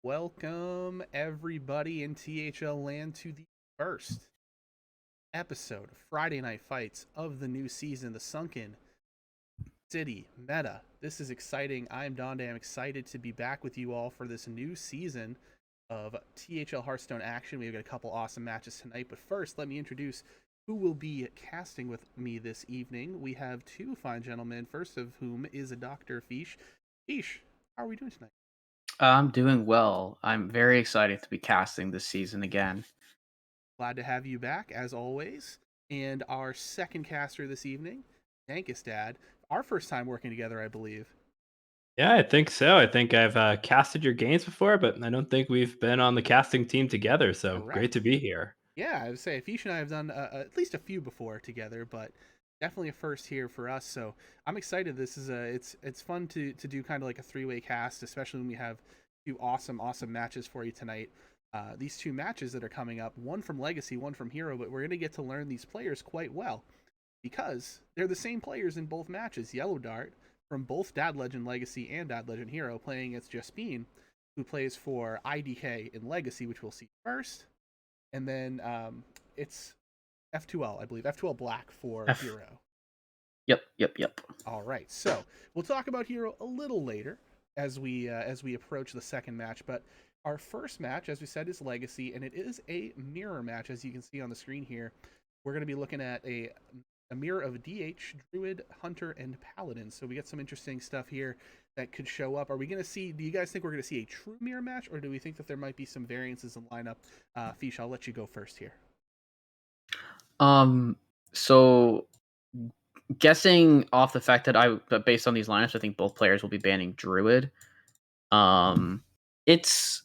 Welcome everybody in THL land to the first episode of Friday Night Fights of the new season, the Sunken City Meta. This is exciting. I am Donde. I'm excited to be back with you all for this new season of THL Hearthstone action. We've got a couple awesome matches tonight, but first, let me introduce who will be casting with me this evening. We have two fine gentlemen, first of whom is a Dr. Fish. Fish, how are we doing tonight? I'm doing well. I'm very excited to be casting this season again. Glad to have you back, as always. And our second caster this evening, Dad. Our first time working together, I believe. Yeah, I think so. I think I've casted your games before, but I don't think we've been on the casting team together. So great Correct. to be here. Yeah, I would say Fish and I have done at least a few before together, but definitely a first here for us. So I'm excited. This is it's fun to do kind of like a three-way cast, especially when we have two awesome matches for you tonight. These two matches that are coming up, one from Legacy, one from Hero, but we're going to get to learn these players quite well because they're the same players in both matches. Yellow Dart from both Dad Legend Legacy and Dad Legend Hero playing against Justine, who plays for IDK in Legacy, which we'll see first. And then it's F2L, I believe. F2L Black for F. Hero. Yep. All right. So we'll talk about Hero a little later as we approach the second match. But our first match, as we said, is Legacy, and it is a mirror match, as you can see on the screen here. We're going to be looking at a mirror of DH, Druid, Hunter, and Paladin. So we get some interesting stuff here that could show up. Are we going to see? Do you guys think we're going to see a true mirror match, or do we think that there might be some variances in lineup? Fish, I'll let you go first here. So guessing off the fact that based on these lineups, I think both players will be banning Druid. It's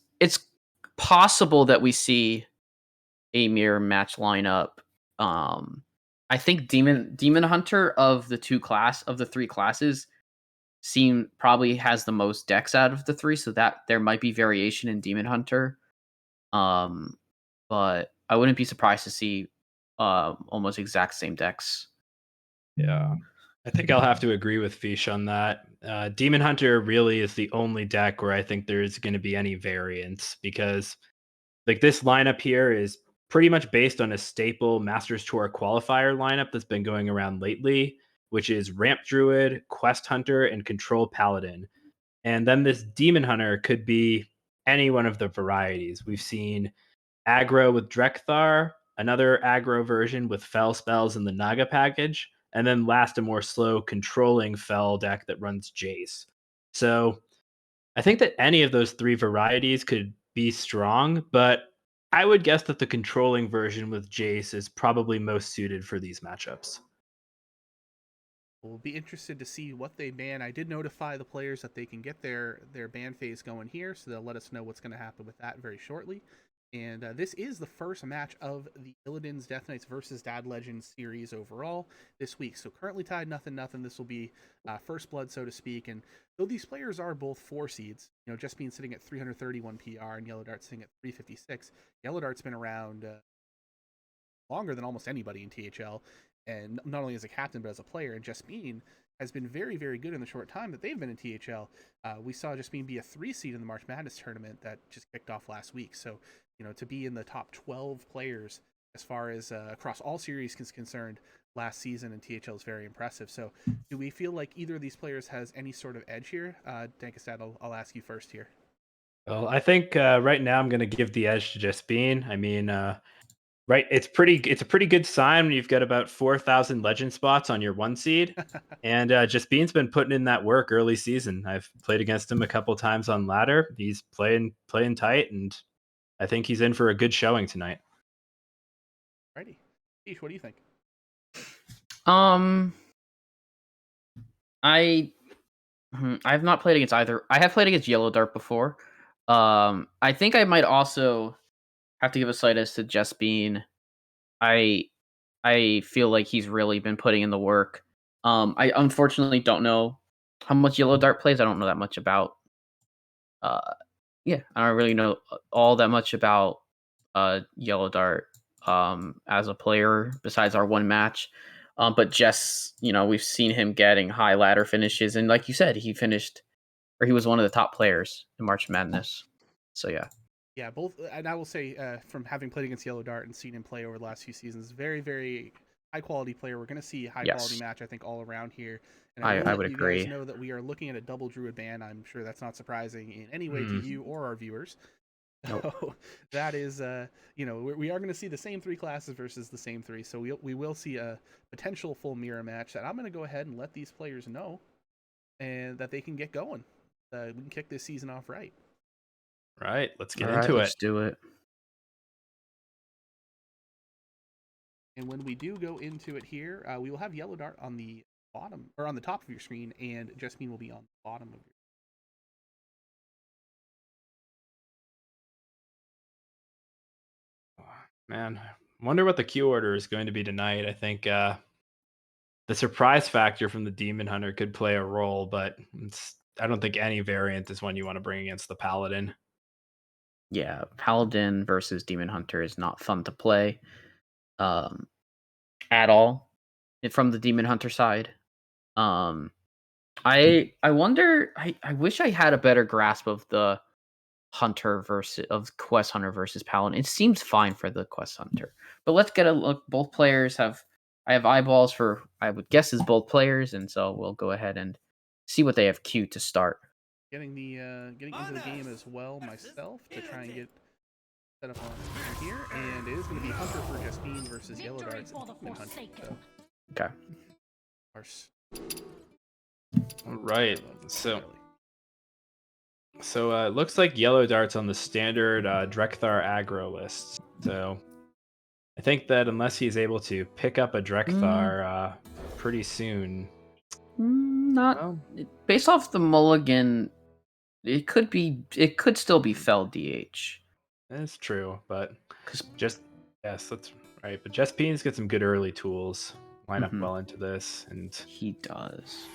possible that we see a mirror match lineup. I think Demon Hunter of the three classes probably has the most decks out of the three, so that there might be variation in Demon Hunter. Um, but I wouldn't be surprised to see almost exact same decks. Yeah, I think I'll have to agree with Fish on that. Demon Hunter really is the only deck where I think there's going to be any variance because like this lineup here is pretty much based on a staple Masters Tour qualifier lineup that's been going around lately, which is Ramp Druid, Quest Hunter, and Control Paladin. And then this Demon Hunter could be any one of the varieties. We've seen aggro with Drekthar, another aggro version with Fell spells in the Naga package, and then last a more slow controlling Fell deck that runs Jace. So I think that any of those three varieties could be strong, but I would guess that the controlling version with Jace is probably most suited for these matchups. We'll be interested to see what they ban. I did notify the players that they can get their ban phase going here, so they'll let us know what's going to happen with that very shortly. And this is the first match of the Illidan's Death Knights versus Dad Legends series overall this week. So currently tied 0-0. This will be first blood, so to speak. And though these players are both 4 seeds, just being sitting at 331 PR and Yellow Dart sitting at 356, Yellow Dart's been around longer than almost anybody in THL, and not only as a captain but as a player. And Jasmine has been very good in the short time that they've been in THL. We saw Jasmine be a 3 seed in the March Madness tournament that just kicked off last week. So to be in the top 12 players as far as across all series is concerned last season in THL is very impressive. So do we feel like either of these players has any sort of edge here? Dankastad, I'll ask you first here. Well, I think right now I'm going to give the edge to Justine. I mean, right, it's a pretty good sign when you've got about 4,000 legend spots on your 1 seed. And Justbine's been putting in that work early season. I've played against him a couple times on ladder. He's playing tight, and I think he's in for a good showing tonight. Righty. Ish, what do you think? Um, I I've not played against either. I have played against Yellow Dart before. I think I might also have to give a slight as to Just Bean. I I feel like he's really been putting in the work. I unfortunately don't know how much Yellow Dart plays. I don't know that much about. Uh, yeah, I don't really know all that much about Yellow Dart as a player besides our one match. But Jess, we've seen him getting high ladder finishes, and like you said, he was one of the top players in March Madness. So yeah. Yeah, both, and I will say, from having played against Yellow Dart and seen him play over the last few seasons, very, very high quality player. We're going to see a high quality Yes. match, I think, all around here. And I I will let would you guys agree. know that we are looking at a double Druid ban. I'm sure that's not surprising in any way to Mm. you or our viewers. Nope. So that is, we are going to see the same 3 classes versus the same 3. So we will see a potential full mirror match that I'm going to go ahead and let these players know, and that they can get going. We can kick this season off right. Right, let's get All right, into it. let's do it. And when we do go into it here, we will have Yellow Dart on the bottom, or on the top of your screen, and Justine will be on the bottom of your. Man, wonder what the queue order is going to be tonight. I think the surprise factor from the Demon Hunter could play a role, but I don't think any variant is one you want to bring against the Paladin. Yeah, Paladin versus Demon Hunter is not fun to play at all from the Demon Hunter side. I wonder. I wish I had a better grasp of the Quest Hunter versus Paladin. It seems fine for the Quest Hunter, but let's get a look. Both players have. I have eyeballs for, I would guess, is both players, and so we'll go ahead and see what they have queued to start. Getting into the game as well myself to try and get set up on screen here, and it is going to be Hunter for Justine versus Yellow Darts and Demon Hunter. So, Okay. All right, so it looks like Yellow Dart's on the standard Drekthar aggro list. So I think that unless he's able to pick up a Drekthar pretty soon, Not well, based off the mulligan. It could still be fell DH. that's true. But 'Cause- yes, that's right. But Jespines get some good early tools. Line up Mhm. well into this and He does.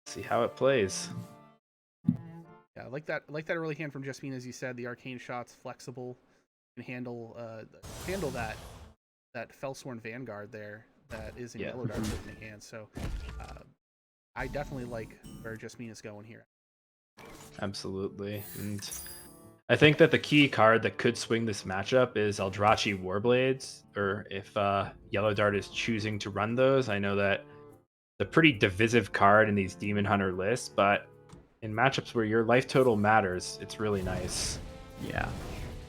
see how it plays. Yeah, I like that early hand from Justine, as you said. The arcane shot's flexible, can handle that Fellsworn Vanguard there that is in Yeah. Yellow Dart's opening hand. So I definitely like where Justine is going here. Absolutely. And I think that the key card that could swing this matchup is Eldrachi Warblades, or if Yellow Dart is choosing to run those. I know that it's a pretty divisive card in these Demon Hunter lists, but in matchups where your life total matters, it's really nice. Yeah.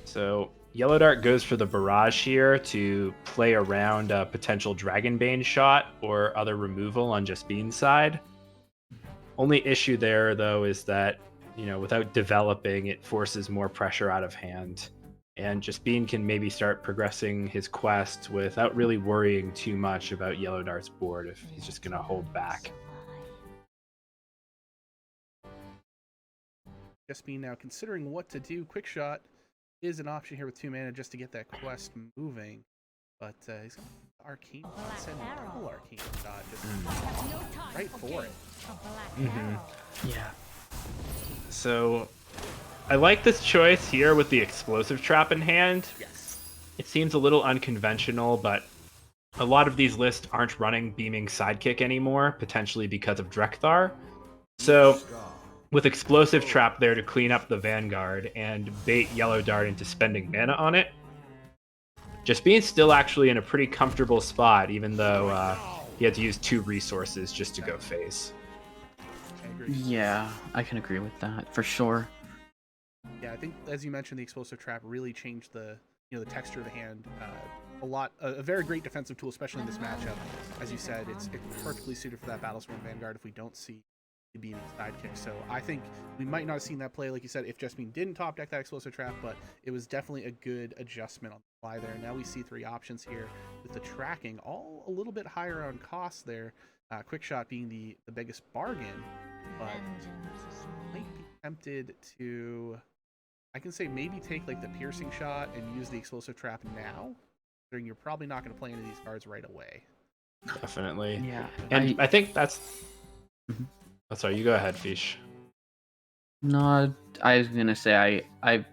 So Yellow Dart goes for the Barrage here to play around a potential Dragonbane shot or other removal on Jaspine's side. Only issue there, though, is that, without developing, it forces more pressure out of hand. And Jaspine can maybe start progressing his quest without really worrying too much about Yellow Dart's board if he's just going to hold back. Justine now considering what to do. Quick Shot is an option here with 2 mana just to get that quest moving. But he's got Arcane Shot, send a full Arcane Shot, just right for it. Mm-hmm. Yeah. So I like this choice here with the Explosive Trap in hand. Yes. It seems a little unconventional, but a lot of these lists aren't running Beaming Sidekick anymore, potentially because of Drekthar. So with Explosive Trap there to clean up the Vanguard and bait Yellow Dart into spending mana on it, Jaspine's still actually in a pretty comfortable spot, even though he had to use 2 resources just to go face. Yeah, I can agree with that for sure. Yeah, I think, as you mentioned, the Explosive Trap really changed the the texture of the hand a lot. A very great defensive tool, especially in this matchup. As you said, it's perfectly suited for that Battlesworn Vanguard if we don't see the Beaming Sidekick. So I think we might not have seen that play, like you said, if Justine didn't top deck that Explosive Trap, but it was definitely a good adjustment on the fly there. Now we see 3 options here with the tracking, all a little bit higher on cost there. Quick Shot being the biggest bargain, but might be tempted to, I can say, maybe take like the Piercing Shot and use the Explosive Trap now, considering you're probably not going to play any of these cards right away. Definitely. Yeah. And I think that's... Mhm. Oh, sorry, you go ahead, Fish. No, I was gonna say I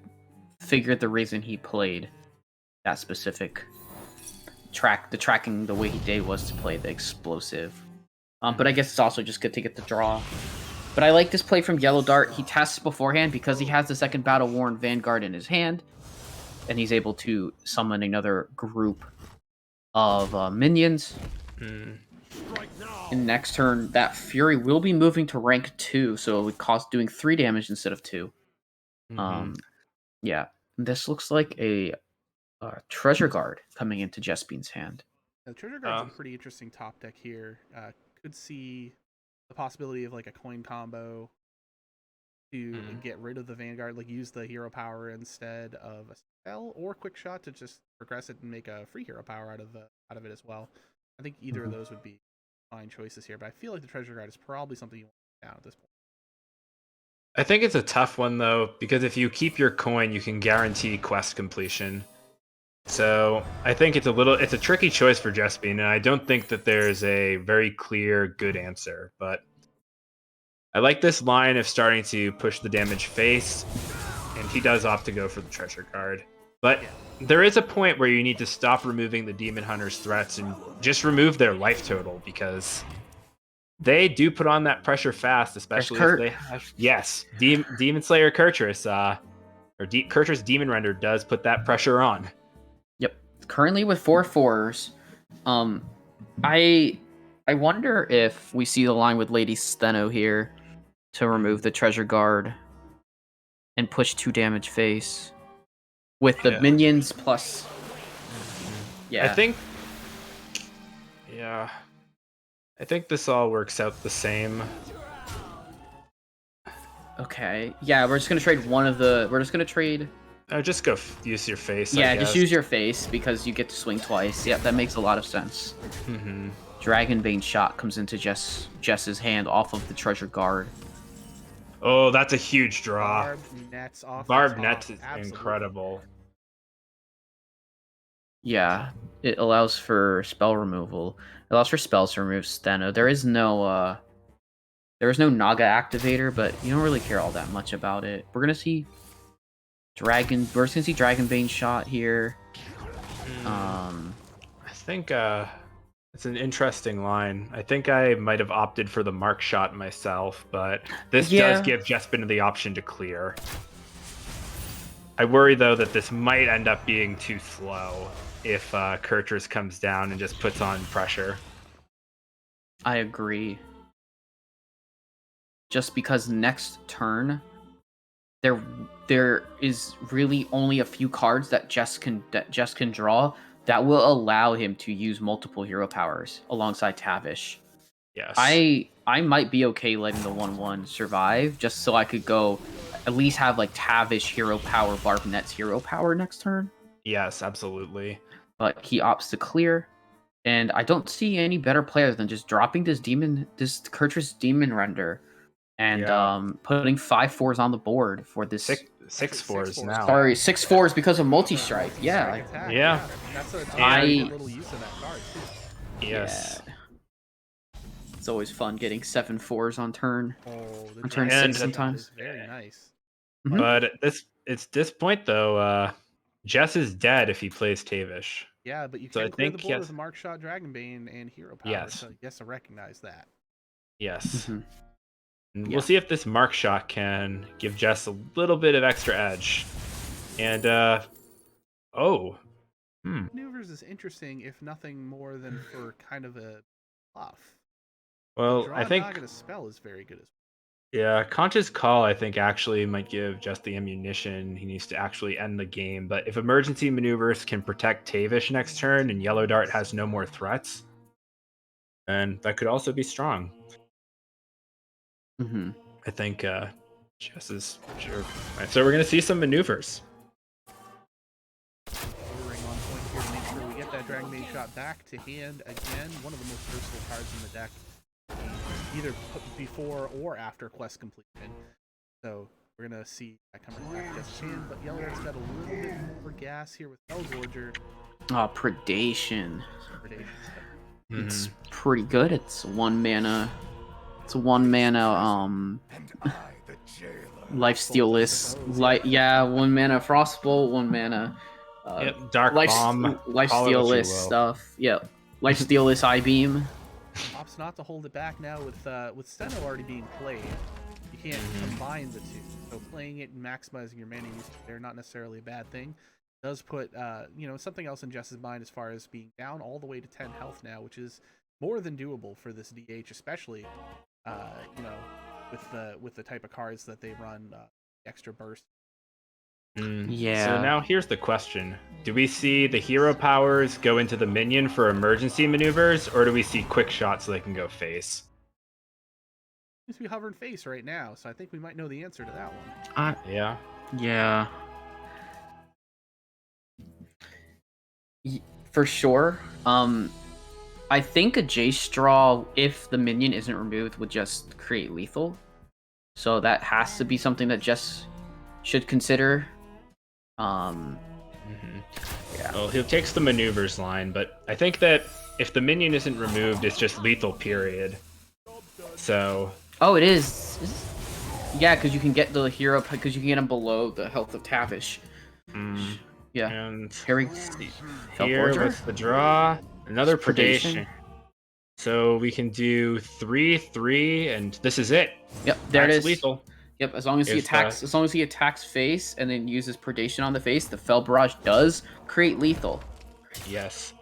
figured the reason he played that specific tracking the way he did was to play the explosive. But I guess it's also just good to get the draw. But I like this play from Yellow Dart. He tests beforehand because he has the second Battle Worn Vanguard in his hand, and he's able to summon another group of minions. And next turn, that Fury will be moving to rank 2, so it would cost doing 3 damage instead of 2. Yeah, this looks like a Treasure Guard coming into Jespin's hand. The Treasure Guard's a pretty interesting top deck here. Could see the possibility of like a coin combo to get rid of the Vanguard, like use the hero power instead of a spell, or quick shot to just progress it and make a free hero power out of it as well. I think either of those would be fine choices here, but I feel like the Treasure Guard is probably something you want to down at this point. I think it's a tough one though, because if you keep your coin, you can guarantee quest completion. So I think it's a tricky choice for Jespin, and I don't think that there's a very clear good answer. But I like this line of starting to push the damage face, and he does opt to go for the Treasure Guard. But there is a point where you need to stop removing the Demon Hunter's threats and just remove their life total, because they do put on that pressure fast, especially if they have... Yes, Demon Slayer Kurtrus, Kurtrus Demon Render does put that pressure on. Yep. Currently with 4/4s, I wonder if we see the line with Lady Steno here to remove the Treasure Guard and push 2 damage face with the minions plus. Yeah. I think this all works out the same. Okay. Yeah, we're just gonna trade one of the. We're just gonna trade. Just go use your face. Yeah, just use your face because you get to swing twice. Yeah, that makes a lot of sense. Dragonbane Shot comes into Jess's hand off of the Treasure Guard. Oh, that's a huge draw. Barbed Nets is incredible. Yeah, it allows for spell removal. It allows for spells to remove Steno. There is no Naga activator, but you don't really care all that much about it. We're gonna see Dragonbane Shot here. I think it's an interesting line. I think I might have opted for the Mark Shot myself, but this does give Jespin the option to clear. I worry though that this might end up being too slow if Kurtrus comes down and just puts on pressure. I agree. Just because next turn there is really only a few cards that Jess can draw that will allow him to use multiple hero powers alongside Tavish. Yes. I might be okay letting the 1/1 survive just so I could go at least have like Tavish hero power, Barbnet's hero power next turn. Yes, absolutely. But he opts to clear, and I don't see any better player than just dropping this Kurtrus Demon Render and putting 5/4s on the board for this 6/4s now. Sorry, 6/4s because of multi-strike. Yeah. That's a little use of that card too. Yes. Yeah. It's always fun getting 7/4s on turn. The on turn 6 sometimes. Very nice. But at this point though, Jess is dead if he plays Tavish. Yeah, but you can clear the board with Mark Shot, Dragonbane, and hero power. Yes. So you have to recognize that. Yes. And we'll see if this Mark Shot can give Jess a little bit of extra edge. And Maneuvers is interesting, if nothing more than for kind of a bluff. Well, I think Naga to spell is very good as well. Yeah, Conscious Call I think actually might give Jess the ammunition he needs to actually end the game. But if emergency maneuvers can protect Tavish next turn and Yellow Dart has no more threats, then that could also be strong. I think Jess is sure. Right, so we're gonna see some maneuvers. Ring on point here to make sure we get that Dragonbane Shot back to hand again. One of the most versatile cards in the deck, either before or after quest completion. So we're gonna see that coming back to Jess's hand, but Yellow Dart's got a little bit more gas here with Hellgorger. Oh, Predation. It's pretty good. It's 1 mana. It's 1 mana. Lifesteal-less. 1 mana Frostbolt, 1 mana. Dark Bomb. Lifesteal-less stuff. Yep. Lifesteal-less I-Beam. Opts not to hold it back now with Steno already being played. can't combine the two. So playing it and maximizing your mana use, they're not necessarily a bad thing. It does put something else in Jess's mind as far as being down all the way to 10 health now, which is more than doable for this DH, especially with the type of cards that they run, extra burst. Yeah. So now here's the question. Do we see the hero powers go into the minion for emergency maneuvers, or do we see quick shots so they can go face? Seems to be hovering face right now, so I think we might know the answer to that one. Yeah. Yeah. For sure. I think a J Straw, if the minion isn't removed, would just create lethal. So that has to be something that Jess should consider. Yeah. Well, he takes the maneuvers line, but I think that if the minion isn't removed, it's just lethal, period. So. Oh, it is. Yeah, because you can get the hero, because you can get him below the health of Tavish. Yeah. And Here with the draw, another predation. So we can do 3/3, and this is it. Yep, there it is. Lethal. Yep, as long as he attacks face and then uses predation on the face, the Fell Barrage does create lethal. Yes.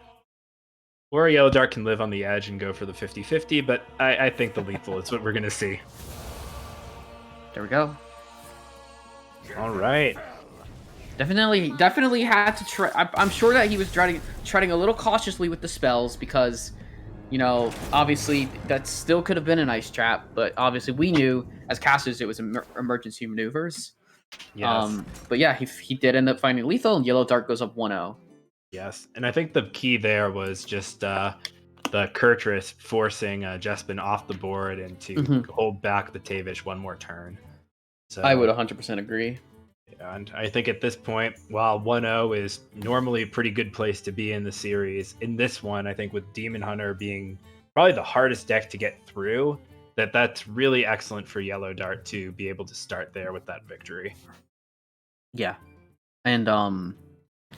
Or Yellow Dart can live on the edge and go for the 50-50, but I think the lethal is what we're gonna see. There we go. All right. Definitely had to try. I'm sure that he was treading a little cautiously with the spells because, obviously that still could have been an ice trap, but obviously we knew as casters it was emergency maneuvers. Yes. But yeah, he did end up finding lethal, and Yellow Dart goes up 1-0. Yes, and I think the key there was just the Kurtrus forcing Jespin off the board and to hold back the Tavish one more turn. So I would 100% agree. Yeah, and I think at this point, while 1-0 is normally a pretty good place to be in the series, in this one, I think with Demon Hunter being probably the hardest deck to get through, that's really excellent for Yellow Dart to be able to start there with that victory. Yeah, and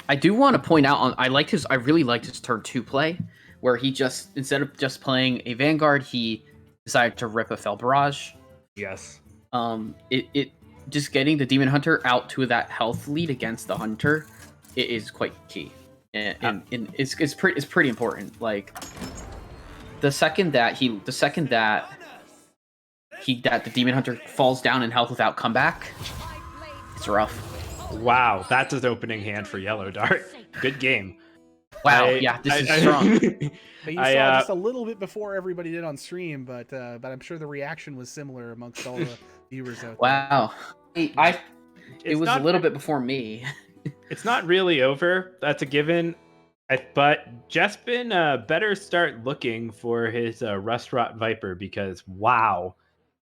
I do want to point out I really liked his turn 2 play, where he just, instead of just playing a Vanguard, he decided to rip a Fell Barrage. Yes. It just getting the Demon Hunter out to that health lead against the Hunter, it is quite key, and it's pretty important. Like the second that the Demon Hunter falls down in health without comeback, it's rough. Wow, that's his opening hand for Yellow Dart. Good game. Wow, this is strong. You saw just a little bit before everybody did on stream, but I'm sure the reaction was similar amongst all the viewers out there. Wow, it was a little bit before me. It's not really over. That's a given. But Jespin better start looking for his Rustrot Viper because wow,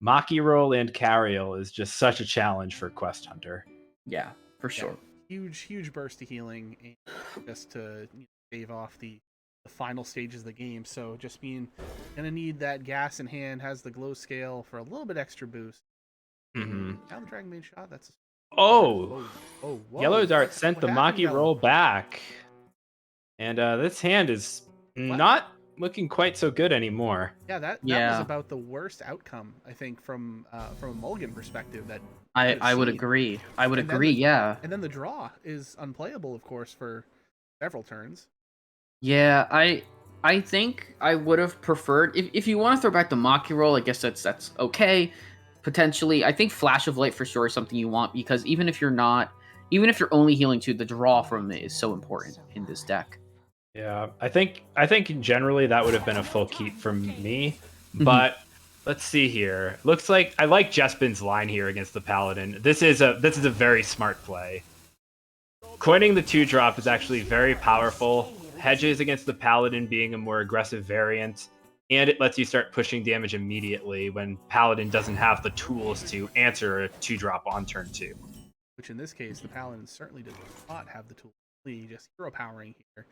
Maki Roll and Cariel is just such a challenge for Quest Hunter. Yeah, for sure. Huge burst of healing, and just to save off the final stages of the game. So just being gonna need that gas in hand, has the glow scale for a little bit extra boost. Now the Dragon Maid shot. That's whoa. Yellow Dart sent the Maki Roll back, and this hand is not looking quite so good anymore. Yeah, that was about the worst outcome, I think, from a Mulligan perspective. That I would agree. And then the draw is unplayable, of course, for several turns. Yeah, I think I would have preferred if you want to throw back the Maki Roll. I guess that's okay. Potentially, I think Flash of Light for sure is something you want because even if you're only healing 2, the draw from it is so important in this deck. Yeah, I think generally that would have been a full keep from me, but let's see here. Looks like I like Jespin's line here against the Paladin. This is a very smart play. Coining the 2-drop is actually very powerful. Hedges against the Paladin being a more aggressive variant, and it lets you start pushing damage immediately when Paladin doesn't have the tools to answer a 2-drop on turn 2. Which in this case, the Paladin certainly does not have the tools. Just hero powering here.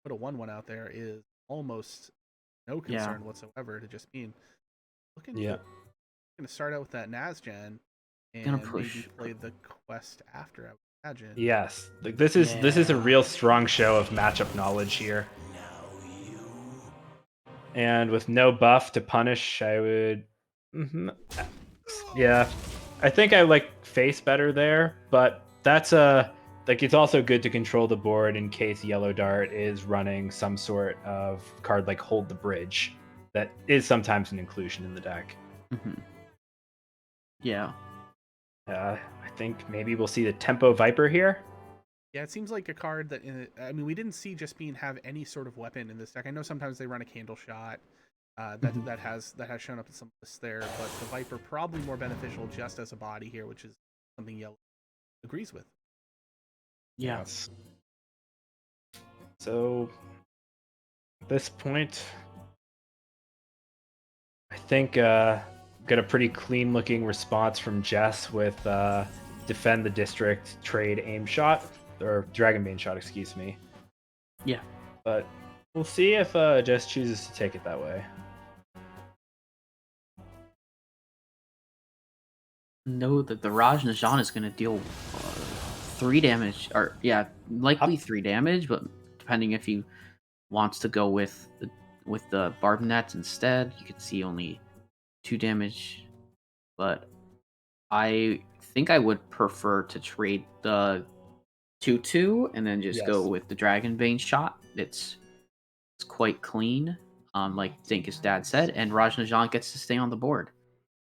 Put a 1/1 out there is almost no concern whatsoever to just being looking. Yeah, going to start out with that Nazgen and maybe play the quest after, I would imagine. Yes, this is a real strong show of matchup knowledge here. And with no buff to punish, I would Yeah, I think I like face better there, but that's like it's also good to control the board in case Yellow Dart is running some sort of card like Hold the Bridge. That is sometimes an inclusion in the deck. Yeah. I think maybe we'll see the Tempo Viper here. Yeah, it seems like a card that. I mean, we didn't see Justine have any sort of weapon in this deck. I know sometimes they run a Candle Shot. That has shown up in some lists there, but the Viper probably more beneficial just as a body here, which is something Yellow agrees with. Yeah. Yes. So at this point, I think got a pretty clean looking response from Jess with defend the district, trade aim shot, or Dragonbane shot, excuse me. Yeah. But we'll see if Jess chooses to take it that way. Know that the Raj Najan is going to deal 3 damage, or yeah, likely 3 damage, but depending if he wants to go with the Barb Nets instead, you could see only 2 damage. But I think I would prefer to trade the 2/2 and then just go Yes. with the Dragonbane shot. It's quite clean, like Dinkus dad said, and Raj Najan gets to stay on the board.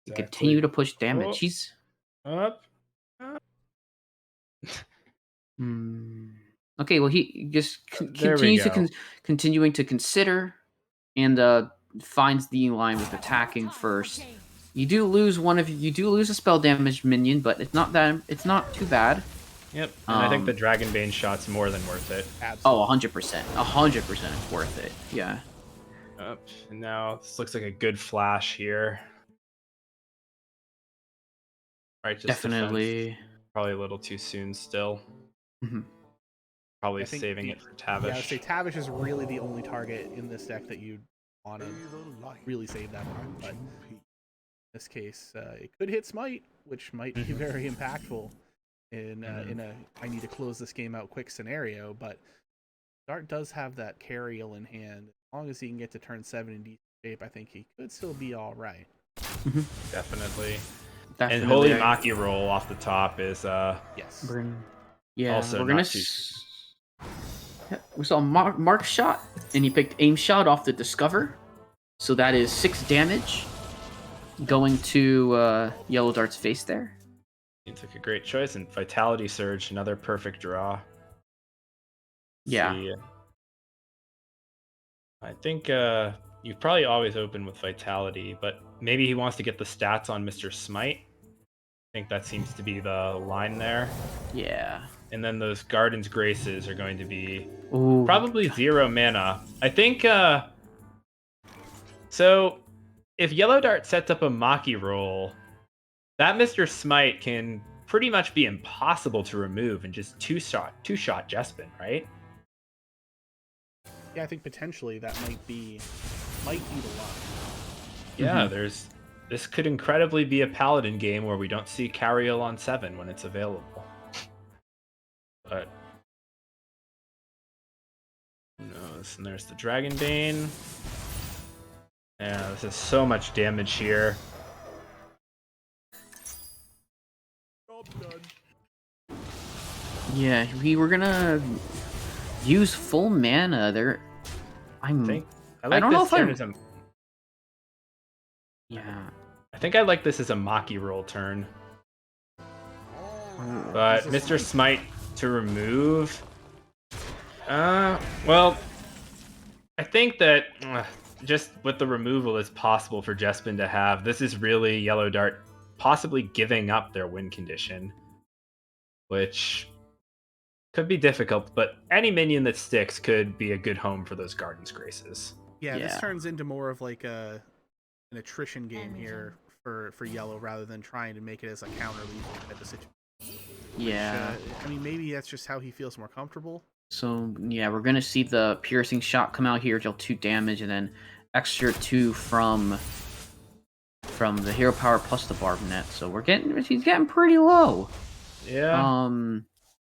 Exactly. Continue to push damage. Oh. He's Up. okay. Well, he just There we continues to go. continuing to consider, and finds the line with attacking first. You do lose a spell damage minion, but it's not too bad. Yep. And I think the Dragonbane shot's more than worth it. Absolutely. Oh, 100%. 100% it's worth it. Yeah. Up. And now this looks like a good flash here. Right, just Definitely. defense. Probably a little too soon still. Mhm. Probably saving it for Tavish. Yeah, I would say Tavish is really the only target in this deck that you want to really save that on. But in this case, it could hit Smite, which might be very impactful in a I need to close this game out quick scenario. But Dart does have that Carriel in hand. As long as he can get to turn 7 in decent shape, I think he could still be all right. Definitely. Definitely. And Holy Maki roll off the top is Yes. Yeah, also we're gonna. Yeah, we saw Mark shot, and he picked aim shot off the Discover, so that is 6 damage going to Yellow Dart's face there. he took a great choice, and Vitality Surge, another perfect draw. Yeah. See, I think you probably always open with Vitality, but maybe he wants to get the stats on Mr. Smite. I think that seems to be the line there. Yeah. And then those Garden's Graces are going to be Ooh, probably 0 mana. I think so if Yellow Dart sets up a Maki roll, that Mr. Smite can pretty much be impossible to remove and just two-shot Jespin, right? Yeah, I think potentially that might be the line. Yeah, this could incredibly be a Paladin game where we don't see Carriel on 7 when it's available. But who knows? And there's the Dragonbane. Yeah, this is so much damage here. Yeah, we were gonna use full mana there. I don't know this if turn I'm- as a. Yeah. I think I like this as a Maki roll turn. But Mr. Smite to remove. Well, I think that just with the removal it's possible for Jespin to have. This is really Yellow Dart possibly giving up their win condition, which could be difficult, but any minion that sticks could be a good home for those Garden's Graces. Yeah, this turns into more of like an attrition game here for Yellow rather than trying to make it as a counter lethal type of situation. Yeah. Which, I mean, maybe that's just how he feels more comfortable. So yeah, we're gonna see the piercing shot come out here, deal 2 damage, and then extra 2 from the hero power plus the barb net. So he's getting pretty low. Yeah.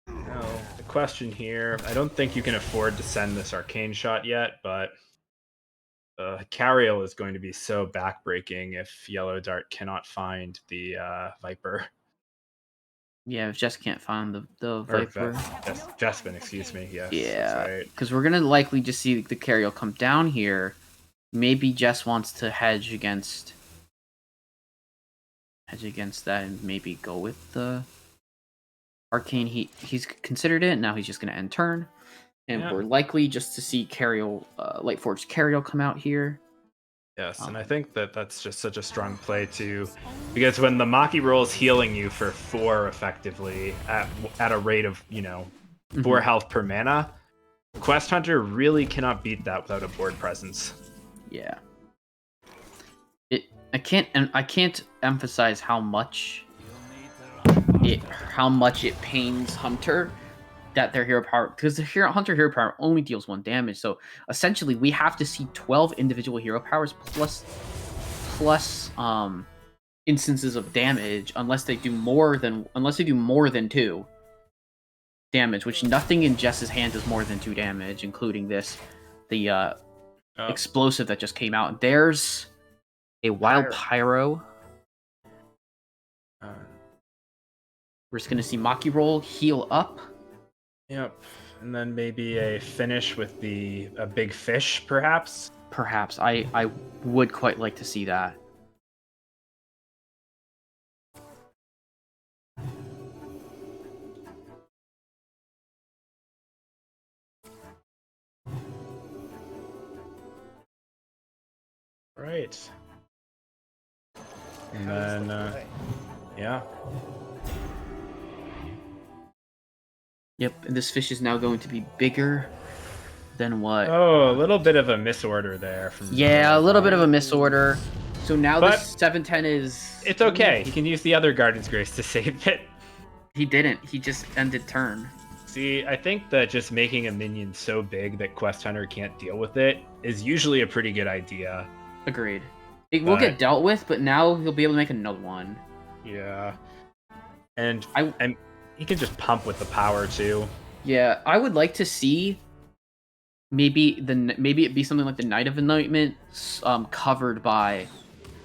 No, the question here, I don't think you can afford to send this arcane shot yet, but Cariel is going to be so backbreaking if Yellow Dart cannot find the Viper. Yeah, if Jess can't find the Or Viper. Jespin, excuse me. Yes, that's Yeah, right. because we're gonna likely just see the Cariel come down here. Maybe Jess wants to hedge against that and maybe go with the Arcane. He's considered it. Now he's just gonna end turn. And Yeah. we're likely just to see Cariel, Lightforged Cariel come out here. Yes, and I think that's just such a strong play too, because when the Maki roll is healing you for 4 effectively at a rate of 4 health per mana, Quest Hunter really cannot beat that without a board presence. Yeah. I can't emphasize how much it pains Hunter that their hero power, because the Hunter hero power only deals 1 damage. So essentially, we have to see 12 individual hero powers plus instances of damage, unless they do more than 2 damage, which nothing in Jess's hand does more than 2 damage, including the explosive that just came out. There's a wild pyro. We're just gonna see Maki roll, heal up. Yep, and then maybe a finish with a big fish, perhaps. Perhaps I would quite like to see that. Right. And then, yeah. Yep, and this fish is now going to be bigger than what? Oh, a little bit of a misorder there. Yeah, a little bit of a misorder. So now But this 7/10 is... It's okay. He can use the other Guardian's Grace to save it. He didn't. He just ended turn. See, I think that just making a minion so big that Quest Hunter can't deal with it is usually a pretty good idea. Agreed. It will get dealt with, but now he'll be able to make another one. Yeah. And he can just pump with the power too. Yeah, I would like to see maybe it be something like the Night of Anointment, covered by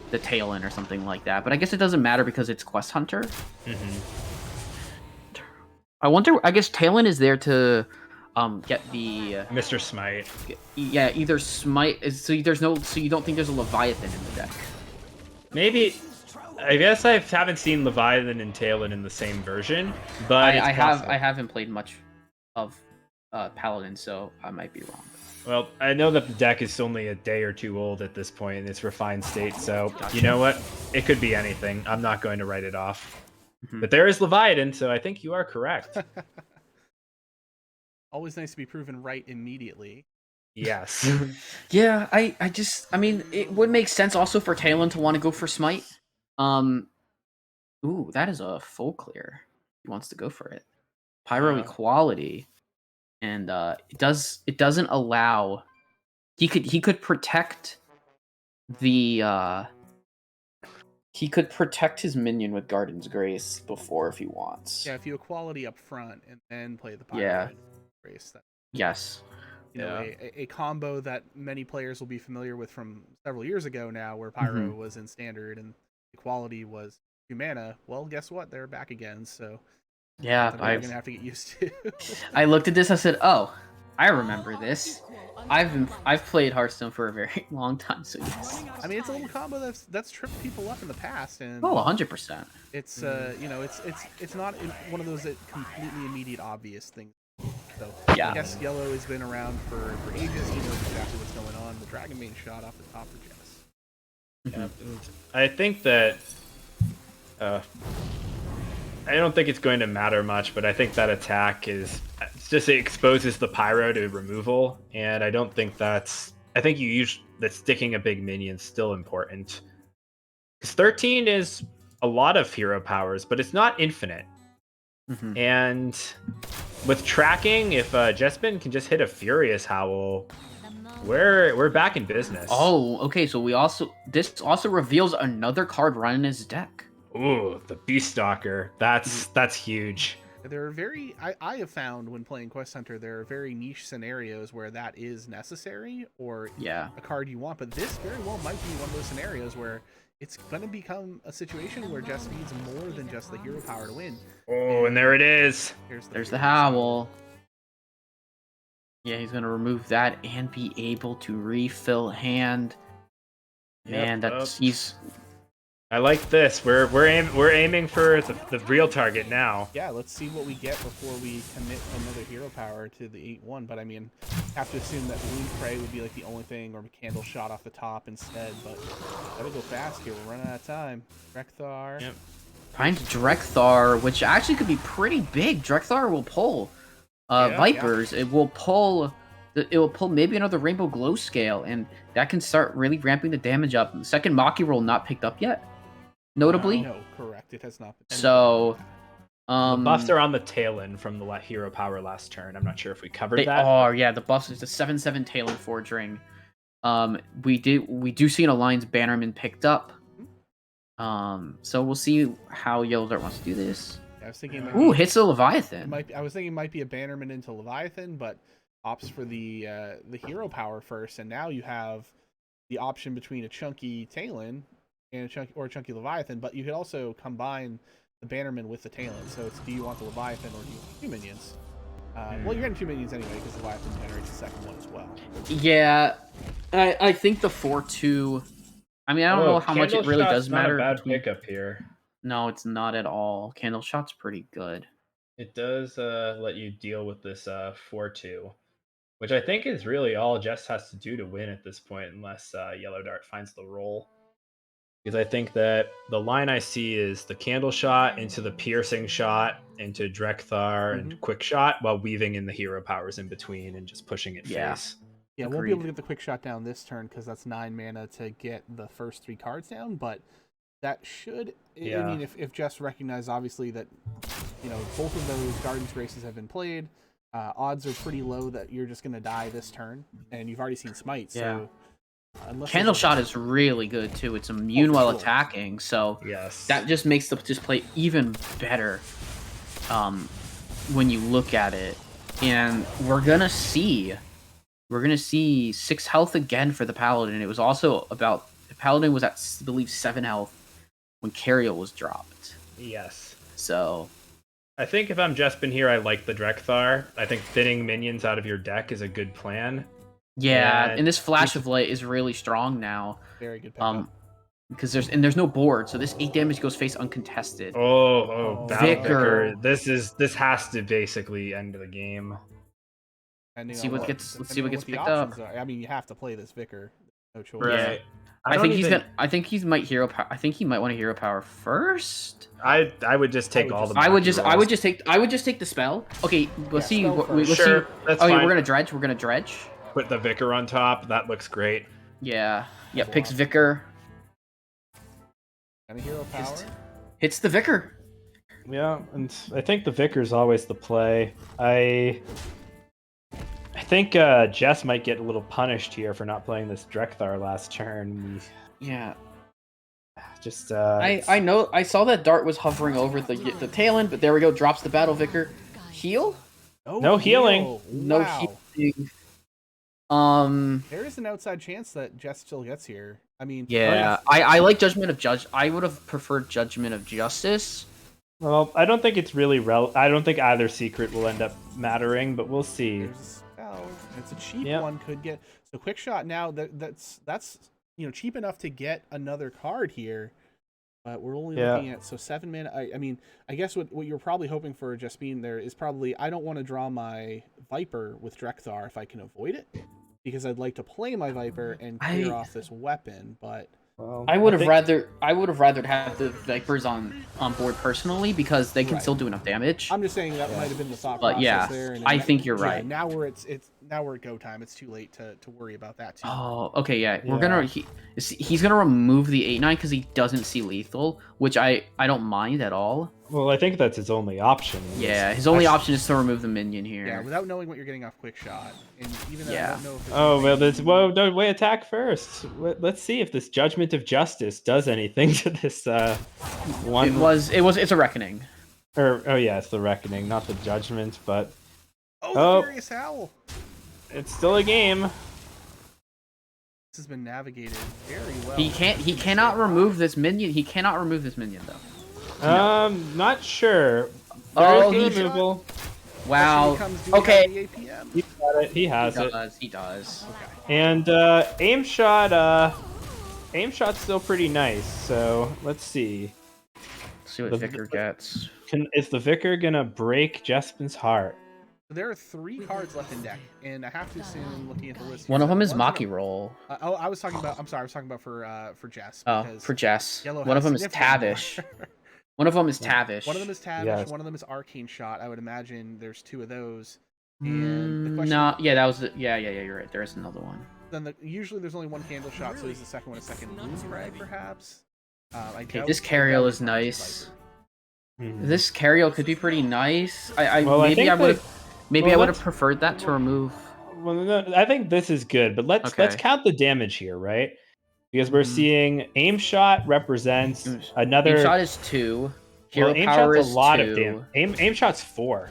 the Talon or something like that. But I guess it doesn't matter because it's Quest Hunter. I wonder. I guess Talon is there to get the Mr. Smite. Yeah, either Smite. So you don't think there's a Leviathan in the deck? Maybe. I guess I haven't seen Leviathan and Talon in the same version, but I haven't played much of Paladin, so I might be wrong. Well, I know that the deck is only a day or 2 old at this point in its refined state, so You know what? It could be anything. I'm not going to write it off. But there is Leviathan, so I think you are correct. Always nice to be proven right immediately. Yes. Yeah, I mean, it would make sense also for Talon to want to go for Smite. Ooh, that is a full clear. He wants to go for it. Pyro Equality. And it doesn't allow... He could protect the... He could protect his minion with Guardian's Grace before if he wants. Yeah, if you equality up front and then play the Pyro Grace. That, yes. You know, a combo that many players will be familiar with from several years ago now, where Pyro was in Standard and equality was 2 mana. Well, guess what? They're back again, so... Yeah, I'm gonna have to get used to. I looked at this, I said, oh, I remember this. I've played Hearthstone for a very long time, so yes. I mean, it's a little combo that's tripped people up in the past, and 100%. It's it's not one of those completely immediate obvious things. So yeah. I guess Yellow has been around for ages. He knows exactly what's going on. The Dragon Main shot off the top for Jess. Yeah, I think that I don't think it's going to matter much, but I think that attack it exposes the Pyro to removal, and I don't think I think that sticking a big minion is still important. Because 13 is a lot of hero powers, but it's not infinite. And with tracking, if Jespin can just hit a Furious Howl, we're back in business. Oh, okay, so this also reveals another card running his deck. Ooh, the Beast Stalker. That's huge. There are I have found when playing Quest Hunter, there are very niche scenarios where that is necessary or Yeah. a card you want, but this very well might be one of those scenarios where it's going to become a situation where Jess needs more than just the hero power to win. Oh, and there it is. There's the Howl. Yeah, he's going to remove that and be able to refill hand. Man, he's... I like this. We're aiming for the real target now. Yeah, let's see what we get before we commit another hero power to the 8-1. But I mean, have to assume that Balloon Prey would be like the only thing, or a Candle Shot off the top instead. But gotta go fast here. We're running out of time. Drekthar. Yep. Find Drekthar, which actually could be pretty big. Drekthar will pull Vipers. Yeah. It will pull maybe another Rainbow Glow Scale, and that can start really ramping the damage up. The second Maki roll not picked up yet. Notably, no, correct. It has not been. So, the buffs are on the tail end from the hero power last turn. I'm not sure if we covered that. Oh yeah, the buffs is the 7/7 tail end Forge Ring. We do see an Alliance Bannerman picked up. So we'll see how Yellow Dart wants to do this. Yeah, I was thinking. Hits the Leviathan. I was thinking it might be a Bannerman into Leviathan, but opts for the hero power first, and now you have the option between a chunky Talon and a chunky Leviathan, but you could also combine the Bannerman with the Talon. So it's, do you want the Leviathan or do you want 2 minions? Well, you're getting 2 minions anyway because the Leviathan generates the second one as well. Yeah, I think the 4/2. I mean, I don't know how much it really does matter. Not a bad pickup here. No, it's not at all. Candle Shot's pretty good. It does let you deal with this 4/2, which I think is really all Jess has to do to win at this point, unless Yellow Dart finds the roll. Because I think that the line I see is the Candle Shot into the Piercing Shot into Drekthar and Quick Shot, while weaving in the hero powers in between and just pushing it face. Yeah, won't be able to get the Quick Shot down this turn because that's 9 mana to get the first 3 cards down, but that should... I mean, if Jess recognized, obviously, that both of those Garden Graces have been played, odds are pretty low that you're just going to die this turn, and you've already seen Smite, so... Candle Shot is really good too. It's immune while attacking, so that just makes the display even better when you look at it. And we're gonna see 6 health again for the Paladin. It was also about the Paladin was at, I believe, 7 health when Cariel was dropped. Yes. So I think if I'm just been here, I like the Drekthar. I think thinning minions out of your deck is a good plan. Yeah, and this Flash of Light is really strong now. Very good pickup. Because there's no board, so this 8 damage goes face uncontested. Vicar. This has to basically end the game. Let's see what gets picked up. I mean, you have to play this Vicar. No choice. Right. I think he might want to hero power first. I would just take all the. I would just take the spell. Okay, let's see. Let's see. That's fine. We're gonna dredge. Put the Vicar on top. That looks great. Yeah. Picks Vicar. And a hero power. Hits the Vicar. Yeah, and I think the Vicar's always the play. I think Jess might get a little punished here for not playing this Drekthar last turn. Yeah. Just I know I saw that Dart was hovering over the tail end, but there we go. Drops the Battle Vicar. Heal? No healing. No healing. There is an outside chance that Jess still gets here. I mean, I like Judgment of Judge. I would have preferred Judgment of Justice. Well, I don't think it's really I don't think either secret will end up mattering, but we'll see. There's a spell. It's a cheap one. Could get so Quick Shot now. That's cheap enough to get another card here. But we're only looking at 7 mana. I mean, I guess what you're probably hoping for, just being there, is probably I don't want to draw my Viper with Drekthar if I can avoid it, because I'd like to play my Viper and clear off this weapon. But I would have rather have the Vipers on board personally, because they can still do enough damage. I'm just saying that might have been the thought process there. And I think you're right. Now we're at go time. It's too late to worry about that too. Oh, okay, yeah. He's gonna remove the 8/9 because he doesn't see lethal, which I don't mind at all. Well, I think that's his only option. Yeah, his only option is to remove the minion here. Yeah, without knowing what you're getting off Quick Shot, and even though I don't know if attack first. Let's see if this Judgment of Justice does anything to this one. It's a reckoning. Or oh yeah, it's the Reckoning, not the Judgment, but Oh, Oh. the Furious Howl! it's still a game. This has been navigated very well. He can't. He cannot remove this minion. He cannot remove this minion though. Not sure. Oh, There is he- removal. Wow. Comes, do we Okay. have the APM? He got it. He has He it. does. He does. Okay. And aim shot's still pretty nice. So let's see. See what The- Vicar gets. Is the Vicar gonna break Jespin's heart? There are 3 cards left in deck, and I have to assume, looking at the list, One here, of them that is one's Maki Roll. oh, I was talking about. I'm sorry, I was talking about for Jess. Oh, Because for Jess. Yellow One of has them is significantly more. Tavish. One of them is Tavish. One of them is Tavish. Yes. One of them is Arcane Shot. I would imagine there's 2 of those. And the question. No, yeah, that was. Yeah, you're right. There is another one. Then usually there's only 1 Candle Shot, so is the second one a second Moon Crag, perhaps? Okay, this Cariel is nice. Mhm. This Cariel could be pretty nice. Well, I maybe think I would that- have. Maybe well, I would have let's- preferred that to remove. Well, no, I think this is good, but let's Okay. count the damage here, right? Because we're Mhm. seeing aim shot represents another. Aim shot is 2. Hero Well, aim power shot's is a lot 2. of damage. Aim shot's 4.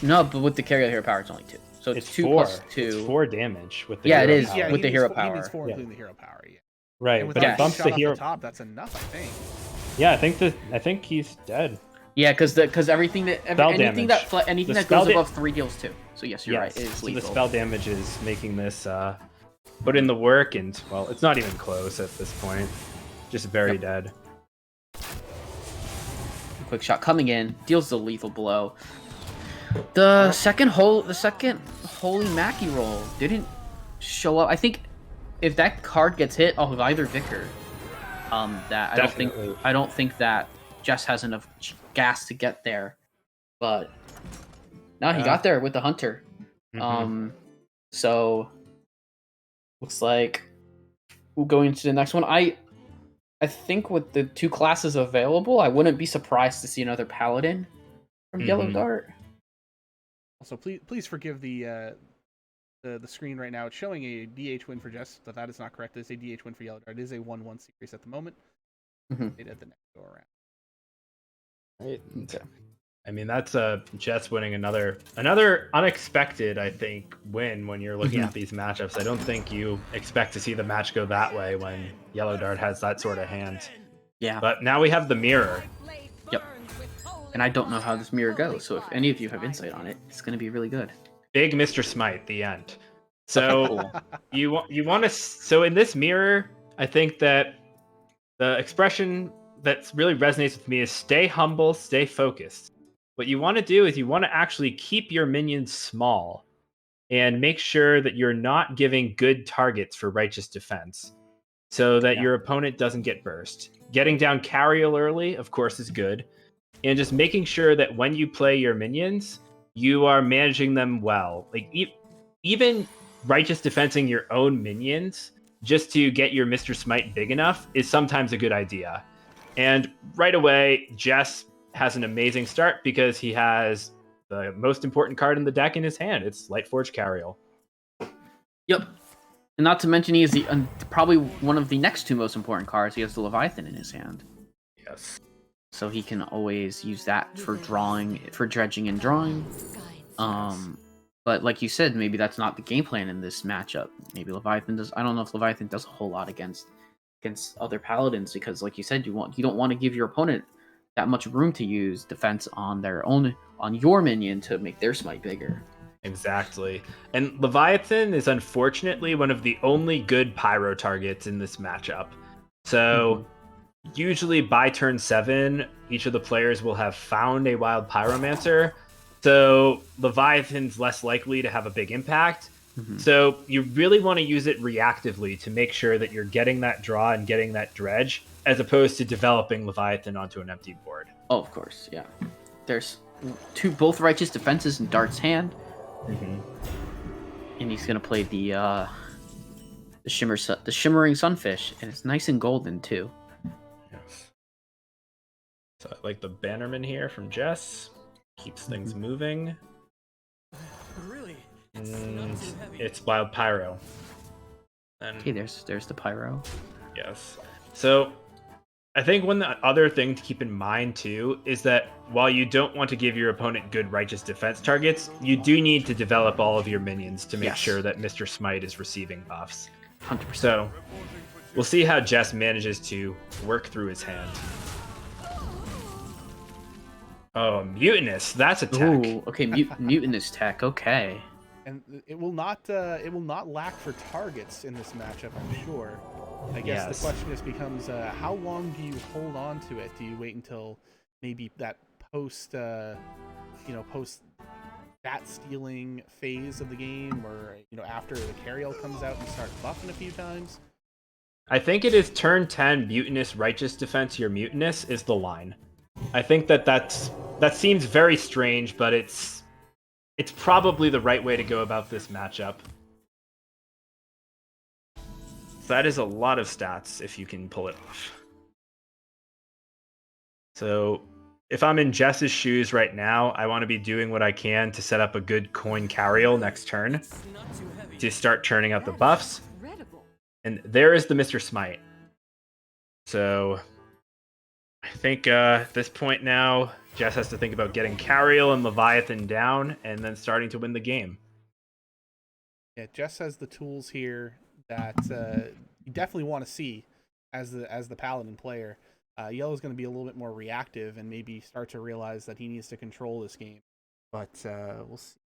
No, but with the Cariel hero power, it's only 2. So it's 2 4. plus 2. It's 4 damage with the Yeah, it hero is, power. Yeah, with he the needs hero four- He needs power. 4, Yeah. including the hero power. Yeah. Right, And with but that it bumps shot the off hero. top, that's enough, I think. Yeah, I think he's dead. Yeah, because everything that Spell anything damage. anything The that spell goes da- above 3 deals 2. So yes, you're right. It is so lethal. the spell damage is making this put in the work, and well, it's not even close at this point. Just very dead. Quick shot coming in, deals the lethal blow. The second holy Mackie roll didn't show up. I think if that card gets hit off of either Vicar, that Definitely. I don't think that Jess has enough gas to get there. But no, he got there with the Hunter. Mhm. So looks like we'll go into the next one. I think with the 2 classes available, I wouldn't be surprised to see another Paladin from Yellow Mhm. Dart. Also, please forgive the screen right now. It's showing a DH win for Jess, but that is not correct. It is a DH win for Yellow Dart. It is a 1-1 series at the moment. Mhm. It at the next go around. Right. Okay. I mean, that's Jets winning another unexpected, I think, win when you're looking at these matchups. I don't think you expect to see the match go that way when Yellow Dart has that sort of hand. Yeah. But now we have the mirror. Yep. And I don't know how this mirror goes, so if any of you have insight on it, it's going to be really good. Big Mr. Smite, the end. So Cool. you want to. So in this mirror, I think that the expression that really resonates with me is stay humble, stay focused. What you want to do is you want to actually keep your minions small and make sure that you're not giving good targets for righteous defense so that your opponent doesn't get burst. Getting down Cariel early, of course, is good. And just making sure that when you play your minions, you are managing them well. Like even righteous defensing your own minions just to get your Mr. Smite big enough is sometimes a good idea. And right away, Jess has an amazing start because he has the most important card in the deck in his hand. It's Lightforge Cariel. Yep. And not to mention, he is the probably one of the next 2 most important cards. He has the Leviathan in his hand. Yes. So he can always use that for dredging and drawing. But like you said, maybe that's not the game plan in this matchup. Maybe Leviathan does. I don't know if Leviathan does a whole lot against other paladins because, like you said, you don't want to give your opponent that much room to use defense on your minion to make their smite bigger. Exactly. And Leviathan is unfortunately one of the only good pyro targets in this matchup. So usually by turn 7, each of the players will have found a wild pyromancer. So Leviathan's less likely to have a big impact. So you really want to use it reactively to make sure that you're getting that draw and getting that dredge, as opposed to developing Leviathan onto an empty board. Oh, of course, yeah. There's both righteous defenses in Dart's hand, and he's gonna play the shimmering sunfish, and it's nice and golden too. Yes. So I like the Bannerman here from Jess. Keeps things moving. Really? And it's Wild Pyro. And Okay, there's the pyro. yes. So I think one other thing to keep in mind too is that while you don't want to give your opponent good righteous defense targets, you do need to develop all of your minions to make Yes. sure that Mr. Smite is receiving buffs. 100%. So we'll see how Jess manages to work through his hand. Oh, Mutinous, that's a tech. Ooh, okay, mutinous tech. Okay. And it will not lack for targets in this matchup, I'm sure. I guess Yes. the question just becomes, how long do you hold on to it? Do you wait until maybe that post bat stealing phase of the game, or after the carriel comes out and start buffing a few times? I think it is turn 10 Mutinous Righteous Defense your Mutinous is the line. I think that seems very strange, but it's probably the right way to go about this matchup. So that is a lot of stats if you can pull it off. So if I'm in Jess's shoes right now, I want to be doing what I can to set up a good coin carriel next turn It's not too heavy. to start turning up the buffs. Incredible. And there is the Mr. Smite. So I think at this point now, Jess has to think about getting Carriel and Leviathan down and then starting to win the game. Yeah, Jess has the tools here that you definitely want to see as the paladin player. Yellow's going to be a little bit more reactive and maybe start to realize that he needs to control this game. But we'll see.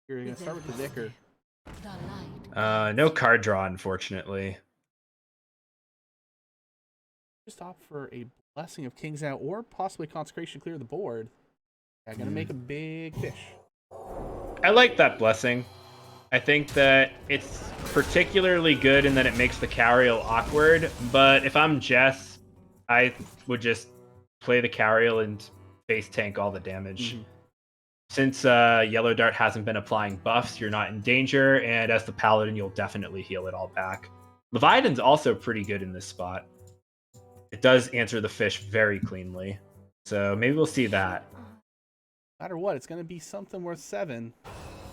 You're going to start with the Vicar. The light. No card draw, unfortunately. Just opt for a Blessing of Kings now, or possibly Consecration clear the board. Yeah, going to make a big fish. I like that Blessing. I think that it's particularly good in that it makes the Carriel awkward, but if I'm Jess, I would just play the Carriel and face tank all the damage. Mm-hmm. Since Yellow Dart hasn't been applying buffs, you're not in danger, and as the Paladin, you'll definitely heal it all back. Leviathan's also pretty good in this spot. It does answer the fish very cleanly, so maybe we'll see that. No matter what, it's going to be something worth 7.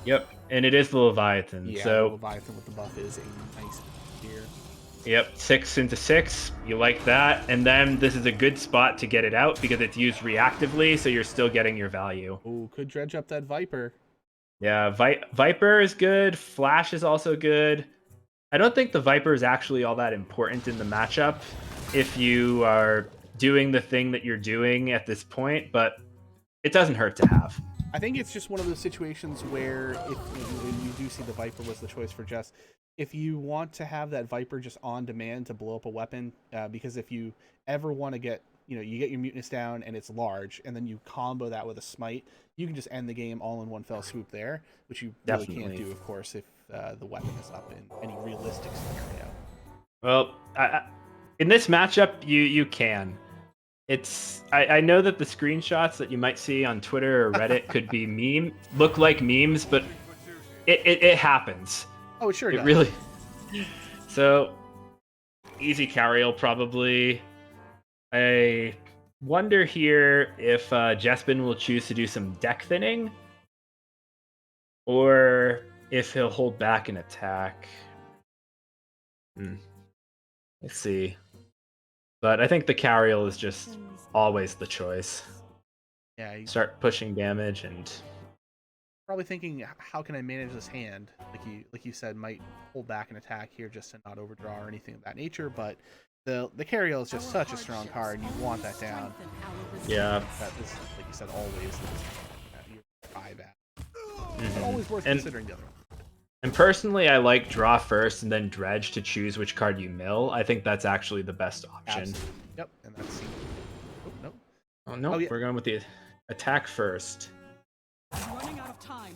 Yep, and it is the Leviathan. Yeah, so the Leviathan with the buff is a nice here. Yep, 6 into 6. You like that. And then this is a good spot to get it out because it's used reactively, so you're still getting your value. Oh, could dredge up that Viper. Yeah, Viper is good. Flash is also good. I don't think the Viper is actually all that important in the matchup if you are doing the thing that you're doing at this point, but it doesn't hurt to have. I think it's just one of those situations where if you do see the Viper was the choice for Jess, if you want to have that Viper just on demand to blow up a weapon, because if you ever want to get, you get your Mutinous down and it's large, and then you combo that with a Smite, you can just end the game all in one fell swoop there, which you really can't do, of course, if the weapon is up in any realistic scenario. Well, in this matchup, you can. I know that the screenshots that you might see on Twitter or Reddit could be look like memes, but it happens. Oh, it sure does. It really. So easy Carriel probably. I wonder here if Jespin will choose to do some deck thinning, or if he'll hold back an attack. Let's see. But I think the Carriel is just always the choice. Yeah, you Start pushing damage and probably thinking, how can I manage this hand? Like you said, might hold back an attack here just to not overdraw or anything of that nature. But the Carriel is just such a strong card, and you want that down. yeah. That is, like you said, always you're 5 at. Mhm. Always worth And- considering the other one. And personally, I like draw first and then dredge to choose which card you mill. I think that's actually the best option. Absolutely. Yep, and that's oh no. Oh no, Oh, yeah. we're going with the attack first. I'm running out of time.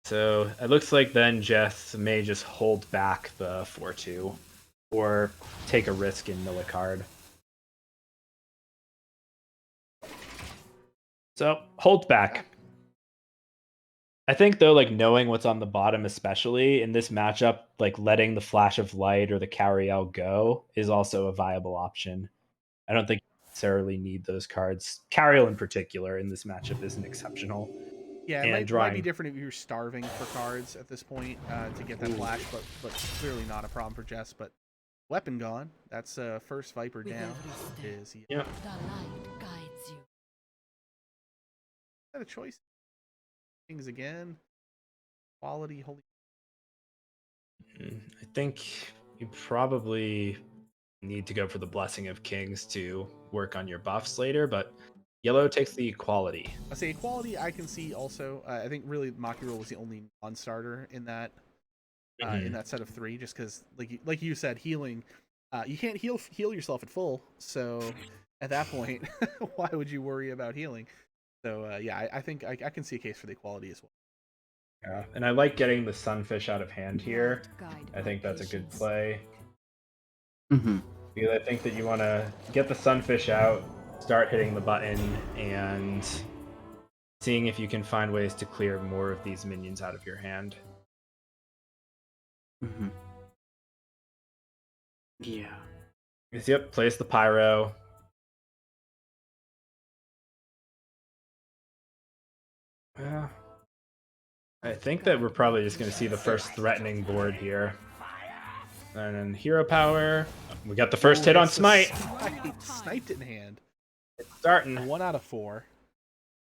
So it looks like then Jess may just hold back the 4-2 or take a risk and mill a card. So hold back. I think though, like knowing what's on the bottom, especially in this matchup, like letting the Flash of Light or the Carriel go is also a viable option. I don't think you necessarily need those cards. Carriel in particular in this matchup isn't exceptional. Yeah, And it might be drawing. different if you're starving for cards at this point to get that Ooh. flash, but clearly not a problem for Jess. But weapon gone. That's first Viper With down. every step. Is he Yep. The light guides you. got a choice? Things again. Quality, holy. I think you probably need to go for the Blessing of Kings to work on your buffs later, but yellow takes the equality. I say equality. I can see also. I think really Maki Roll was the only non-starter in that set of 3, just because like you said, healing. You can't heal yourself at full, so at that point, why would you worry about healing? So yeah, I think I can see a case for the equality as well. Yeah, and I like getting the Sunfish out of hand here. Light guide I my think that's a good patience. play. Mm-hmm. Because I think that you want to get the Sunfish out, start hitting the button, and seeing if you can find ways to clear more of these minions out of your hand. Mm-hmm. Yeah. Yep, place the Pyro. Yeah. I think that we're probably just going to see the first threatening board here. And then Hero Power. We got the first hit on Gets the Smite. Sniped in hand. It's starting. 1 out of 4.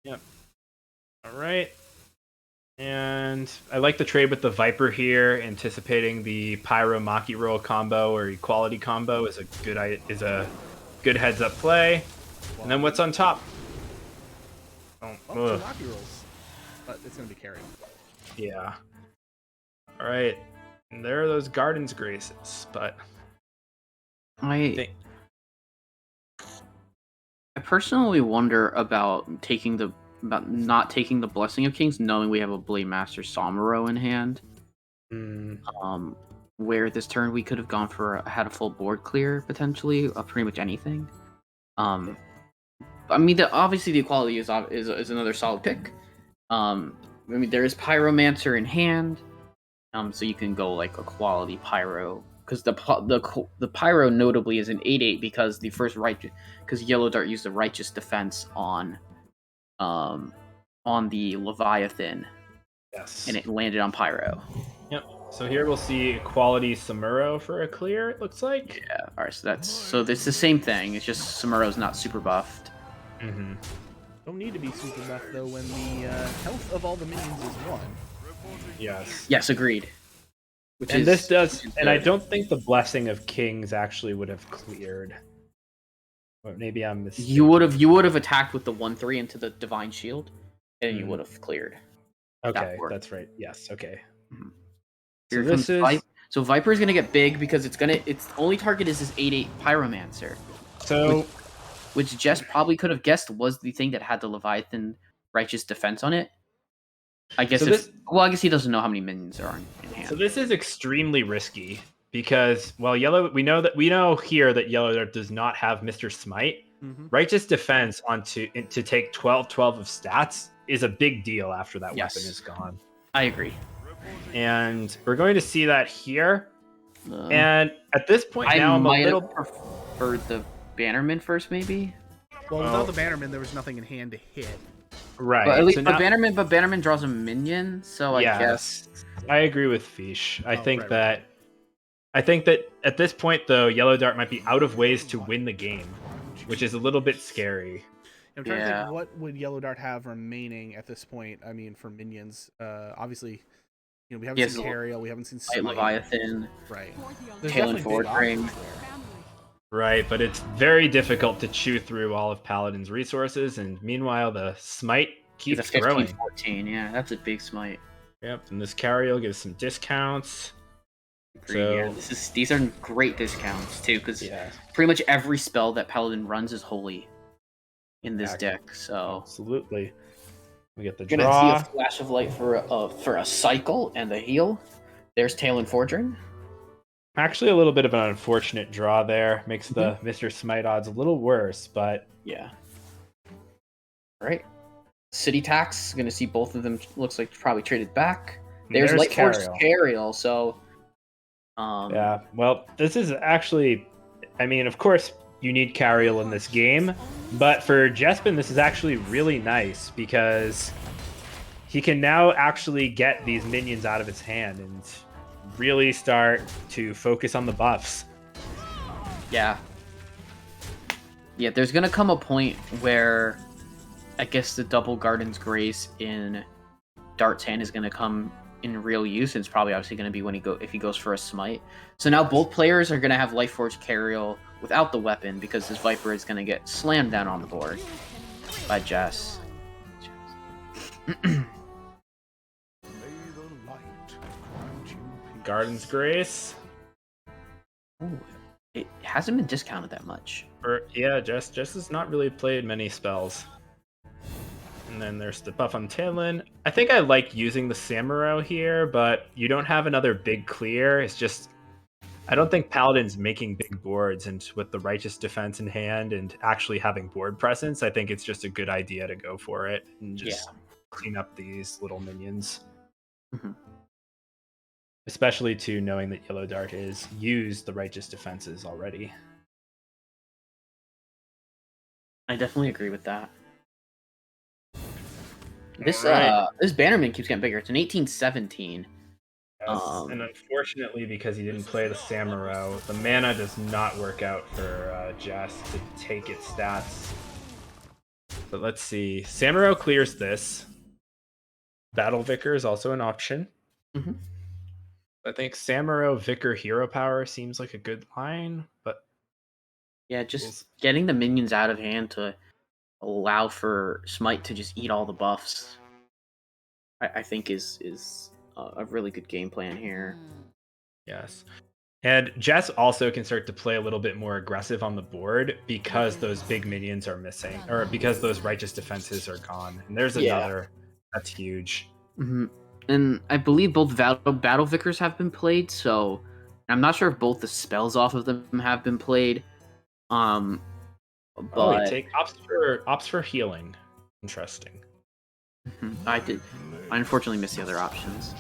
Yep. All right. And I like the trade with the Viper here, anticipating the Pyro Maki Roll combo or Equality combo is a good heads up play. And then what's on top? Well, Ugh. Maki Rolls, but it's gonna be carried. Yeah. All right. And there are those Garden's Graces, but I personally wonder about not taking the Blessing of Kings, knowing we have a Blade Master Samuro in hand. Where this turn we could have gone for had a full board clear potentially of pretty much anything. I mean, obviously the equality is another solid pick. I mean, there is Pyromancer in hand, so you can go like a quality Pyro because the Pyro notably is an 8/8 because because Yellow Dart used the Righteous Defense on the Leviathan. Yes. And it landed on Pyro. Yep. So here we'll see Equality Samuro for a clear, it looks like. Yeah, alright, so it's the same thing, it's just Samuro's not super buffed. Mm-hmm. Don't need to be super buff though when the health of all the minions is 1. Yes. Yes, agreed. And I don't think the Blessing of Kings actually would have cleared. Or maybe I'm mistaken. You would have attacked with the 1/3 into the Divine Shield, and you would have cleared. Okay, that's right. Yes, okay. Mhm. So this is so Viper is gonna get big because its only target is this 8/8 Pyromancer. so Which Jess probably could have guessed was the thing that had the Leviathan Righteous Defense on it. I guess I guess he doesn't know how many minions are in hand. So this is extremely risky because while we know here that Yellow Dart does not have Mr. Smite. Mm-hmm. Righteous Defense to take 12/12 of stats is a big deal after that weapon is gone. I agree. And we're going to see that here. And at this point I now, might have preferred the Bannerman first, maybe. Well, without the Bannerman, there was nothing in hand to hit. Right. But at least so now, Bannerman draws a minion, so I guess I agree with Fish. I think that at this point though, Yellow Dart might be out of ways to win the game, which is a little bit scary. I'm trying to think what would Yellow Dart have remaining at this point. I mean, for minions, obviously, we haven't seen Cariel, we haven't seen Smite. Leviathan, right? Talon Fortring. Right, but it's very difficult to chew through all of Paladin's resources, and meanwhile the Smite keeps growing. 14, yeah, that's a big Smite. Yep, and this Cariel gives some discounts. So these are great discounts too, because pretty much every spell that Paladin runs is holy in this deck. So absolutely, we get the draw. Gonna see a flash of light for a cycle and a heal. There's Talon Fortring. Actually, a little bit of an unfortunate draw there. Makes the Mr. Smite odds a little worse, but yeah. All right. City Tax. Going to see both of them. Looks like probably traded back. There's Lightforce Cariel. So. Yeah. Well, this is actually. I mean, of course, you need Cariel in this game, but for Jespin, this is actually really nice because he can now actually get these minions out of his hand and really start to focus on the buffs. Yeah. Yeah, there's gonna come a point where I guess the double Garden's Grace in Dart's hand is gonna come in real use, and it's probably obviously gonna be when if he goes for a smite. So now both players are gonna have Life Force Carriel without the weapon because this Viper is gonna get slammed down on the board by Jess. Garden's Grace. Ooh, it hasn't been discounted that much. Yeah, Jess has not really played many spells. And then there's the buff on Tinlin. I think I like using the Samuro here, but you don't have another big clear. It's just, I don't think Paladin's making big boards, and with the Righteous Defense in hand and actually having board presence, I think it's just a good idea to go for it and just clean up these little minions. Mm-hmm. Especially to knowing that Yellow Dart has used the Righteous Defenses already. I definitely agree with that. This this Bannerman keeps getting bigger. It's an 1817. Yes, and unfortunately, because he didn't play the Samuro, the mana does not work out for Jess to take its stats. But let's see. Samuro clears this. Battle Vicar is also an option. Mm-hmm. I think Samuro Vicar Hero Power seems like a good line, but yeah, just getting the minions out of hand to allow for Smite to just eat all the buffs, I think is a really good game plan here. Yes. And Jess also can start to play a little bit more aggressive on the board because those big minions are missing, or because those Righteous Defenses are gone. And there's another. That's huge. Mm-hmm. And I believe both Battle Vicars have been played, so I'm not sure if both the spells off of them have been played. But you take ops for healing. Interesting. I unfortunately missed the other options.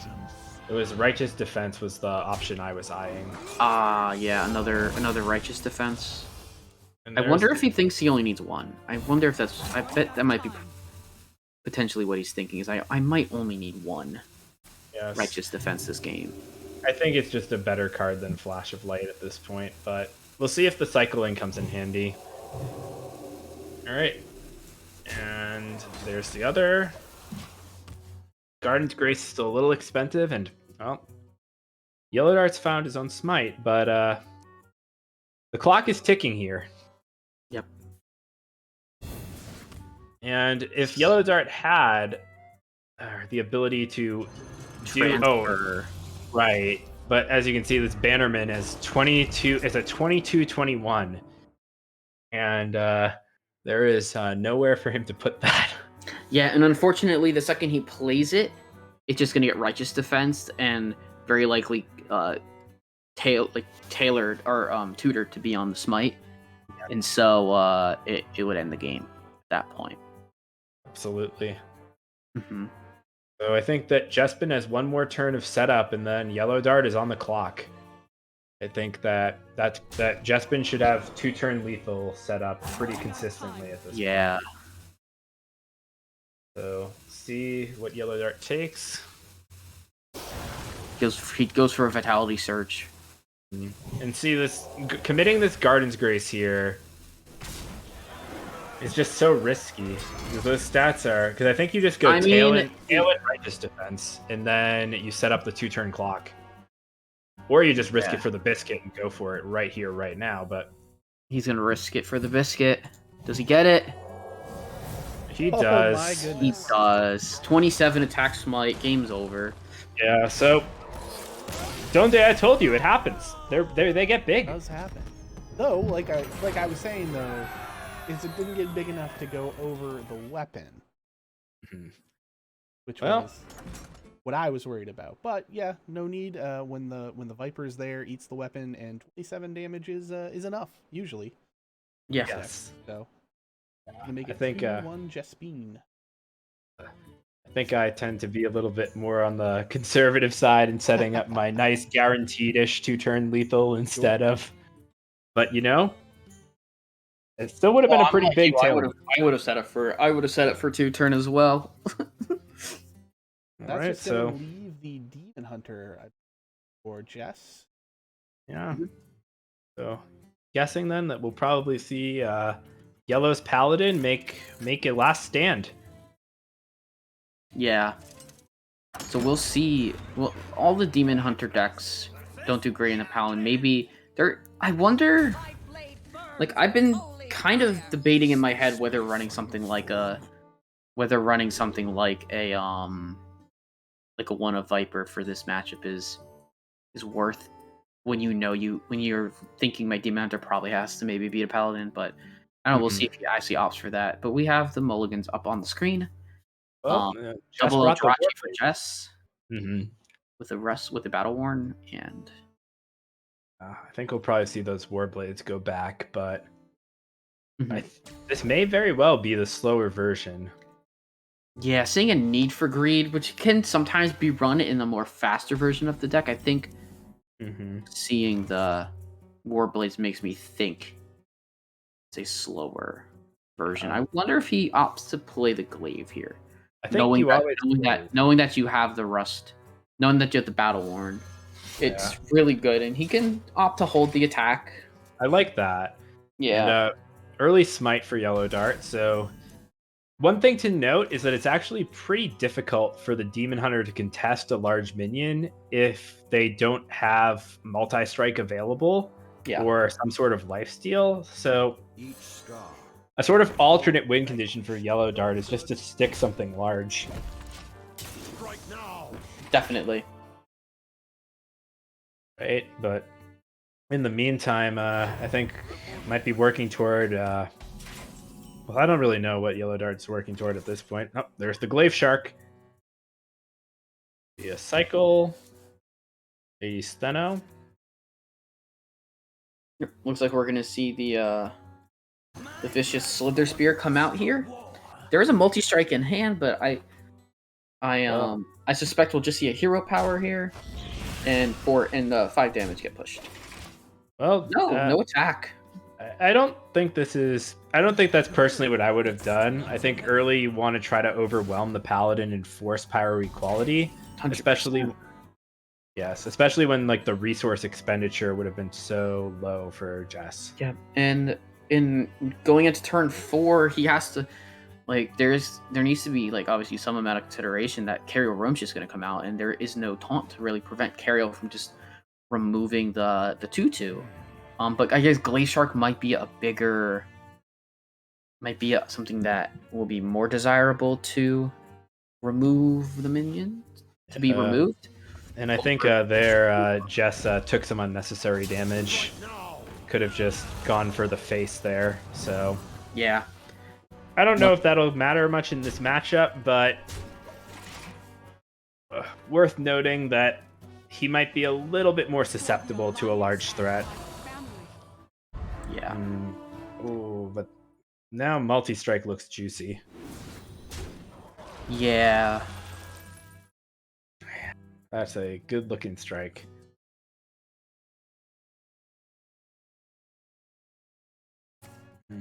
It was Righteous Defense was the option I was eyeing. Yeah, another Righteous Defense. I wonder if he thinks he only needs one. I wonder if that's. I bet that might be potentially what he's thinking. Is I might only need one Righteous Defense this game. I think it's just a better card than Flash of Light at this point, but we'll see if the cycling comes in handy. All right, and there's the other. Garden's Grace is still a little expensive, and well, Yellow Dart's found his own smite, but the clock is ticking here. Yep. And if Yellow Dart had the ability to transfer, right, but as you can see, this Bannerman is 22. It's a 22-21, and there is nowhere for him to put that. Yeah, and unfortunately, the second he plays it, it's just gonna get Righteous Defense and very likely tailored or tutored to be on the smite, and so it would end the game at that point. Absolutely. Mm-hmm. So I think that Jespin has one more turn of setup, and then Yellow Dart is on the clock. I think that Jespin should have 2-turn lethal set up pretty consistently at this point. Yeah. So see what Yellow Dart takes. He goes for a Vitality Search. And see this committing this Garden's Grace here is just so risky. Because those stats are I think you just go tail it Righteous Defense, and then you set up the 2-turn clock. Or you just risk it for the biscuit and go for it right here, right now, but he's gonna risk it for the biscuit. Does he get it? He does. My goodness. He does. 27 attack smite, game's over. Yeah, so Donde, I told you it happens. They get big. It does happen. Though, like I was saying though, is it didn't get big enough to go over the weapon. Which was what I was worried about. But yeah, no need. When the Viper is there, eats the weapon, and 27 damage is enough usually. Yeah. Yes. So gonna make it I think 3-1 Jespin. I think I tend to be a little bit more on the conservative side and setting up my nice guaranteed-ish 2-turn lethal instead of. But it still would have been a pretty big tail. I would have set it for 2-turn as well. That's just gonna leave the Demon Hunter for Jess. Yeah. So guessing then that we'll probably see Yellow's Paladin make a last stand. Yeah. So we'll see. Well, all the Demon Hunter decks don't do great in the Paladin. Maybe they're. I wonder. Like, I've been kind of debating in my head whether running something like a like a one of Viper for this matchup is worth when you're thinking my Demon Hunter probably has to maybe beat a Paladin, but I don't know. We'll see if he actually opts for that. But we have the mulligans up on the screen. Well, Jess Double brought the Eldrazi for Warblade. Jess Mm-hmm. with the Battle Worn, and I think we'll probably see those Warblades go back, but Mhm. this may very well be the slower version. Yeah, seeing a Need for Greed, which can sometimes be run in the more faster version of the deck, I think seeing the Warblades makes me think it's a slower version. I wonder if he opts to play the Glaive here. I think Knowing that you have the Rust, knowing that you have the Battle Worn, it's really good, and he can opt to hold the attack. I like that. Yeah. And, early smite for Yellow Dart. So one thing to note is that it's actually pretty difficult for the Demon Hunter to contest a large minion if they don't have multi-strike available or some sort of lifesteal. So a sort of alternate win condition for Yellow Dart is just to stick something large. Definitely. Right, but in the meantime, I think might be working toward. Well, I don't really know what Yellow Dart's working toward at this point. Oh, there's the Glaive Shark. Be a cycle. A Steno. Yep, looks like we're gonna see the vicious Slither Spear come out here. There is a multi-strike in hand, but I suspect we'll just see a hero power here, and 5 damage get pushed. Well, no attack. I don't think that's personally what I would have done. I think early you want to try to overwhelm the Paladin and force Pyro Equality, 100%. especially when like the resource expenditure would have been so low for Jess. Yeah, and in going into turn 4, he has to there needs to be obviously some amount of consideration that Cariel Room's just going to come out, and there is no taunt to really prevent Cariel from just removing the 2/2. But I guess Glaive Shark might be something that will be more desirable to remove the minion to be removed. And I think Jess took some unnecessary damage. Could have just gone for the face there. So yeah, I don't know if that'll matter much in this matchup, but worth noting that he might be a little bit more susceptible to a large threat. Yeah. Oh, but now multi-strike looks juicy. Yeah. That's a good-looking strike. I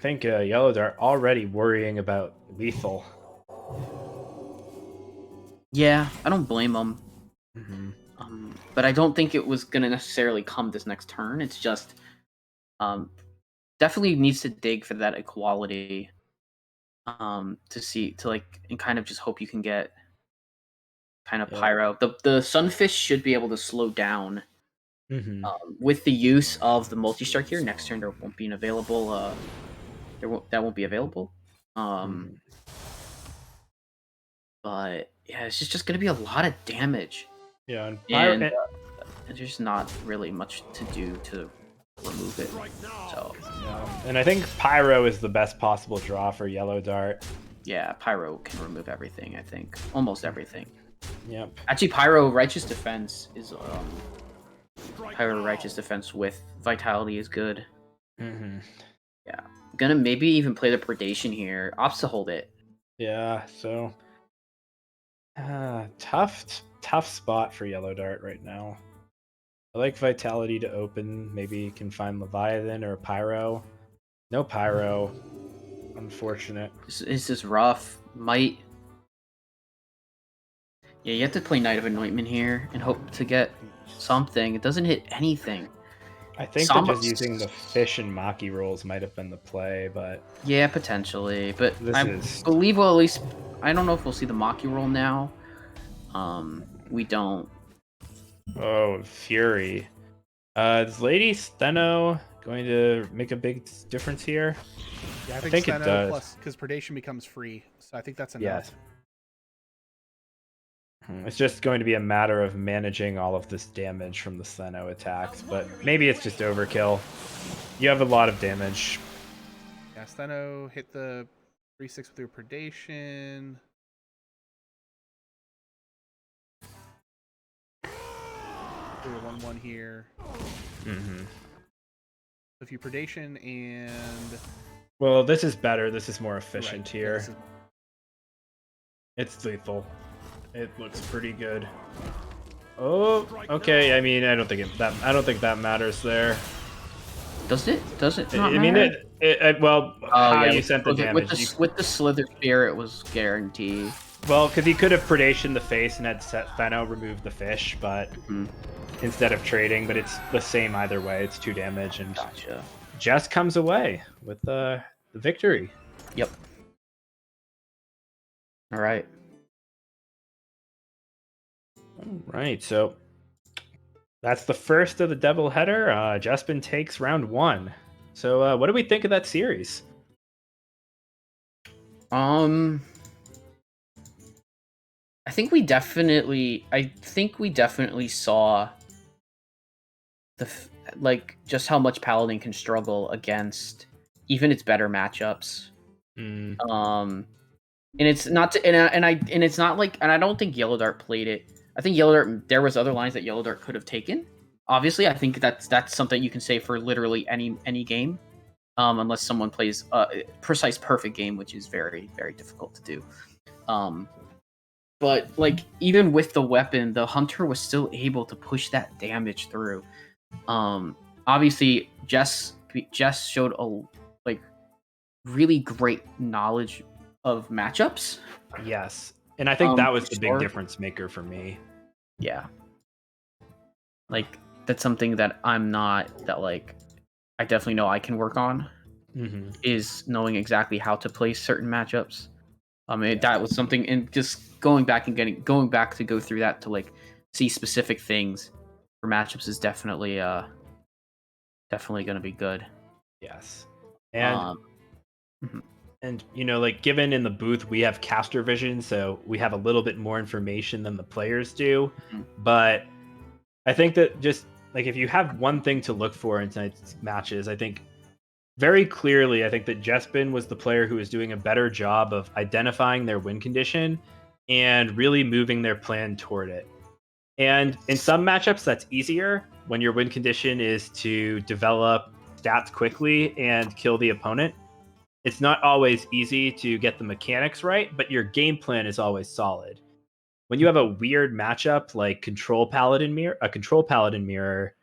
think Yellows are already worrying about lethal. Yeah, I don't blame them. But I don't think it was going to necessarily come this next turn. It's just definitely needs to dig for that equality and kind of just hope you can get kind of Pyro. The Sunfish should be able to slow down with the use of the multi-strike here. Next turn there won't be an available that won't be available. But yeah, it's just going to be a lot of damage. Yeah, and there's not really much to do to remove it. So yeah. And I think Pyro is the best possible draw for Yellow Dart. Yeah, Pyro can remove everything, I think. Almost everything. Yep. Actually, Pyro Righteous Defense is Pyro Righteous Defense with Vitality is good. Yeah. Gonna maybe even play the Predation here. Opts to hold it. Yeah, so tough spot for Yellow Dart right now. I like Vitality to open. Maybe you can find Leviathan or Pyro. No Pyro. Unfortunate. This is rough. Might. Yeah, you have to play Knight of Anointment here and hope to get something. It doesn't hit anything. I think that just using the fish and Maki rolls might have been the play, but yeah, potentially. But this I is believe we'll at least. I don't know if we'll see the Maki roll now. We don't. oh Fury. Is Lady Steno going to make a big difference here? Yeah, I think it Steno does. plus because predation becomes free, so I think that's enough. Yes. It's just going to be a matter of managing all of this damage from the Steno attacks, but maybe it's just overkill. You have a lot of damage. Yeah, Steno hit the 3/6 with your predation. Do a 1/1 here. If you predation and Well, this is better. This is more efficient right, here. yeah, It's lethal. It looks pretty good. Oh, okay. I mean, I don't think that matters there. Does it? Does it? Not I mean, matter? well, Oh, how yeah, you sent the damage. with the Slither Spear, it was guaranteed. Well, because he could have predation the face and had Steno remove the fish, but instead of trading, but it's the same either way. It's 2 damage, and Gotcha. Jess comes away with the victory. Yep. All right. All right, so that's the first of the double header. Jespin takes round 1. So, what do we think of that series? I think we definitely saw just how much Paladin can struggle against even its better matchups. And it's not to, and it's not like, and I don't think Yellow Dart played it. I think Yellow Dart, there was other lines that Yellow Dart could have taken. Obviously, I think that's something you can say for literally any game, unless someone plays a precise perfect game, which is very, very difficult to do. But like even with the weapon, the Hunter was still able to push that damage through. Obviously, Jess showed a really great knowledge of matchups. Yes, and I think that was the big sure. difference maker for me. Yeah, like that's something that I definitely know I can work on. Is knowing exactly how to play certain matchups. That was something, and just going back to go through that to like see specific things for matchups is definitely going to be good. Yes, and and like given in the booth we have caster vision, so we have a little bit more information than the players do. But I think that just like if you have one thing to look for in tonight's matches, I think very clearly, I think that Jespin was the player who was doing a better job of identifying their win condition and really moving their plan toward it. And in some matchups, that's easier when your win condition is to develop stats quickly and kill the opponent. It's not always easy to get the mechanics right, but your game plan is always solid. When you have a weird matchup like a control paladin mirror,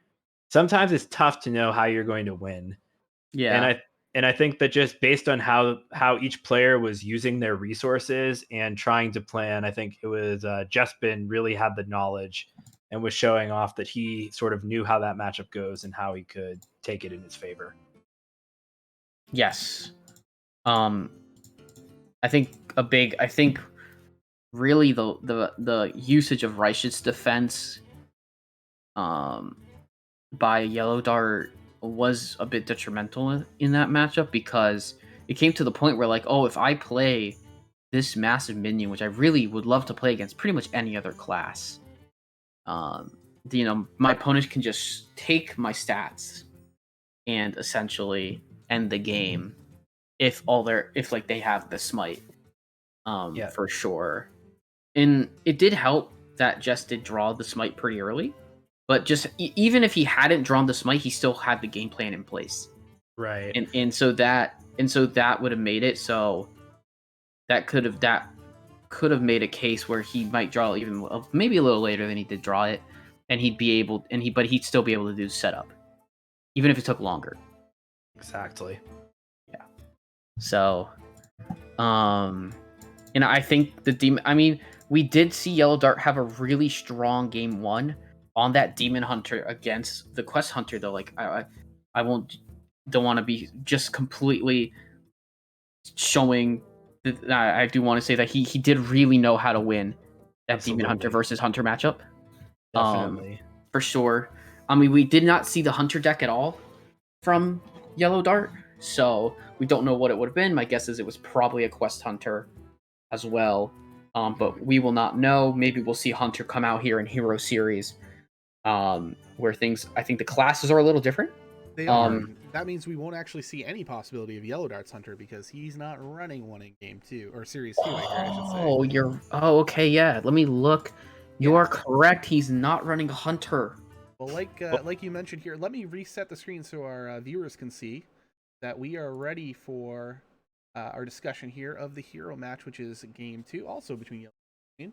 sometimes it's tough to know how you're going to win. Yeah. And I think that just based on how each player was using their resources and trying to plan, I think it was Jespin really had the knowledge and was showing off that he sort of knew how that matchup goes and how he could take it in his favor. Yes. I think really the usage of Reich's defense by Yellow Dart was a bit detrimental in that matchup, because it came to the point where like, oh, if I play this massive minion, which I really would love to play against pretty much any other class, my opponent can just take my stats and essentially end the game if they have the smite. For sure. And it did help that Jess did draw the smite pretty early, but just even if he hadn't drawn the smite, he still had the game plan in place. Right. And so that would have made it so that could have made a case where he might draw even maybe a little later than he did draw it, and but he'd still be able to do setup, even if it took longer. Exactly. Yeah. So, I think we did see Yellow Dart have a really strong game 1, on that Demon Hunter against the Quest Hunter, though. Like I don't want to be just completely showing. I do want to say that he did really know how to win that Demon Hunter Absolutely. versus Hunter matchup. Definitely. For sure. I mean, we did not see the Hunter deck at all from Yellow Dart, so we don't know what it would have been. My guess is it was probably a Quest Hunter as well. But we will not know. Maybe we'll see Hunter come out here in Hero Series, where things. I think the classes are a little different. They are. That means we won't actually see any possibility of Yellow Dart's Hunter because he's not running one in Game 2 or Series 2. I should say. Oh, you're. Oh, okay, yeah. Let me look. You are correct. He's not running a Hunter. Well, like you mentioned here, let me reset the screen so our viewers can see that we are ready for our discussion here of the hero match, which is Game 2, also between Yellow and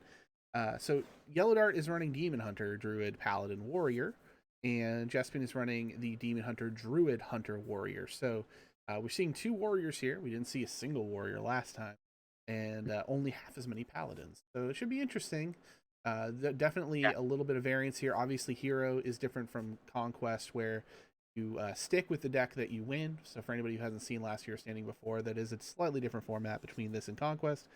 Green. So Yellow Dart is running Demon Hunter, Druid, Paladin, Warrior, and Jespin is running the Demon Hunter, Druid, Hunter, Warrior. So we're seeing 2 Warriors here. We didn't see a single Warrior last time, and only half as many Paladins. So it should be interesting. Definitely a little bit of variance here. Obviously, Hero is different from Conquest, where you stick with the deck that you win. So for anybody who hasn't seen Last Year Standing before, that is a slightly different format between this and Conquest.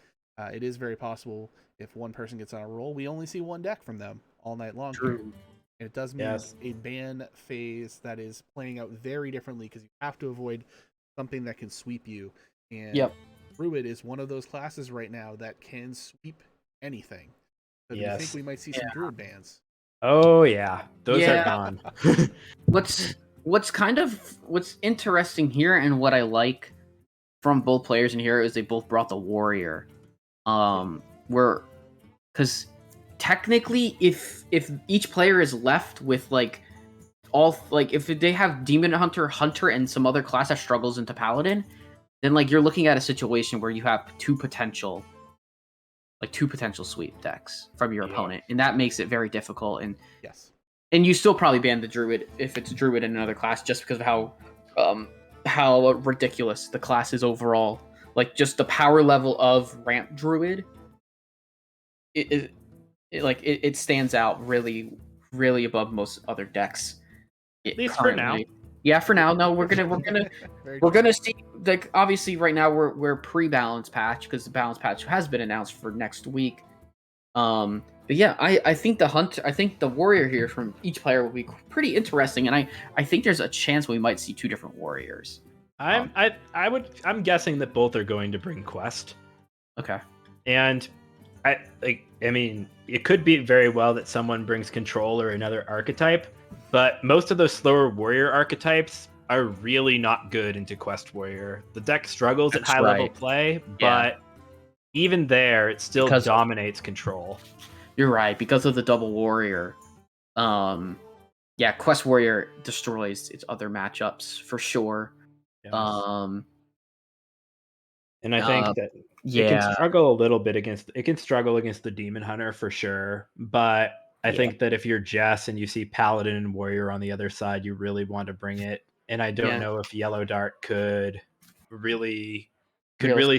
It is very possible if one person gets on a roll, we only see one deck from them all night long. True. And it does mean a ban phase that is playing out very differently because you have to avoid something that can sweep you. And Druid is one of those classes right now that can sweep anything. So do you think we might see some Druid bans? Oh yeah, those are gone. What's interesting here and what I like from both players in here is they both brought the Warrior. Because technically, if each player is left with if they have Demon Hunter, Hunter, and some other class that struggles into Paladin, then you're looking at a situation where you have two potential sweep decks from your opponent, and that makes it very difficult. And and you still probably ban the Druid if it's Druid in another class, just because of how ridiculous the class is overall. Like just the power level of Ramp Druid, it stands out really, really above most other decks. At least for now. Yeah, for now. No, we're gonna see. Like obviously, right now we're pre-balance patch because the balance patch has been announced for next week. But yeah, I think the Warrior here from each player will be pretty interesting, and I think there's a chance we might see 2 different Warriors. I'm guessing that both are going to bring Quest. Okay. And I mean, it could be very well that someone brings Control or another archetype, but most of those slower Warrior archetypes are really not good into Quest Warrior. The deck struggles at high level play, but even there, it still dominates Control. You're right, because of the double Warrior. Quest Warrior destroys its other matchups for sure. Yes. And I think that it can struggle a little bit against the Demon Hunter for sure, but I think that if you're Jess and you see Paladin and Warrior on the other side, you really want to bring it. And I don't know if Yellow Dart could really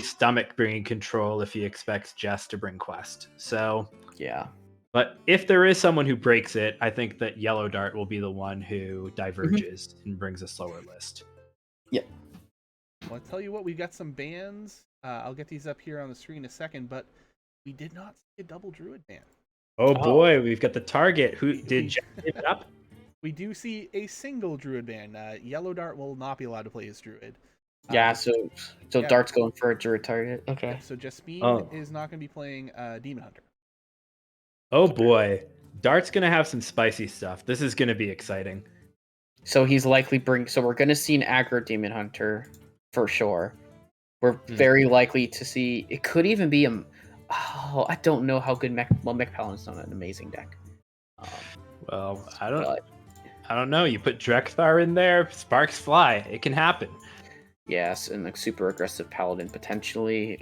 stomach bringing Control if he expects Jess to bring Quest. So but if there is someone who breaks it, I think that Yellow Dart will be the one who diverges and brings a slower list. Yep. Well, I'll tell you what, we've got some bans. I'll get these up here on the screen in a second, but we did not see a double Druid ban. Oh boy, we've got the target. Who did Jeff give it up? We do see a single Druid ban. Yellow Dart will not be allowed to play his Druid. So Dart's going for a Druid target. Okay. So Jespin is not going to be playing Demon Hunter. Oh boy, Dart's going to have some spicy stuff. This is going to be exciting. So he's likely so we're going to see an aggro Demon Hunter for sure. We're very likely to see, it could even be I don't know how good Mech Paladin's not an amazing deck. I don't know. You put Drexthar in there, sparks fly. It can happen. Yes, and super aggressive Paladin potentially.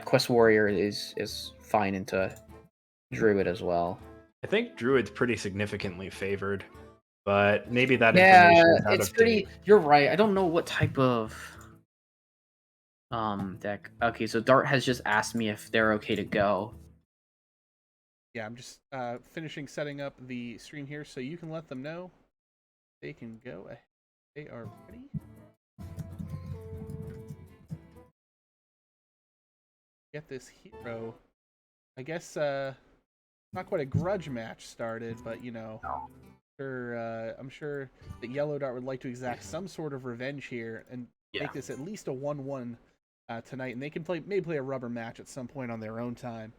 Quest Warrior is fine into Druid as well. I think Druid's pretty significantly favored, but maybe that information is out of date. You're right. I don't know what type of deck. Okay, so Dart has just asked me if they're okay to go. yeah, I'm just finishing setting up the stream here, so you can let them know they can go ahead. They are ready. Get this hero. I guess not quite a grudge match started, but you know, I'm sure that Yellow Dart would like to exact some sort of revenge here and make this at least a 1-1 tonight, and they can maybe play a rubber match at some point on their own time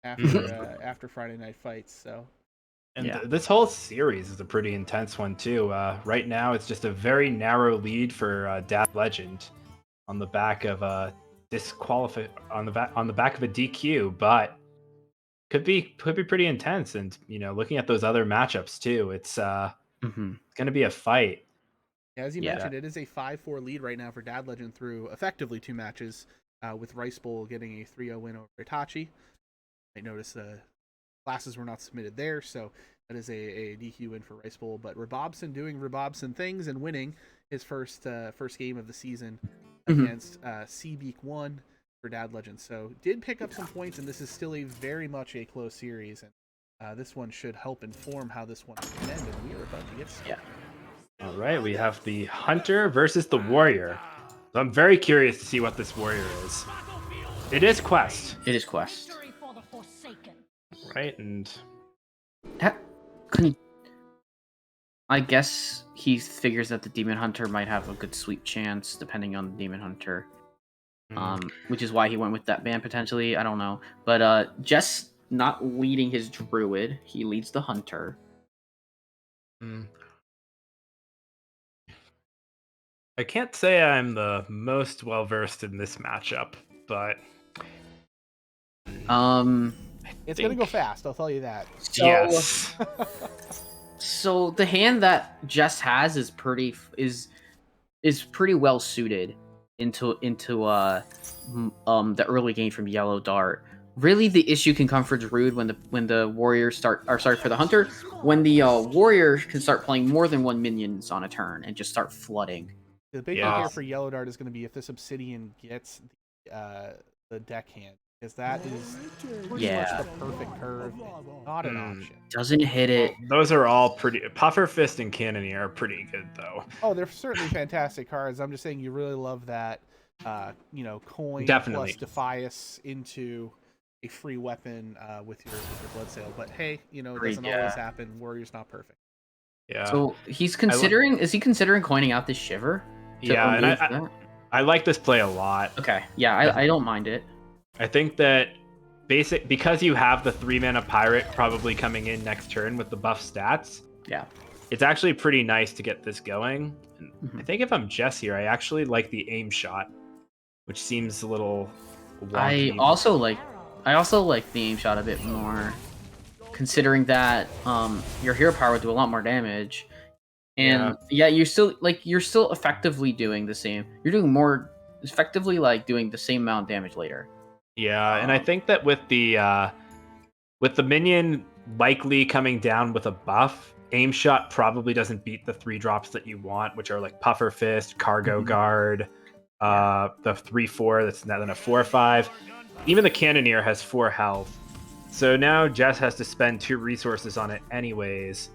after after Friday Night Fights. So. And this whole series is a pretty intense one too. Right now, it's just a very narrow lead for Dad Legend on the back of a on the back of a DQ, but could be pretty intense. And you know, looking at those other matchups too, it's going to be a fight. As you mentioned, it is a 5-4 lead right now for Dad Legend through effectively 2 matches, with Rice Bowl getting a 3-0 win over Itachi. I noticed classes were not submitted there, so that is a DQ win for Rice Bowl. But Rabobson doing Rabobson things and winning his first game of the season against Seabeak 1 for Dad Legend. So did pick up some points, and this is still very much a close series. And this one should help inform how this one can end, and we are about to get started. All right, we have the Hunter versus the Warrior. So I'm very curious to see what this Warrior is. It is Quest. It is Quest. Right, and I guess he figures that the Demon Hunter might have a good sweep chance, depending on the Demon Hunter. Which is why he went with that ban potentially. I don't know, but Jess not leading his Druid, he leads the Hunter. I can't say I'm the most well versed in this matchup, but it's gonna go fast. I'll tell you that. So, yes. So the hand that Jess has is pretty well suited into the early game from Yellow Dart. Really, the issue can come for Druid when the Warriors for the Hunter, when the Warrior can start playing more than 1 minions on a turn and just start flooding. The big thing here for Yellow Dart is going to be if this Obsidian gets the deckhand, because that is pretty much the perfect curve, not an option. Doesn't hit it. Those are all pretty. Puffer Fist and Cannoneer are pretty good, though. Oh, they're certainly fantastic cards. I'm just saying you really love that, coin plus Defias into a free weapon with your blood sale. But hey, it doesn't always happen. Warrior's not perfect. Yeah. So he's considering. Is he considering coining out this Shiver? Yeah, and I like this play a lot. Okay. Yeah, I don't mind it. I think that because you have the 3-mana pirate probably coming in next turn with the buff stats. Yeah. It's actually pretty nice to get this going. And I think if I'm Jess here, I actually like the aim shot, which seems a little wonky. I also like the aim shot a bit more, considering that your hero power would do a lot more damage. And you're still effectively doing the same. You're doing more effectively, doing the same amount of damage later. Yeah, and I think that with the minion likely coming down with a buff, aim shot probably doesn't beat the 3 drops that you want, which are like Puffer Fist, Cargo Guard, the 3/4 that's then a 4/5. Even the Cannoneer has 4 health. So now Jess has to spend 2 resources on it anyways.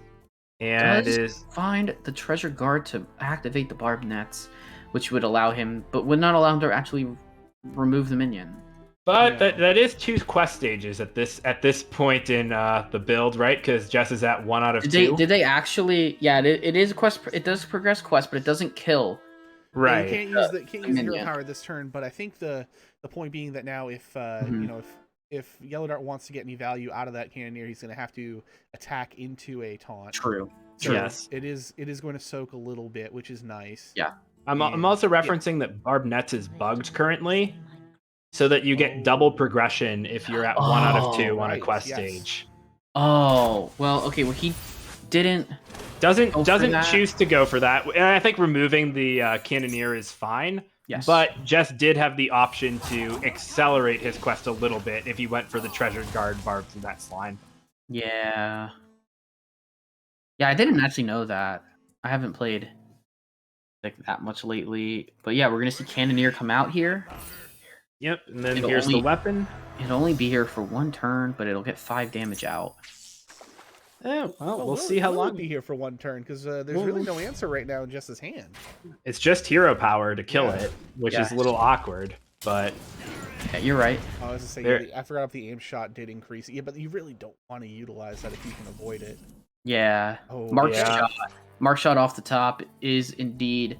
And find the Treasure Guard to activate the Barb Nets, which would allow him, but would not allow him to actually remove the minion. But that is 2 quest stages at this point in the build, right? Because Jess is at 1 out of 2. Did they actually? Yeah, it is a quest. It does progress quest, but it doesn't kill. Right. You can't use the hero power this turn. But I think the point being that now if if Yellow Dart wants to get any value out of that Cannoneer, he's going to have to attack into a taunt. True. So yes. It is going to soak a little bit, which is nice. Yeah. I'm also referencing that Barb Nets is bugged currently, so that you get double progression if you're at 1 out of 2 on a quest stage. Oh, well, okay. Well, he doesn't choose to go for that. And I think removing the Cannoneer is fine. Yes. But Jess did have the option to accelerate his quest a little bit if he went for the Treasure Guard Barbs Nets line. Yeah. Yeah, I didn't actually know that. I haven't played that much lately. But yeah, we're gonna see Cannoneer come out here. Yep, and then It'll here's the only- weapon. It'll only be here for 1 turn, but it'll get 5 damage out. Well, Well, we'll see how will long. it be here for 1 turn, because there's Well, really no answer right now in Jess's hand. It's just hero power to kill Yeah. it, which Yeah. is a little awkward, but Yeah, you're right. I was just saying, There- I forgot if the aim shot did increase. Yeah, but you really don't want to utilize that if you can avoid it. Yeah. Oh, Mark yeah. shot. Mark shot off the top is indeed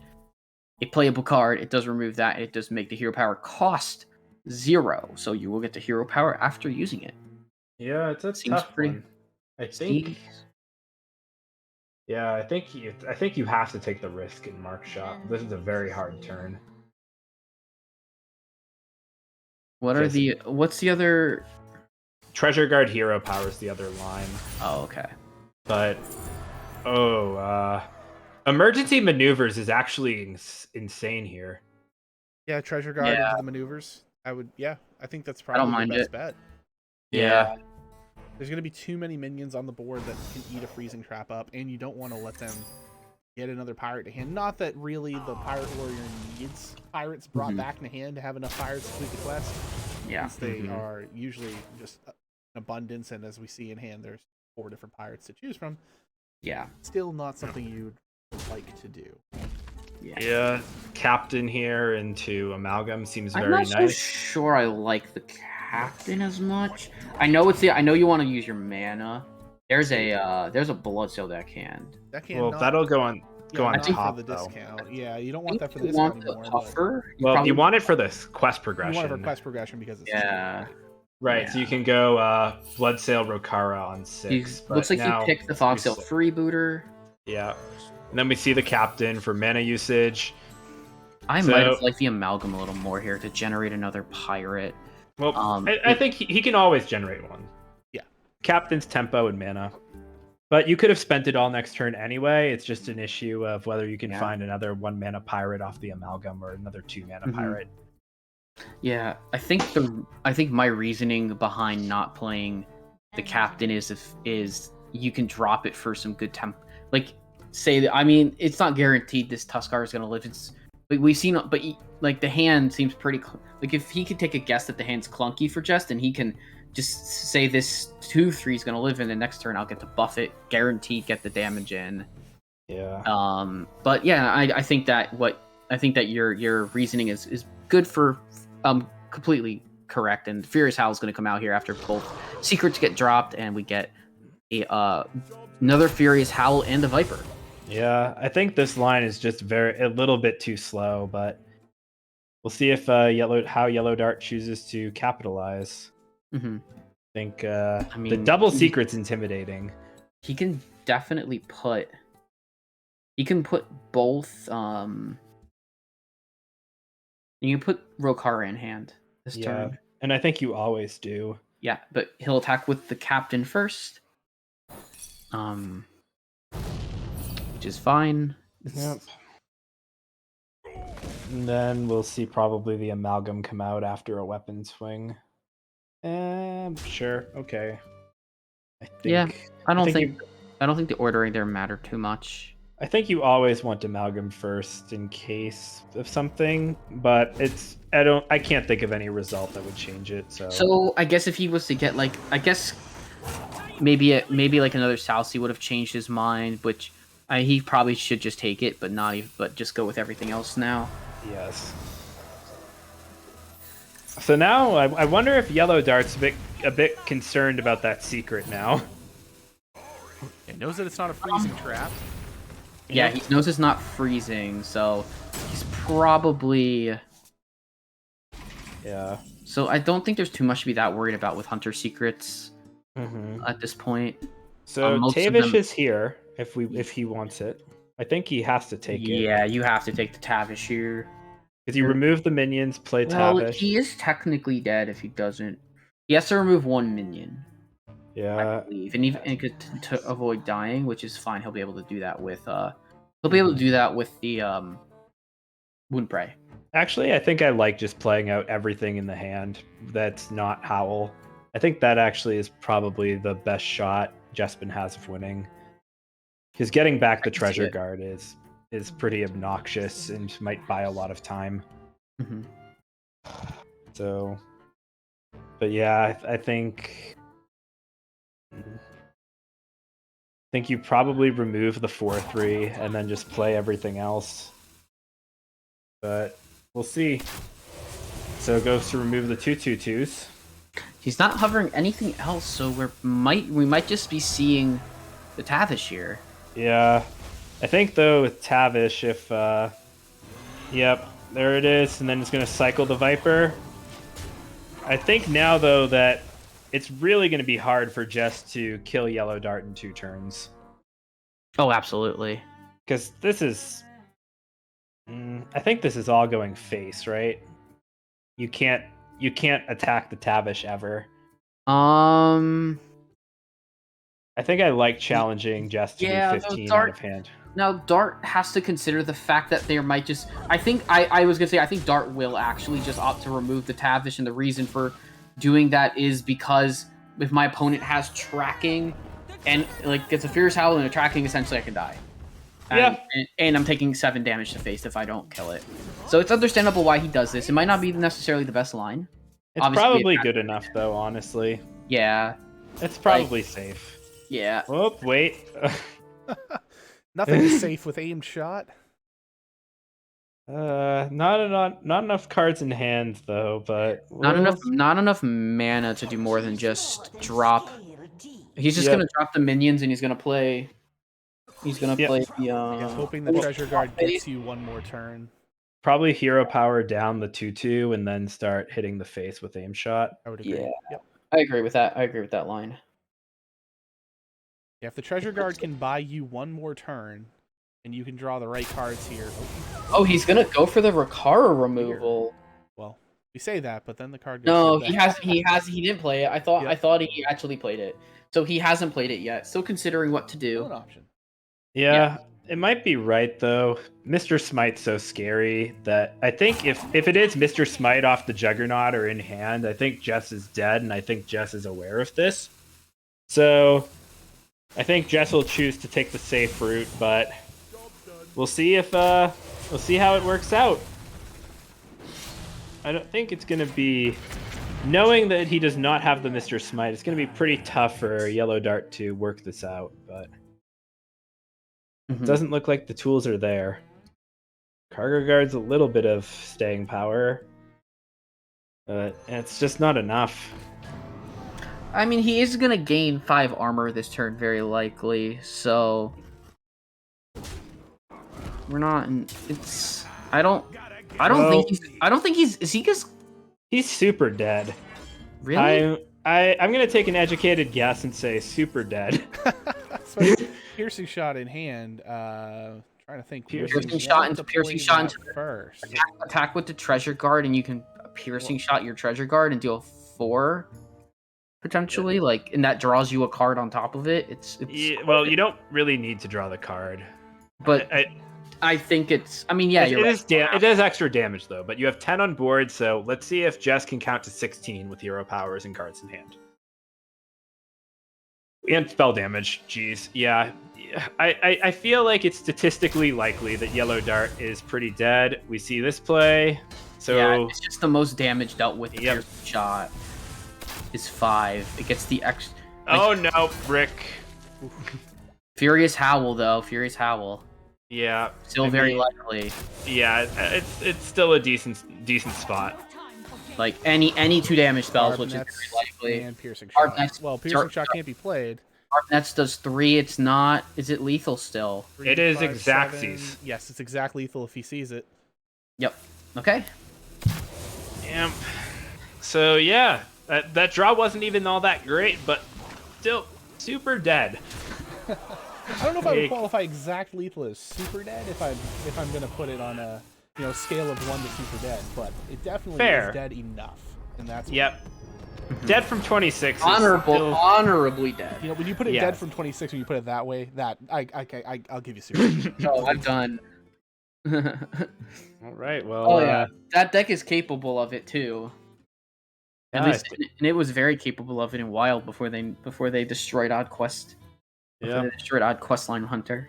a playable card. It does remove that, and it does make the hero power cost 0. So you will get the hero power after using it. yeah, it's a Seems tough pretty one. I think. Steep. Yeah, I think you have to take the risk in Mark shot. This is a very hard turn. What's the other? Treasure Guard hero power is the other line, Oh, okay. but emergency maneuvers is actually insane here. Yeah, treasure guard Yeah. into the maneuvers. I think that's I don't probably mind your best it. bet. Yeah. There's going to be too many minions on the board that can eat a freezing trap up, and you don't want to let them get another pirate to hand. Not that really the pirate warrior needs pirates brought back in hand to have enough pirates to complete the quest. Yeah. Since they are usually just in abundance, and as we see in hand, there's 4 different pirates to choose from. Yeah. Still not something you'd like to do. Yeah, captain here into amalgam seems I'm very not so nice. sure I like the captain as much. I know you want to use your mana. There's a blood seal deck hand. That can Well, not, that'll go on not top for the though. discount. Yeah, you don't I want think that for the you discount want the anymore. But puffer. Well, probably- you want it for this quest you progression. want it for quest progression because it's Yeah. cheap. Right, so you can go Bloodsail Rokara on 6. but Looks like you now picked the Foxtail it's- freebooter. Yeah. And then we see the captain for mana usage. I might have So- liked the amalgam a little more here to generate another pirate. Well, Um, I think he can always generate one. Yeah. Captain's tempo and mana. But you could have spent it all next turn anyway. It's just an issue of whether you can Yeah. find another 1 mana pirate off the amalgam or another 2 mana Mhm. pirate. Yeah, I think my reasoning behind not playing the captain is you can drop it for some good temp. Like say that, I mean, it's not guaranteed this Tuskar is going to live. We've seen, but like the hand seems pretty. Like if he could take a guess that the hand's clunky for Jest, and he can just say this 2/3 is going to live, and the next turn I'll get to buff it, guaranteed get the damage in. Yeah. But yeah, I think that your reasoning is good for completely correct, and Furious Howl is going to come out here after both secrets get dropped, and we get a another Furious Howl and the Viper. Yeah, I think this line is just a little bit too slow, but we'll see if Yellow Dart chooses to capitalize. Mm-hmm. I think I the mean, double secret's intimidating. He can definitely put. He can put both. You can put Rokara in hand this turn. And I think you always do. Yeah, but he'll attack with the captain first. Which is fine. Yep. And then we'll see probably the amalgam come out after a weapon swing. Sure, okay. I think, Yeah, I don't think you- the ordering there mattered too much. I think you always want amalgam first in case of something, but I can't think of any result that would change it. So I guess if he was to get maybe like another Salsi would have changed his mind, which he probably should just take it, but just go with everything else now. Yes. So now I wonder if Yellow Dart's a bit concerned about that secret now. It knows that it's not a freezing trap. Yeah, he knows it's not freezing, so he's probably. Yeah. So I don't think there's too much to be that worried about with Hunter Secrets at this point. So most of Tavish them- is here if he wants it. I think he has to take it. Yeah, you have to take the Tavish here. Because you remove the minions, play Well, Tavish. he is technically dead if he doesn't. He has to remove 1 minion, I Yeah. believe, and to avoid dying, which is fine. He'll be able to do that with the Woundbray. Actually, I think I like just playing out everything in the hand that's not Howl. I think that actually is probably the best shot Jespin has of winning. Because getting back the can see treasure it. guard is pretty obnoxious and might buy a lot of time. Mm-hmm. So, but yeah, I think you probably remove the 4/3 and then just play everything else. But we'll see. So it goes to remove the 2/2/2s. He's not hovering anything else, so we might just be seeing the Tavish here. Yeah. I think though with Tavish, if yep, there it is, and then it's gonna cycle the Viper. I think now though that it's really gonna be hard for Jess to kill Yellow Dart in 2 turns. Oh, absolutely. Because this is I think this is all going face, right? You can't attack the Tavish ever. I think I like challenging Jess to do 15 out of hand. Now, Dart has to consider the fact that there might just... I think Dart will actually just opt to remove the Tavish, and the reason for doing that is because if my opponent has tracking, and like gets a Fierce Howl and a tracking, essentially I can die. And I'm taking 7 damage to face if I don't kill it. So it's understandable why he does this. It might not be necessarily the best line. It's Obviously, probably good enough, though, honestly. Yeah. It's probably safe. Yeah. Oh, wait. Nothing is safe with aimed shot. Not enough cards in hand, though, but... Not enough mana to do more than just drop. He's just gonna drop the minions and he's gonna play... He's gonna play the... I guess hoping the Treasure Guard gets you one more turn. Probably hero power down the 2/2 and then start hitting the face with aim shot. I would agree. Yeah. Yep. I agree with that. I agree with that line. Yeah, if the Treasure Guard can buy you one more turn, and you can draw the right cards here. Oh, he's gonna go for the Rakara removal. Well, we say that, but then the card goes No, back. he didn't play it. I thought he actually played it. So he hasn't played it yet. Still considering what to do. An option. Yeah, it might be right, though. Mr. Smite's so scary that I think if it is Mr. Smite off the Juggernaut or in hand, I think Jess is dead, and I think Jess is aware of this. So I think Jess will choose to take the safe route, but we'll see if we'll see how it works out. I don't think it's gonna be, knowing that he does not have the Mr. Smite, it's gonna be pretty tough for Yellow Dart to work this out, but it doesn't look like the tools are there. Cargo Guard's a little bit of staying power, but it's just not enough. I mean, he is gonna gain 5 armor this turn, very likely. So we're not. It's. I don't think he's. Is he just? He's super dead. Really? I'm gonna take an educated guess and say super dead. Piercing shot in hand. Trying to think. Piercing shot into first. Attack with the Treasure Guard, and you can piercing shot your Treasure Guard and deal 4 potentially. And that draws you a card on top of it. It's yeah, well, you don't really need to draw the card, but I think it's. I mean, yeah, it is extra damage though. But you have 10 on board, so let's see if Jess can count to 16 with hero powers and cards in hand. And spell damage. Jeez, yeah. I feel like it's statistically likely that Yellow Dart is pretty dead. We see this play, so yeah, it's just the most damage dealt with. Piercing shot is 5. It gets the X. Oh no, Rick. Furious Howl though. Furious Howl. Yeah. Still very likely. Yeah, it's still a decent spot. Like any 2 damage spells, which is very likely. And piercing shot. Piercing shot can't be played. Nets does 3. It's not. Is it lethal still? 3, it is 5, exact 7. seize. Yes, it's exact lethal if he sees it. Yep. Okay. Damn. So yeah, that draw wasn't even all that great, but still super dead. I don't know if I would qualify exact lethal as super dead if I'm gonna put it on a scale of 1 to super dead, but it definitely is dead enough, and that's dead from 26. Honorably dead. When you put it dead from 26, when you put it that way, that I'll give you super. No, I'm done. All right. Well. Yeah, that deck is capable of it too. At least, and it was very capable of it in Wild before they destroyed Odd Quest. Yeah. They destroyed Odd Quest line Hunter.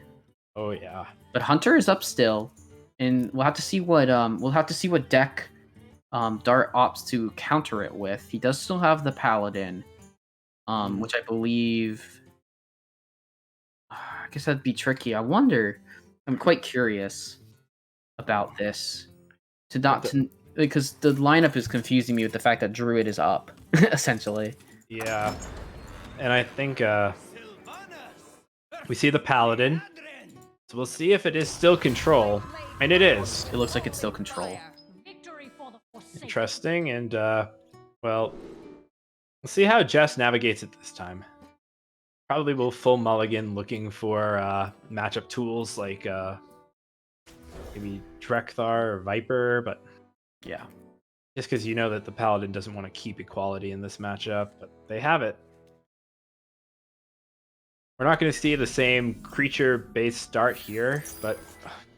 Oh yeah. But Hunter is up still, and we'll have to see what deck Dart opts to counter it with. He does still have the Paladin, which I believe. I guess that'd be tricky. I wonder. I'm quite curious about this. Because the lineup is confusing me with the fact that Druid is up, essentially. Yeah, and I think we see the Paladin, so we'll see if it is still control, and it is. It looks like it's still control. Interesting, and well, we'll see how Jess navigates it this time. Probably will full mulligan looking for matchup tools like maybe Drekthar or Viper, but Yeah. just because you know that the Paladin doesn't want to keep equality in this matchup, but they have it. We're not going to see the same creature-based start here, but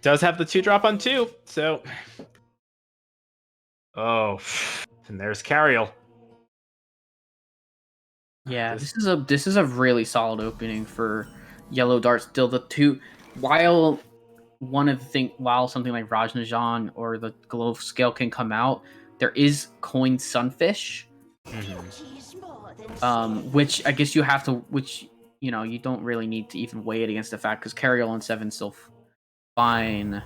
does have the 2-drop on 2, so... Oh, and there's Cariel. Yeah, this is a really solid opening for Yellow Dart. Still the two, while something like Rajnajan or the Glow Scale can come out, there is Coin Sunfish, which I guess you have to, you don't really need to even weigh it against the fact because Cariel on 7 still fine.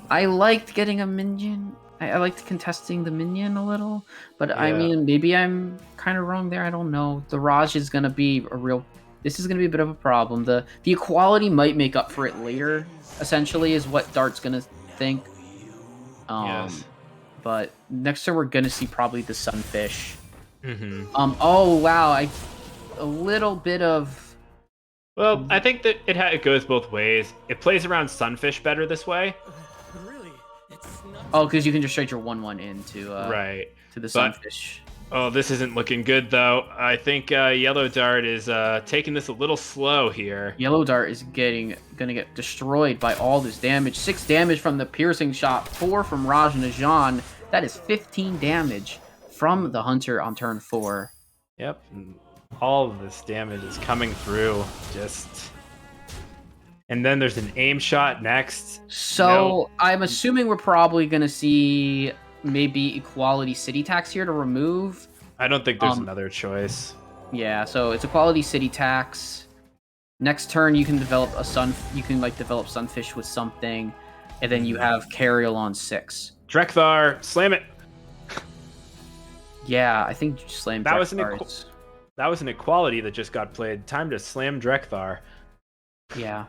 I liked getting a minion. I liked contesting the minion a little, but I mean, maybe I'm kind of wrong there. I don't know. The Raj is gonna be this is gonna be a bit of a problem. The equality might make up for it later. Essentially, is what Dart's gonna think. Yes. But next turn we're gonna see probably the Sunfish. Mm-hmm. Oh wow, a little bit of. Well, I think that it goes both ways. It plays around Sunfish better this way. Really? It's not. Oh, because you can just trade your 1/1 into Right. to the Sunfish. Oh, this isn't looking good though. I think Yellow Dart is taking this a little slow here. Yellow Dart is gonna get destroyed by all this damage. 6 damage from the piercing shot, 4 from Rajnajan. That is 15 damage from the Hunter on turn 4. Yep. All of this damage is coming through. And then there's an aim shot next. So I'm assuming we're probably gonna see maybe equality city tax here to remove. I don't think there's another choice. Yeah, so it's equality city tax. Next turn you can develop develop Sunfish with something, and then you have Cariel on 6. Drekthar, slam it. Yeah, I think you slam That Drekthar. That was an equality that just got played. Time to slam Drekthar. Yeah.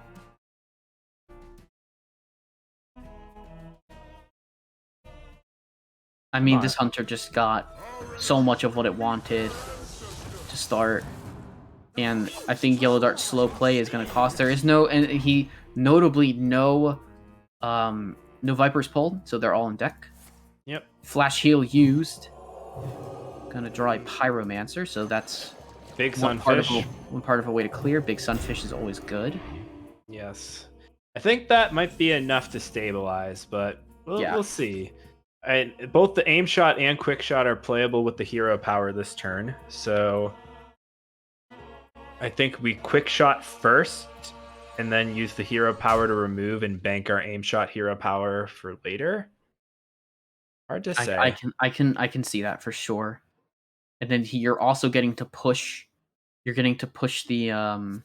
I mean, this Hunter just got so much of what it wanted to start. And I think Yellow Dart's slow play is going to cost. There is no Vipers pulled, so they're all in deck. Yep. Flash Heal used. Gonna draw a Pyromancer, so that's Big Sunfish. One part of a way to clear. Big Sunfish is always good. Yes. I think that might be enough to stabilize, but we'll see. And both the aim shot and quick shot are playable with the hero power this turn, so I think we quick shot first and then use the hero power to remove and bank our aim shot hero power for later. Hard to say. I can see that for sure. And then you're also getting to push. You're getting to push the 9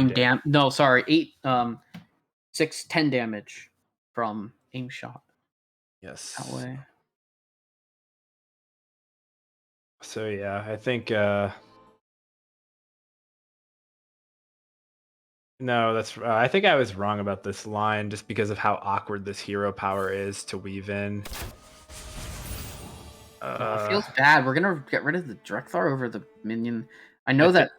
damage. No, sorry, 8, 6, 10 damage from aim shot. Yes. That way. So yeah, I think no, I think I was wrong about this line just because of how awkward this hero power is to weave in. It feels bad. We're gonna get rid of the Drekthar over the minion. I know that.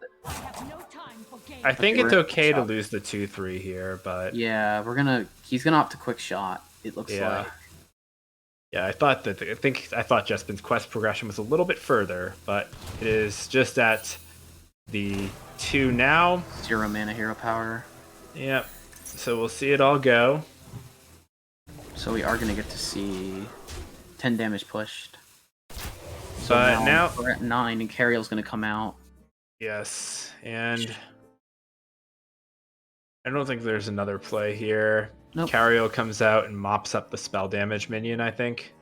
I think it's okay to lose the 2/3 here, but yeah, he's gonna opt to quick shot. It looks like. Yeah, I thought Jespin's quest progression was a little bit further, but it is just at the 2 now. 0 mana hero power. Yep. So we'll see it all go. So we are gonna get to see 10 damage pushed. So but now we're at 9, and Cariel's gonna come out. Yes, and I don't think there's another play here. Nope. Cario comes out and mops up the spell damage minion, I think.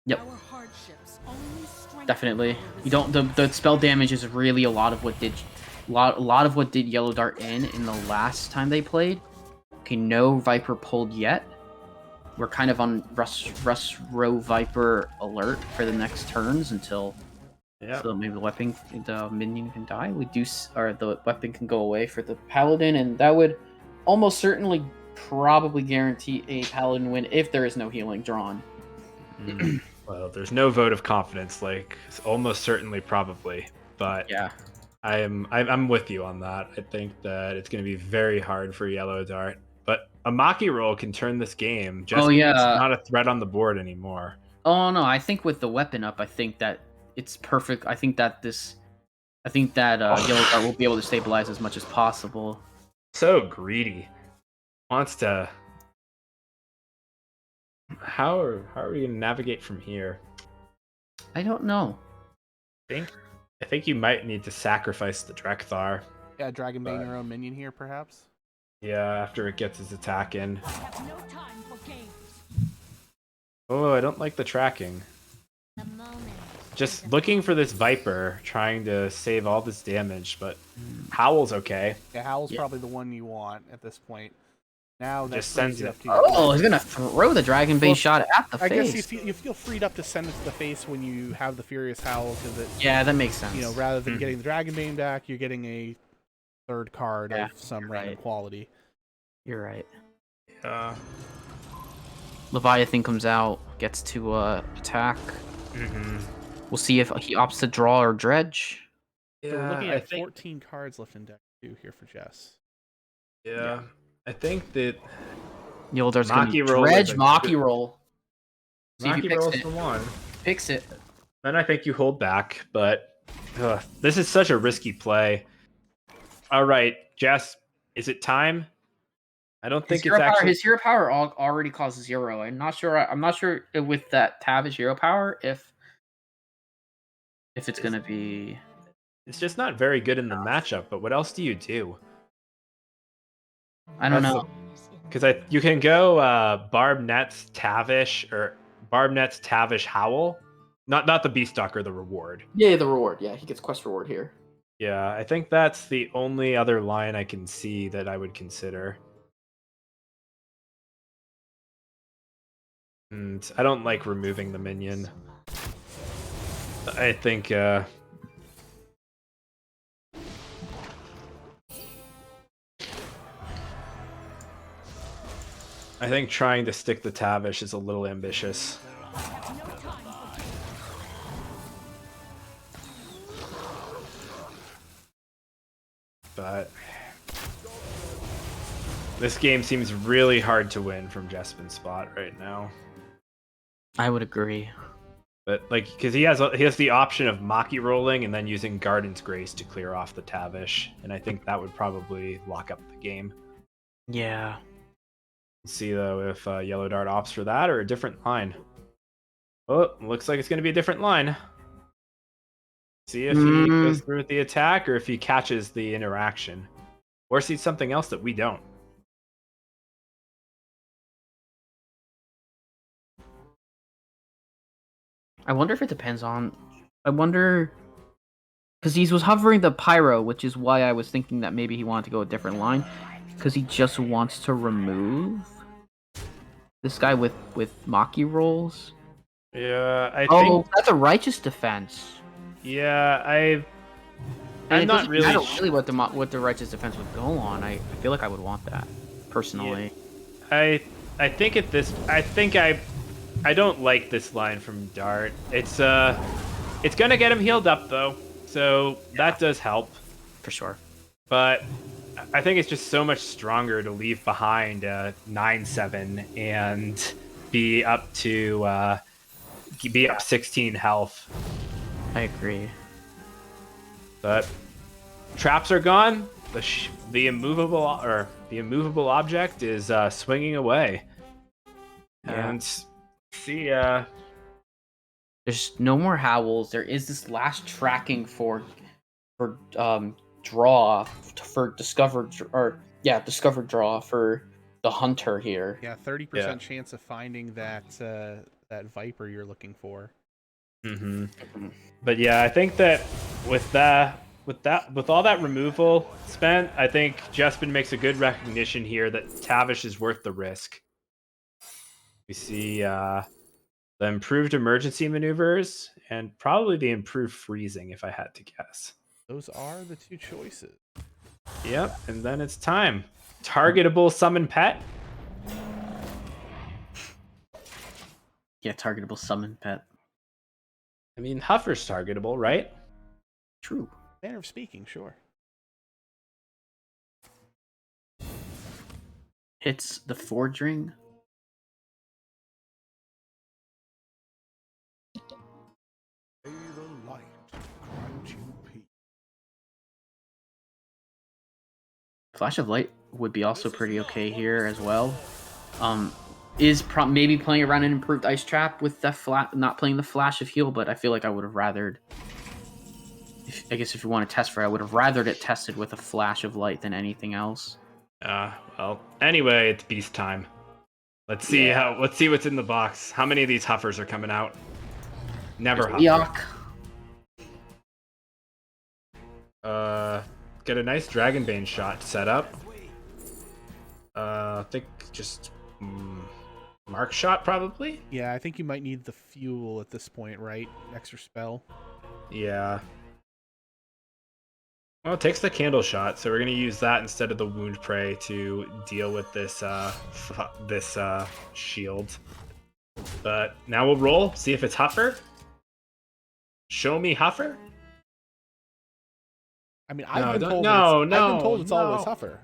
Yep. Our hardships only strengthen Definitely. our You don't. The spell damage is really a lot of what did Yellow Dart in the last time they played. Okay, no Viper pulled yet. We're kind of on Russ Row Viper alert for the next turns until so maybe the minion can die. Or the weapon can go away for the paladin, and that would almost certainly probably guarantee a paladin win if there is no healing drawn. Well, there's no vote of confidence, like almost certainly, probably, but Yeah. I'm with you on that. I think that it's going to be very hard for Yellow Dart, but a Maki roll can turn this game. Just it's not a threat on the board anymore. Oh no, I think with the weapon up, I think that it's perfect. I think that Yellow Dart will be able to stabilize as much as possible. So greedy. Wants to. How are we going to navigate from here? I don't know. I think you might need to sacrifice the Drekthar. Yeah, Dragonbane your own minion here, perhaps. Yeah, after it gets his attack in. I have no time for games. Oh, I don't like the tracking. A moment. Just looking for this Viper, trying to save all this damage, but Howl's okay. Yeah, Howl's probably the one you want at this point. Now that Just sends frees it. up to your Oh, he's gonna throw the Dragonbane shot at the I face. guess you feel freed up to send it to the face when you have the Furious Howl, because it, Yeah, that makes sense. rather than getting the Dragonbane back, you're getting a third card Yeah, of some you're random right. quality. You're right. Yeah. Leviathan comes out, gets to attack. Mm-hmm. We'll see if he opts to draw or dredge. So we're looking I at think, 14 cards left in deck 2 here for Jess. yeah. I think that Yellow Dart's gonna be Maki roll is dredge, a Maki good- roll. See if he Maki picks rolls it. the one. Picks it. Then I think you hold back, but this is such a risky play. All right, Jess, is it time? I don't think His hero power already costs 0. I'm not sure with that Tavish hero power if it's gonna be. It's just not very good in the matchup. But what else do you do? I don't know. Because you can go Barb Nets Tavish or Barb Nets Tavish Howl, not the Beastalker, the reward. Yeah, the reward. Yeah, he gets quest reward here. Yeah, I think that's the only other line I can see that I would consider. And I don't like removing the minion. I think trying to stick the Tavish is a little ambitious. I have no time for games. But this game seems really hard to win from Jespin's spot right now. I would agree. But like, because he has the option of Maki rolling and then using Garden's Grace to clear off the Tavish, and I think that would probably lock up the game. Yeah. Let's see though if Yellow Dart opts for that or a different line. Oh, looks like it's going to be a different line. See if he goes through with the attack or if he catches the interaction, or sees something else that we don't. I wonder if it depends on. I wonder. Because he was hovering the Pyro, which is why I was thinking that maybe he wanted to go a different line. Because he just wants to remove this guy with Maki rolls. Yeah, I Oh, think that's a righteous defense. Yeah, I'm And it not doesn't really. matter really what the righteous defense would go on. I feel like I would want that personally. I think at this. I think I don't like this line from Dart. It's gonna get him healed up though, so that does help For sure. But I think it's just so much stronger to leave behind 9/7 and be up to up 16 health. I agree. But traps are gone. The immovable object is swinging away. Yeah. And see, There's no more howls. There is this last tracking for draw for discovered draw for the hunter here. Yeah, 30% chance of finding that that Viper you're looking for. Mm-hmm. But yeah, I think that with all that removal spent, I think Jespin makes a good recognition here that Tavish is worth the risk. We see the improved emergency maneuvers and probably the improved freezing, if I had to guess. Those are the two choices. Yep, and then it's time. Targetable summon pet. Yeah, targetable summon pet. I mean, Huffer's targetable, right? True. Manner of speaking, sure. Hits the forge ring. May the light grant you peace. Flash of light would be also pretty okay here as well. Is maybe playing around an improved ice trap with the not playing the flash of heal, but I feel like I would have rathered. I guess if you want to test for it, I would have rathered it tested with a flash of light than anything else. Well, anyway, it's beast time. Let's see let's see what's in the box. How many of these Huffers are coming out? Never Huffer. Get a nice Dragonbane shot set up. I think just Mark shot probably. Yeah, I think you might need the fuel at this point, right? Extra spell. Yeah. Well, it takes the candle shot, so we're gonna use that instead of the wound prey to deal with this shield. But now we'll roll, see if it's Huffer. Show me Huffer. I mean, I've been told it's no. always Huffer.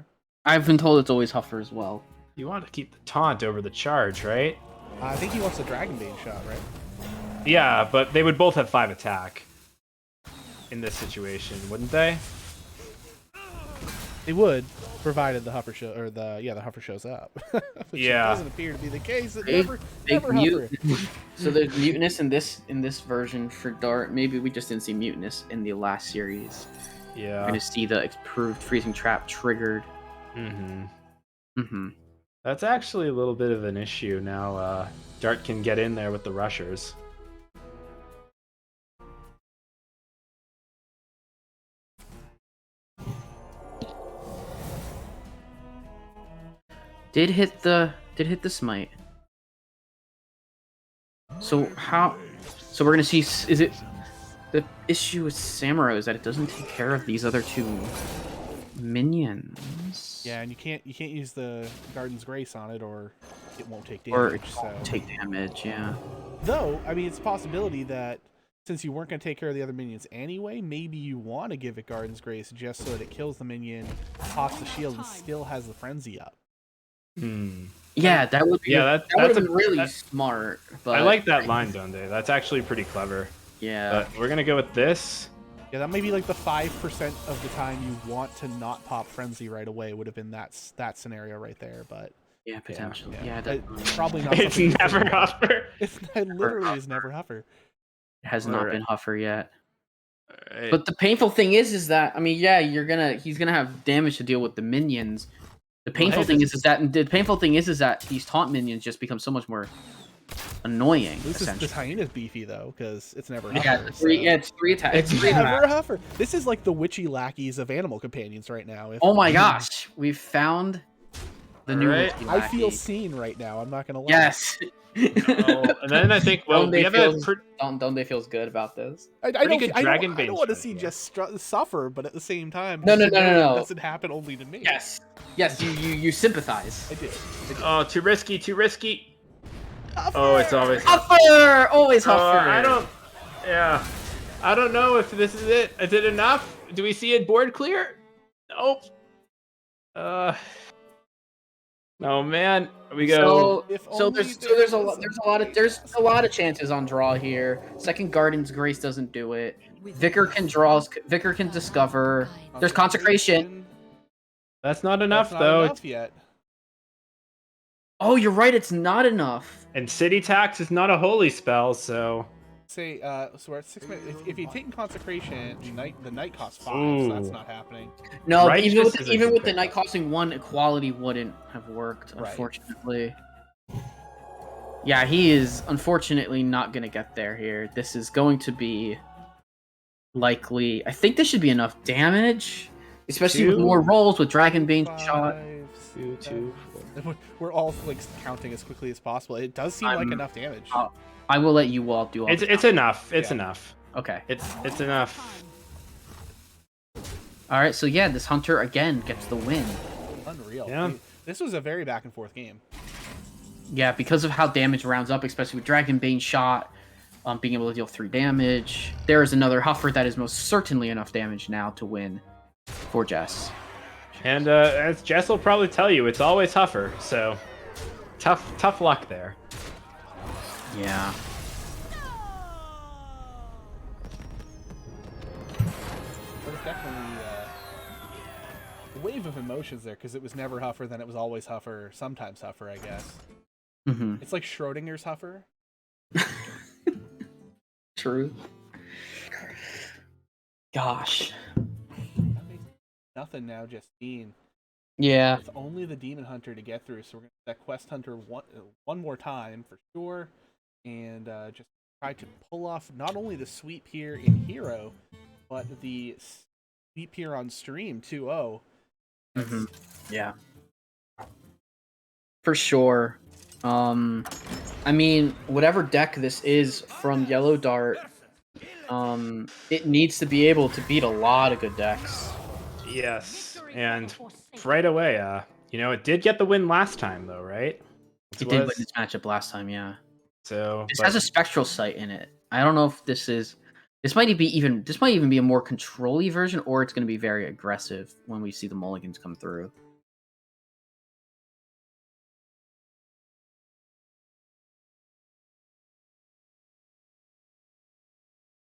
I've been told it's always Huffer as well. You want to keep the taunt over the charge, right? I think he wants the Dragonbane shot, right? Yeah, but they would both have 5 attack in this situation, wouldn't they? They would, provided the Huffer Huffer shows up. Which Yeah. doesn't appear to be the case. It Big never Huffer. So there's mutinous in this version for Dart. Maybe we just didn't see mutinous in the last series. Yeah. We're gonna see the improved freezing trap triggered. Mm-hmm. That's actually a little bit of an issue now. Dart can get in there with the rushers. Did hit the smite. So we're gonna see. Is it the issue with Samurai is that it doesn't take care of these other two minions? Yeah, and you can't use the Garden's Grace on it, or it won't take Or damage. take damage. Yeah. Though, I mean, it's a possibility that since you weren't going to take care of the other minions anyway, maybe you want to give it Garden's Grace just so that it kills the minion, pops the shield, and still has the frenzy up. Yeah, that would be. Yeah, that would have been really smart. But I like that line, Donde. That's actually pretty clever. Yeah. But we're gonna go with this. Yeah, that may be like the 5% of the time you want to not pop frenzy right away would have been that scenario right there. But yeah, potentially. yeah, Yeah, probably not. It's never Huffer. It literally is never Huffer. It has not been Huffer yet. Right. But the painful thing is that I mean, yeah, he's gonna have damage to deal with the minions. The painful thing is that these taunt minions just become so much more annoying. This hyena's beefy though, because it's never Yeah, Huffer. it's 3 attacks. It's never Huffer. This is like the witchy lackeys of animal companions right now. Oh my gosh, we've found the new witchy I feel lackey. seen right now. I'm not gonna lie. Yes. And then I think, well, we have Don't they feels good about this? I Dragonbane don't want to shot, see yeah. just suffer, but at the same time, No. it doesn't happen only to me. Yes, you sympathize. I did. Oh, too risky. Oh, it's always Huffer, always Huffer. I don't know if this is it. Is it enough? Do we see it board clear? Nope. Oh man, we go. So there's a lot of chances on draw here. Second Garden's Grace doesn't do it. Vicar can discover. There's consecration. That's not enough That's not though. enough yet. Oh, you're right. It's not enough. And City Tax is not a holy spell, so say so we're at 6 minutes. If you've taken consecration, the knight costs 5, so that's Ooh. not happening. No, Righteous even with is a even good with the pickup. knight costing 1, equality wouldn't have worked, Right. unfortunately. Yeah, he is unfortunately not gonna get there here. This is going to be likely. I think this should be enough damage, especially with more 2, rolls with Dragonbane shot. 5, 2, 2, 4. We're all like counting as quickly as possible. It does seem like I'm- enough damage. I will let you all do all. It's the enough. It's Yeah. enough. Okay. It's enough. All right. So yeah, this hunter again gets the win. Unreal. Yeah. This was a very back and forth game. Yeah, because of how damage rounds up, especially with Dragonbane shot, being able to deal 3 damage. There is another Huffer that is most certainly enough damage now to win for Jess. And as Jess will probably tell you, it's always Huffer. So tough luck there. Yeah. There was definitely a wave of emotions there because it was never Huffer, then it was always Huffer, sometimes Huffer, I guess. Mm-hmm. It's like Schrodinger's Huffer. True. Gosh. That makes nothing now, just Dean. Yeah. It's only the Demon Hunter to get through, so we're going to that Quest Hunter one more time for sure, and just try to pull off not only the sweep here in Hero, but the sweep here on stream 2-0. Mm-hmm. Yeah. For sure. I mean, whatever deck this is from Yellow Dart, it needs to be able to beat a lot of good decks. Yes, and right away, it did get the win last time though, right? It did win this matchup last time, yeah. So This has a spectral sight in it. I don't know if this might even be a more control-y version, or it's going to be very aggressive when we see the mulligans come through.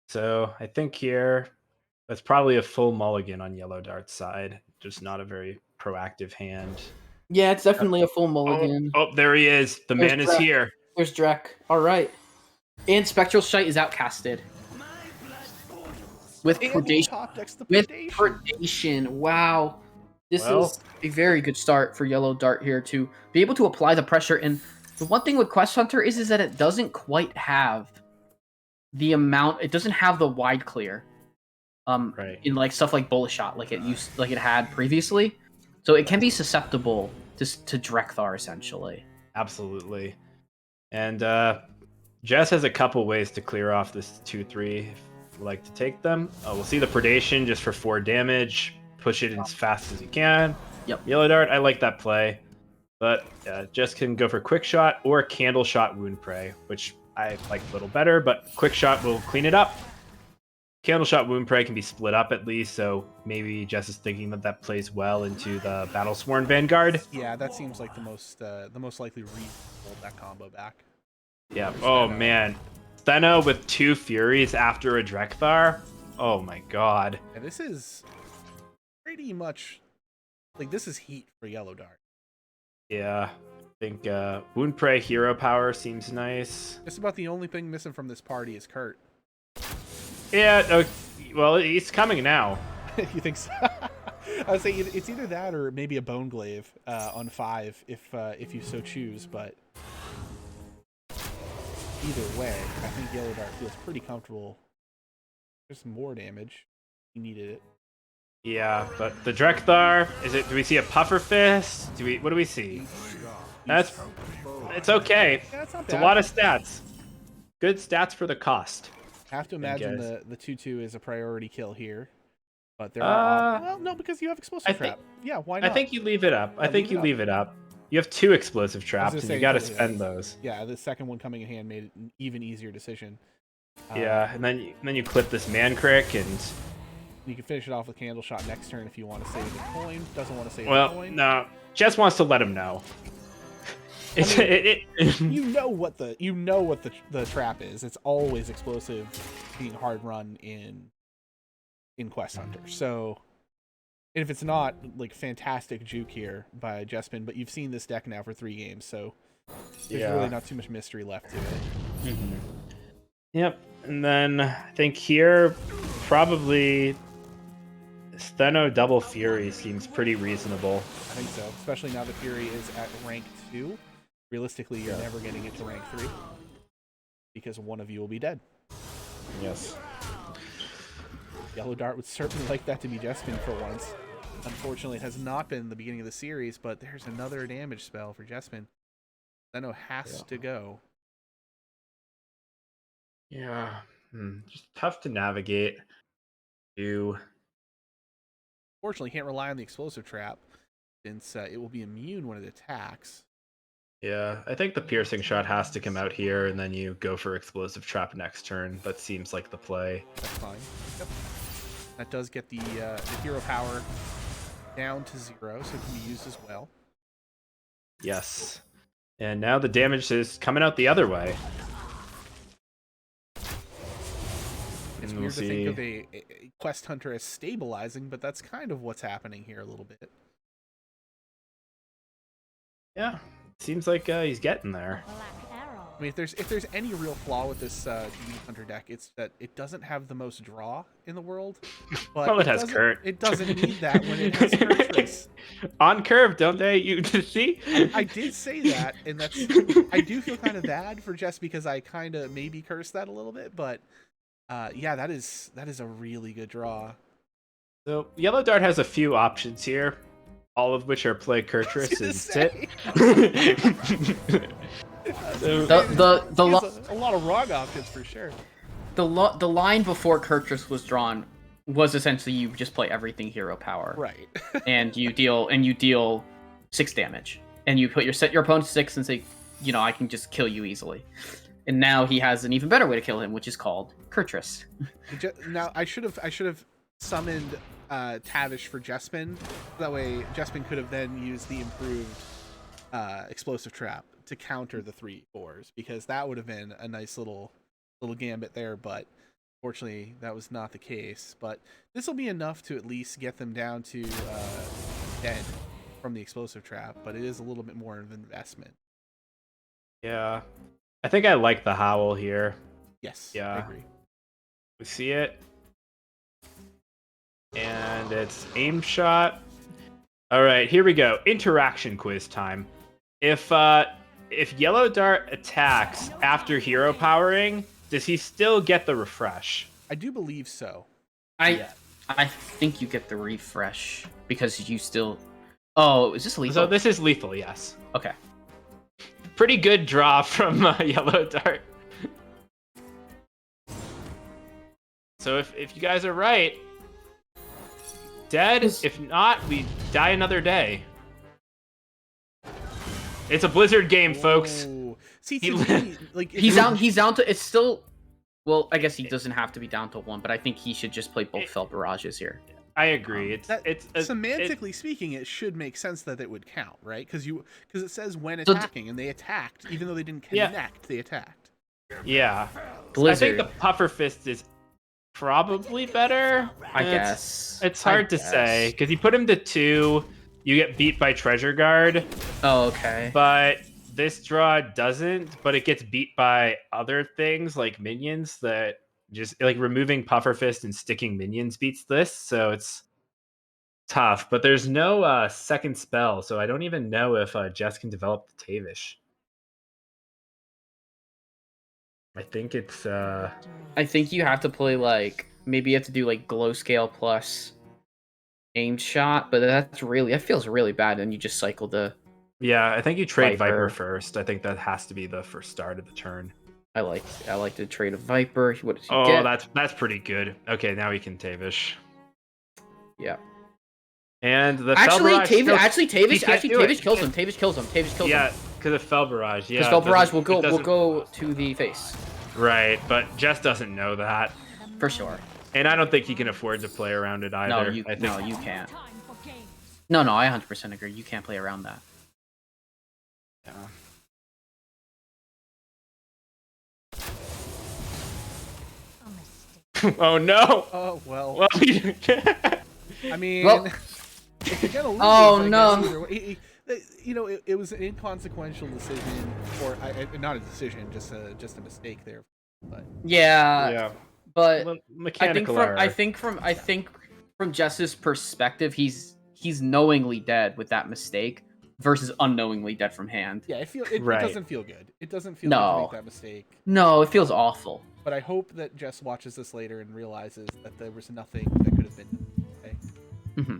So I think here that's probably a full mulligan on Yellow Dart's side, just not a very proactive hand. Yeah, it's definitely a full mulligan. Oh, there he is. The There's man is Drek. here. There's Drek. All right. And Spectral Sight is outcasted. With And Predation. top decks the With Predation. Predation. Wow. This Well. is a very good start for Yellow Dart here to be able to apply the pressure. And the one thing with Quest Hunter is that it doesn't quite have the amount. It doesn't have the wide clear. Right. In like stuff like Bullet Shot, like it had previously. So it can be susceptible to Drekthar essentially. Absolutely. And Jess has a couple ways to clear off this 2-3 if you like to take them. We'll see the Predation just for 4 damage. Push it as fast as you can. Yep. Yellow Dart, I like that play. But Jess can go for Quick Shot or Candle Shot Wound Prey, which I like a little better, but Quick Shot will clean it up. Candle Shot Wound Prey can be split up at least, so maybe Jess is thinking that plays well into the Battle Sworn Vanguard. Yeah, that seems like the most likely reason to hold that combo back. Yeah. Oh man, Steno with 2 Furies after a Drekthar. Oh my god. And this is pretty much like this is heat for Yellow Dart. Yeah. I think Wound Prey hero power seems nice. Just about the only thing missing from this party is Kurt. Yeah. Well, he's coming now. You think so? I would say it's either that or maybe a Bone Glaive on 5 if you so choose, but either way, I think Yellow Dart feels pretty comfortable. There's more damage. He needed it. Yeah, but the Drekthar, do we see a Puffer Fist? What do we see? It's okay. Yeah, that's not It's bad. a lot of stats. Good stats for the cost. I have to imagine guys. the 2-2 is a priority kill here. But there are well, no, because you have explosive I trap. think- Yeah, why not? I think you leave it up. I Yeah, think leave it you up. leave it up. You have 2 explosive traps, gonna and say, you got to yeah. spend those. Yeah, the second one coming in hand made it an even easier decision. Yeah, and then you clip this man crick, and You can finish it off with Candle Shot next turn if you want to save the coin. Doesn't want to save the well, coin. no, Jess wants to let him know. You know what the trap is. It's always explosive, being hard run in Quest Hunter. So, and if it's not like fantastic juke here by Jespin, but you've seen this deck now for 3 games, so there's Yeah. really not too much mystery left to it. Yep. And then I think here, probably Steno Double Fury seems pretty reasonable. I think so, especially now that Fury is at rank 2. Realistically, you're never getting it to rank 3 because one of you will be dead. Yes. Yellow Dart would certainly like that to be Jespin for once. Unfortunately, it has not been the beginning of the series, but there's another damage spell for Jespin. Steno has to go. Yeah. Just tough to navigate. Fortunately, can't rely on the explosive trap since it will be immune when it attacks. Yeah, I think the piercing shot has to come out here, and then you go for explosive trap next turn. That seems like the play. That's fine. Yep. That does get the hero power down to 0, so it can be used as well. Yes. And now the damage is coming out the other way. It's And weird to think of a quest hunter as stabilizing, but that's kind of what's happening here a little bit. Yeah, seems like he's getting there. Black arrow. I mean, if there's any real flaw with this Demon Hunter deck, it's that it doesn't have the most draw in the world. But Well, it has Kurt. It doesn't need that when it has Kurtress. On curve, don't they? You see? I did say that, and that's I do feel kind of bad for just because I kind of maybe cursed that a little bit, but yeah, that is a really good draw. So Yellow Dart has a few options here, all of which are play Kurtress and sit. A lot of wrong options for sure. The line before Kurtress was drawn was essentially you just play everything hero power, Right. and you deal 6 damage, and you set your opponent to 6 and say, you know, I can just kill you easily. And now he has an even better way to kill him, which is called Kurtress. Now I should have summoned Tavish for Jespin. That way Jespin could have then used the improved explosive trap to counter the 3/4s, because that would have been a nice little gambit there, but fortunately that was not the case. But this will be enough to at least get them down to dead from the explosive trap, but it is a little bit more of an investment. Yeah, I think I like the Howl here. Yes, Yeah. I agree. We see it, and it's aim shot. All right, here we go. Interaction quiz time. If Yellow Dart attacks after hero powering, does he still get the refresh? I do believe so. I think you get the refresh because you still. Oh, is this lethal? So this is lethal, yes. Okay. Pretty good draw from Yellow Dart. So if you guys are right, dead. If not, we die another day. It's a Blizzard game, folks. Whoa. See, to me, like He's down to. It's still. Well, I guess he doesn't have to be down to 1, but I think he should just play both Fell Barrages here. I agree. Semantically speaking, it should make sense that it would count, right? Because it says when attacking, and they attacked, even though they didn't connect, they attacked. Yeah. Blizzard. I think the Puffer Fist is probably better. I guess. It's hard to say, because you put him to 2, you get beat by Treasure Guard. Oh, okay. But this draw doesn't, but it gets beat by other things like minions that just like removing Puffer Fist and sticking minions beats this, so it's tough. But there's no second spell, so I don't even know if Jess can develop the Tavish. I think it's I think you have to play maybe you have to do glow scale plus aimed shot, but that feels really bad, and you just cycle the. Yeah, I think you trade Viper Viper first. I think that has to be the first start of the turn. I like to trade a Viper. What does he Oh, get? that's pretty good. Okay, now we can Tavish. Yeah. And the Tavish Tavish kills him. Tavish kills him. Yeah, because of Fell Barrage. Yeah, Because Fell Barrage will doesn't- go to the face. Right, but Jess doesn't know that, For sure. and I don't think he can afford to play around it either. No, you can't. Time for games. No, I 100% agree. You can't play around that. Yeah. A mistake. Oh no! Oh well. Well, I mean, Well- if you're gonna lose, Oh, I no. guess either way- it was an inconsequential decision, or not a decision, just a mistake there But Yeah. but I think Mechanical from error. I think from Jess's perspective, he's knowingly dead with that mistake versus unknowingly dead from hand. yeah, it Right. doesn't feel good. It doesn't feel good to No. make that mistake. No, it feels awful. But I hope that Jess watches this later and realizes that there was nothing that could have been done. Okay? Hmm.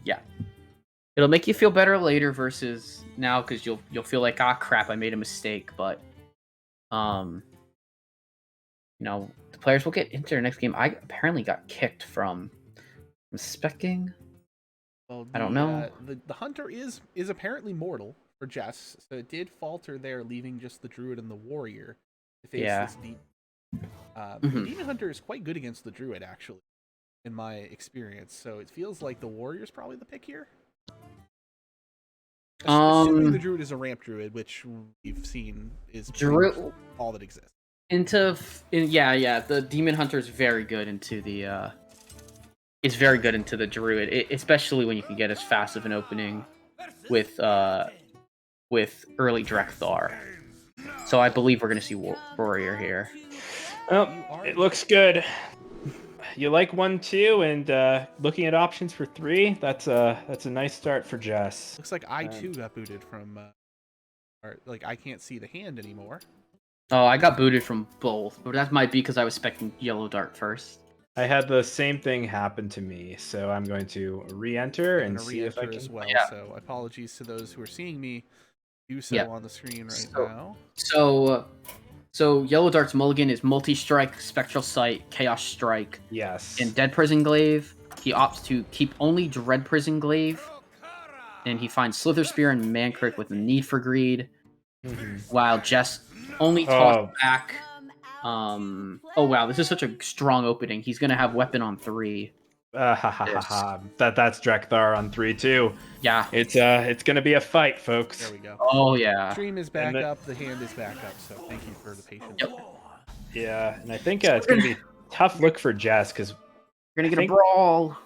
Yeah, it'll make you feel better later versus now because you'll feel like, ah, crap, I made a mistake. But the players will get into their next game. I apparently got kicked from specking. Well, I don't know. The hunter is apparently mortal for Jess, so it did falter there, leaving just the druid and the warrior to face Yeah. this demon. The Mhm. demon hunter is quite good against the druid, actually, in my experience. So it feels like the warrior's probably the pick here. Assuming the druid is a ramp druid, which we've seen is pretty much all that exists. The demon hunter is very good into the druid, especially when you can get as fast of an opening with early Drekthar. So I believe we're going to see warrior here. Well, it looks good. You like 1, 2, and looking at options for 3. That's a nice start for Jess. Looks like I too got booted from, or like I can't see the hand anymore. Oh, I got booted from both, but that might be because I was specking Yellow Dart first. I had the same thing happen to me, so I'm going to re-enter and see if I can. As well. Yeah. So apologies to those who are seeing me do so Yeah. on the screen now. So Yellow Dart's mulligan is multi-strike, spectral sight, chaos strike, Yes. and dead prison glaive. He opts to keep only dread prison glaive, and he finds slither spear and mancrick with a need for greed. While Jess only tossed back. Oh wow, this is such a strong opening. He's gonna have weapon on 3. That's Drekthar on 3 too. Yeah. It's gonna be a fight, folks. There we go. Oh yeah. Stream is back up. The hand is back up. So thank you for the patience. Yep. Yeah, and I think it's gonna be a tough look for Jess because we're gonna get a brawl.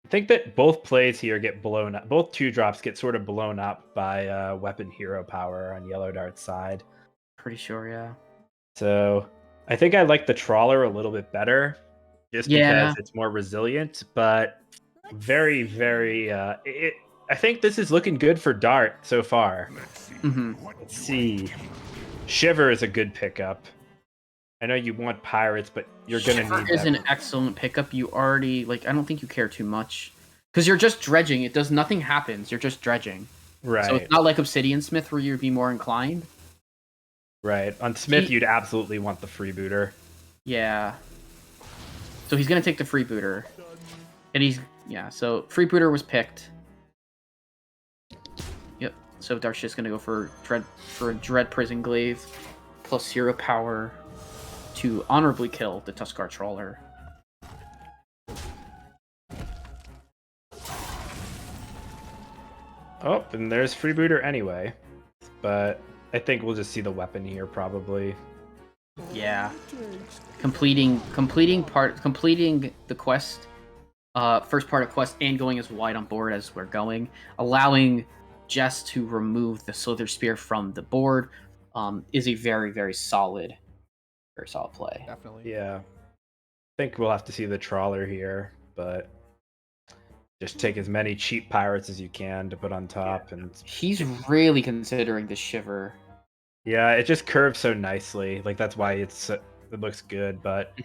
I think that both plays here get blown up. Both 2-drops get sort of blown up by weapon hero power on Yellow Dart's side. Pretty sure, yeah. So I think I like the trawler a little bit better, just because it's more resilient. But very, very. I think this is looking good for Dart so far. Let's see. Shiver is a good pickup. I know you want pirates, but you're gonna need. Shiver is an excellent pickup. You already I don't think you care too much because you're just dredging. It does nothing happens. You're just dredging. Right. So it's not like Obsidian Smith where you'd be more inclined. Right. On Smith, you'd absolutely want the freebooter. Yeah. So he's gonna take the freebooter, and So freebooter was picked. Yep. So Dart's just gonna go for dread prison glaive plus 0 power to honorably kill the Tuskar Trawler. Oh, and there's freebooter anyway. But I think we'll just see the weapon here probably. Yeah. Completing the quest, first part of quest, and going as wide on board as we're going, allowing Jess to remove the Slither Spear from the board, is a very, very solid play. Definitely. Yeah. I think we'll have to see the trawler here, but just take as many cheap pirates as you can to put on top. And he's really considering the Shiver. Yeah, it just curves so nicely. That's why it looks good. But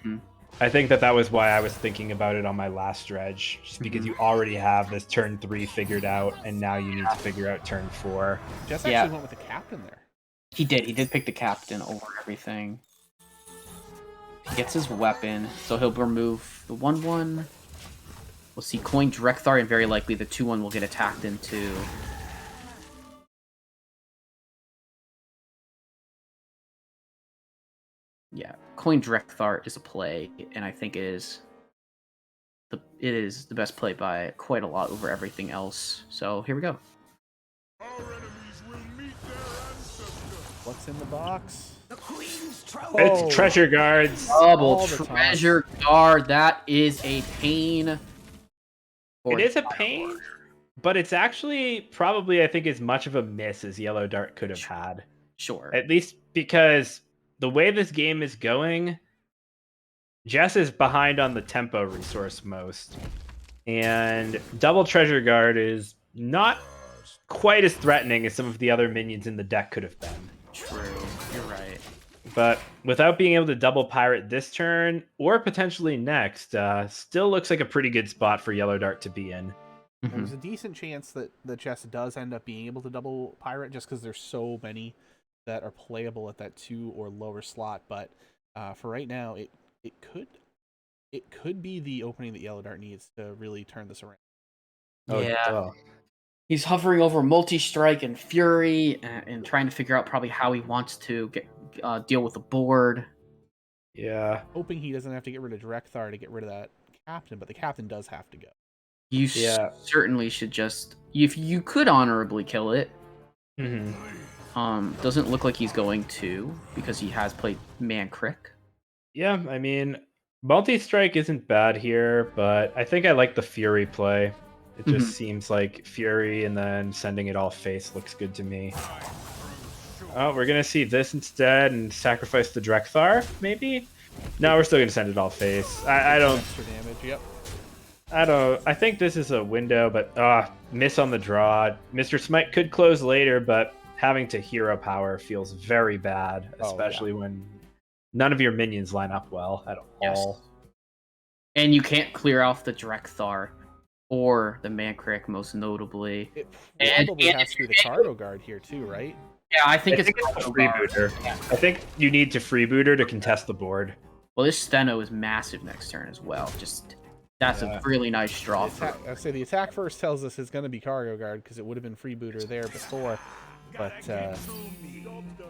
I think that was why I was thinking about it on my last dredge, just because you already have this turn 3 figured out, and now you need to figure out turn 4. Jess actually went with the captain there. He did pick the captain over everything. He gets his weapon, so he'll remove the 1/1. We'll see coin Drekthar, and very likely the 2/1 will get attacked into. Yeah, coin Drekthar is a play, and I think it is the best play by quite a lot over everything else. So here we go. What's in the box? It's treasure guards. Double treasure guard. That is a pain. It is a pain, but it's actually probably, I think, as much of a miss as Yellow Dart could have had. Sure. At least because the way this game is going, Jess is behind on the tempo resource most. And double treasure guard is not quite as threatening as some of the other minions in the deck could have been. True. You're right. But without being able to double pirate this turn, or potentially next, still looks like a pretty good spot for Yellow Dart to be in. Mhm. There's a decent chance that Chess does end up being able to double pirate just because there's so many that are playable at that 2 or lower slot. But for right now, it could be the opening that Yellow Dart needs to really turn this around. Oh, Yeah. duh. He's hovering over multi-strike and fury and trying to figure out probably how he wants to deal with the board. Yeah. Hoping he doesn't have to get rid of Drekthar to get rid of that captain, but the captain does have to go. You Yeah. certainly should just, if you could honorably kill it. Mm-hmm. Doesn't look like he's going to, because he has played Mancrick. Yeah, I mean, multi-strike isn't bad here, but I think I like the Fury play. It just seems like Fury and then sending it all face looks good to me. Oh, we're gonna see this instead and sacrifice the Drekthar, maybe? No, we're still gonna send it all face. I don't. Extra damage. Yep. I think this is a window, but miss on the draw. Mr. Smite could close later, but having to hero power feels very bad, especially when none of your minions line up well at all. And you can't clear off the Drekthar or the Mancrick, most notably. It probably has to be the Cargo Guard here too, right? Yeah, I think it's a freebooter. I think you need to freebooter to contest the board. Well, this Steno is massive next turn as well. That's a really nice draw. I say the attack first tells us it's going to be Cargo Guard because it would have been freebooter there before, but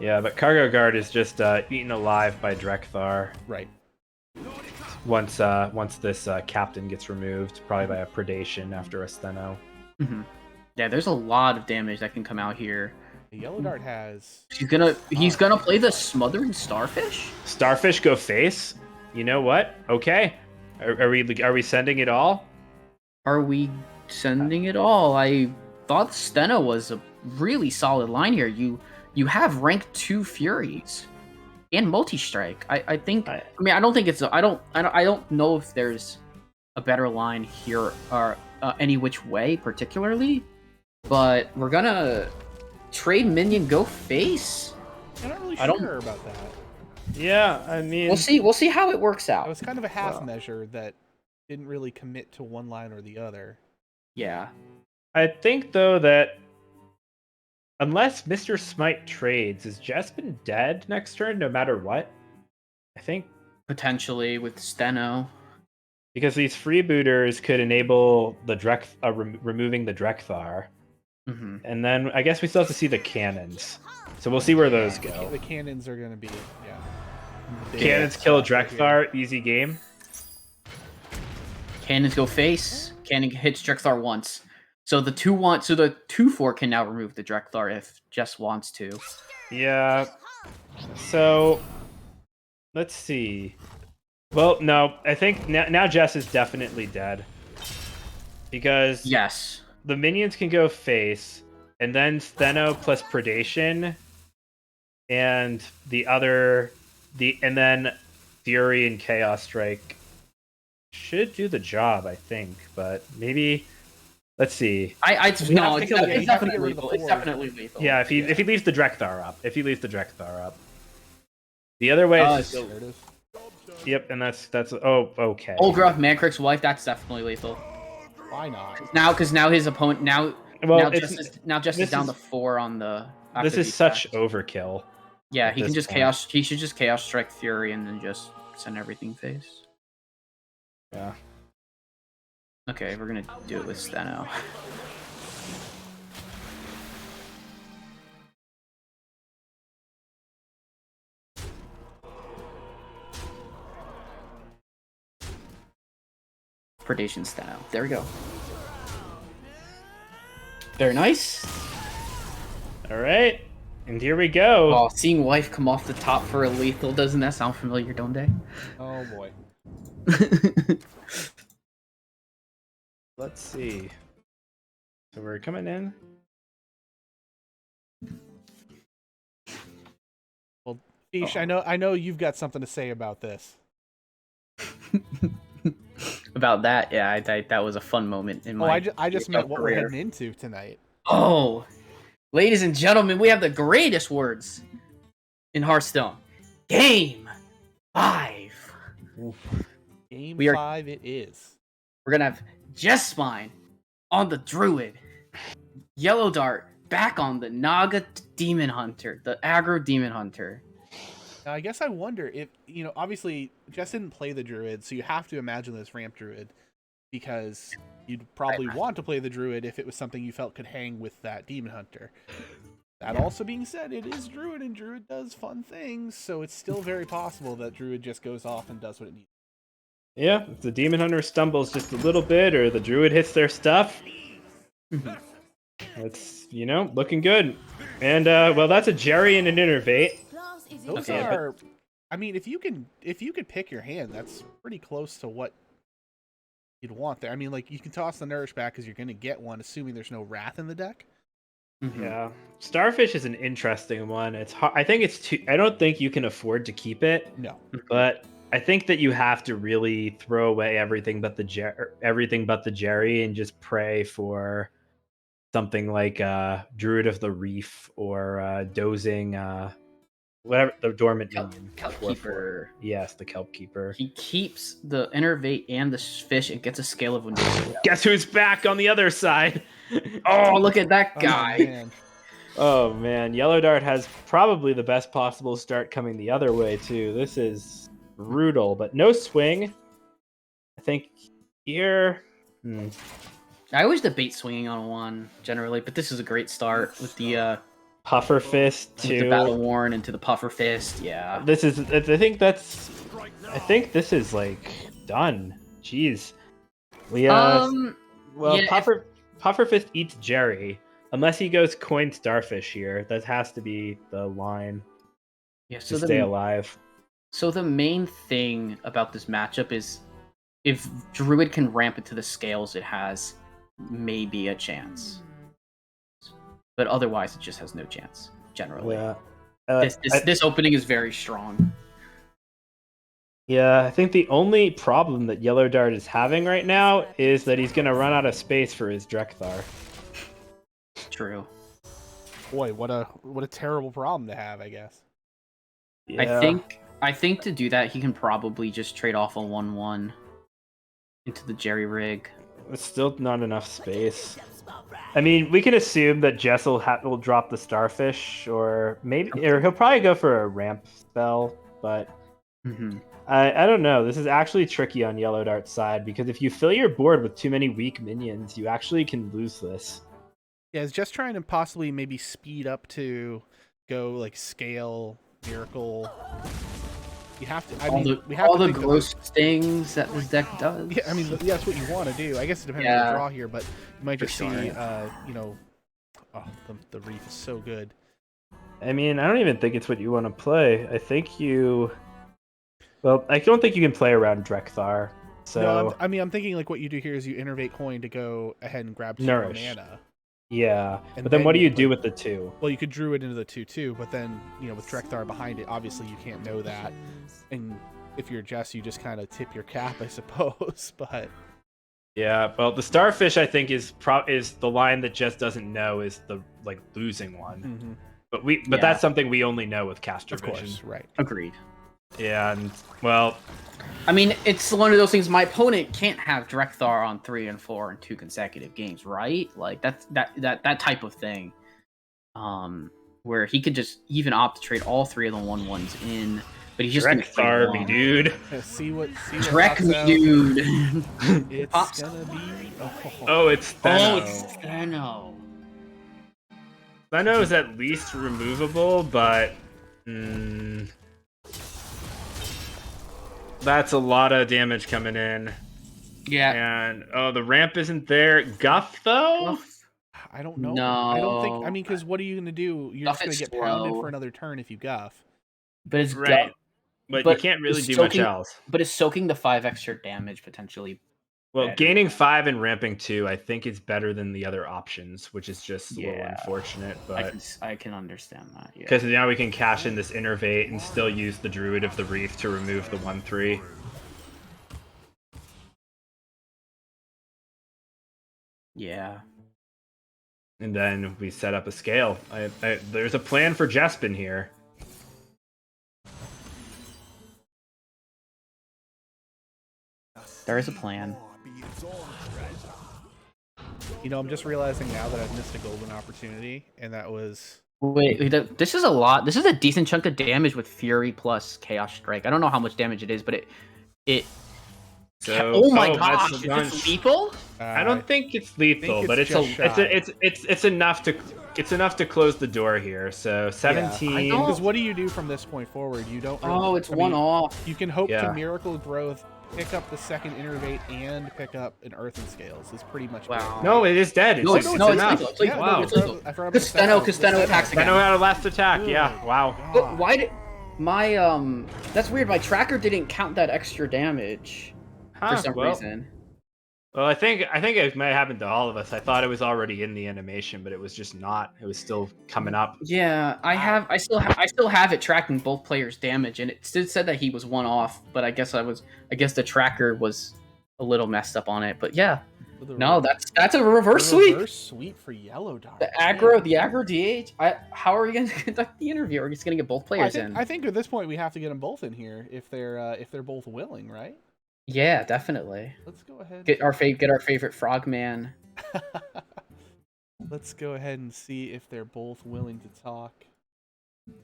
yeah, but Cargo Guard is just eaten alive by Drekthar. Right. Once this captain gets removed, probably by a predation after a Steno. Yeah, there's a lot of damage that can come out here. The Yellow Dart has. He's gonna play the Smothering Starfish. Starfish go face. You know what? Okay. Are we sending it all? Are we sending it all? I thought Steno was a really solid line here. You have rank 2 Furies and multi-strike. I think. I mean, I don't think it's. I don't know if there's a better line here or any which way particularly, but we're gonna trade minion go face. I'm not really sure about that. Yeah, I mean, We'll see how it works out. It was kind of a half measure that didn't really commit to one line or the other. Yeah. I think though that unless Mr. Smite trades, is Jespin dead next turn no matter what? I think Potentially with Steno. because these freebooters could enable the removing the Drekthar. And then I guess we still have to see the cannons. So we'll see where those go. The cannons are going to be, Cannons kill Drekthar, easy game. Cannons go face. Cannon hits Drekthar once. So the 2/4 can now remove the Drekthar if Jess wants to. Yeah. So let's see. Well, no, I think now Jess is definitely dead. Because yes, the minions can go face, and then Steno plus Predation, and and then Fury and Chaos Strike should do the job, I think. But maybe let's see. It's definitely lethal. It's definitely lethal. Yeah, if he leaves the Drekthar up. The other way is there it is. Yep, and that's okay. Olgraf, Mancrick's wife, that's definitely lethal. Why not? Because now his opponent now Jess is down to 4 on the. This is such overkill. Yeah, he can just chaos. He should just Chaos Strike Fury and then just send everything face. Yeah. Okay, we're gonna do it with Steno. Predation Steno. There we go. Very nice. All right, and here we go. Oh, seeing wife come off the top for a lethal, doesn't that sound familiar, don't they? Oh boy. Let's see. So we're coming in. Well, Ish, I know you've got something to say about this. About that, yeah, that was a fun moment in Oh, my I just meant what we're career. heading into tonight. Oh, ladies and gentlemen, we have the greatest words in Hearthstone. Game 5. Game We are- 5 it is. We're gonna have Jespine on the Druid, Yellow Dart back on the Naga Demon Hunter, the aggro Demon Hunter. Now, I guess I wonder if, obviously, Jess didn't play the Druid, so you have to imagine this ramp Druid, because you'd probably want to play the Druid if it was something you felt could hang with that Demon Hunter. That also being said, it is Druid, and Druid does fun things, so it's still very possible that Druid just goes off and does what it needs. Yeah, if the Demon Hunter stumbles just a little bit or the Druid hits their stuff, it's, looking good. And, well, that's a Jerry and an Innervate. Those Okay, are... I mean, if you could pick your hand, that's pretty close to what you'd want there. I mean, like, you can toss the Nourish back because you're going to get one, assuming there's no Wrath in the deck. Yeah, Starfish is an interesting one. It's hard. I think it's too. I don't think you can afford to keep it. No. But I think that you have to really throw away everything but the Jerry and just pray for something like Druid of the Reef or Dozing, whatever the dormant minion. Kelp 4/4. Keeper. Yes, the Kelp Keeper. He keeps the Innervate and the fish and gets a scale of Windows. Guess who's back on the other side? Oh, look at that Oh, guy. man. Oh man, Yellow Dart has probably the best possible start coming the other way too. This is brutal, but no swing. I think here. I always debate swinging on one generally, but this is a great start with the Puffer Fist with the too. Battle Worn into the Puffer Fist. Yeah. This is. I think this is like done. Jeez. We well, yeah, Puffer Fist eats Jerry. Unless he goes coin Starfish here. That has to be the line Yeah. to stay alive. So the main thing about this matchup is if Druid can ramp it to the scales, it has maybe a chance. But otherwise, it just has no chance, generally. Yeah. This opening is very strong. Yeah, I think the only problem that Yellow Dart is having right now is that he's going to run out of space for his Drekthar. True. Boy, what a terrible problem to have, I guess. Yeah. I think to do that, he can probably just trade off a 1/1 into the Jerry rig. It's still not enough space. I mean, we can assume that Jess will drop the Starfish, or he'll probably go for a ramp spell, but I don't know. This is actually tricky on Yellow Dart's side, because if you fill your board with too many weak minions, you actually can lose this. Yeah, it's just trying to possibly maybe speed up to go like scale, miracle. You have to. We have all to the gross things that this deck does. Yeah, I mean, that's what you want to do. I guess it depends on the draw here, but you might just see, oh, the Reef is so good. I mean, I don't even think it's what you want to play. I think well, I don't think you can play around Drekthar. So No, I'm thinking like what you do here is you innervate coin to go ahead and grab 2 more Nourish. mana. Yeah, And but then what do you you do with the 2? Well, you could Druid into the 2/2, but then, with Drekthar behind it, obviously you can't know that. And if you're Jess, you just kind of tip your cap, I suppose. But Yeah, well, the Starfish I think is the line that Jess doesn't know is the losing one. But that's something we only know with Caster of Vision. course, right. Agreed. Yeah, and well, I mean, it's one of those things. My opponent can't have Drekthar on 3 and 4 in 2 consecutive games, right? Like that type of thing. Where he could just even opt to trade all 3 of the 1/1s in, but he's just Drekthar me, dude. See what Drek pops me, out. dude. It's Pops. gonna be. Oh, it's Theno. Oh, it's Theno. Theno is at least removable, but that's a lot of damage coming in. Yeah. And the ramp isn't there. Guff though. I don't know. No. I don't think. I mean, because what are you gonna do? You're Guff just gonna is get pounded slow. for another turn if you guff. But it's Right. But you can't really it's do much soaking- else. But it's soaking the 5 extra damage potentially Well, better. gaining 5 and ramping 2, I think is better than the other options, which is just a little Yeah. unfortunate. But I can understand that. Yeah. because now we can cash in this Innervate and still use the Druid of the Reef to remove the 1/3. Yeah. And then we set up a scale. There's a plan for Jespin here. There is a plan. You know, I'm just realizing now that I've missed a golden opportunity, and that was Wait, this is a lot. This is a decent chunk of damage with Fury plus Chaos Strike. I don't know how much damage it is, but it. So, Oh my that's gosh! a Is bunch. this lethal? I don't think it's lethal, think but it's it's just shy. it's enough to close the door here. So 17. don't- because what do you do from this point forward? You don't. Really, Oh, it's I one mean, off. You can hope Yeah. to miracle growth, pick up the second Innervate, and pick up an Earthen Scales. Is pretty much. Wow. No, it is dead. It's, No, it's, it's enough. lethal. It's lethal. Wow. It's lethal. I forgot about Casteno attacks again. Steno had a last attack. Good Yeah. Wow. But God. why did my That's weird. My tracker didn't count that extra damage for some reason. Well, I think it may have happened to all of us. I thought it was already in the animation, but it was just not. It was still coming up. Yeah, I still have it tracking both players' damage, and it still said that he was one off. But I guess the tracker was a little messed up on it. But yeah, no, that's a reverse sweep. Reverse sweep for Yellow Dart. The aggro DH. How are we going to conduct the interview? Are we just going to get both players in? I think at this point we have to get them both in here if they're both willing, right? Yeah, definitely. Let's go ahead. Get our favorite frogman. Let's go ahead and see if they're both willing to talk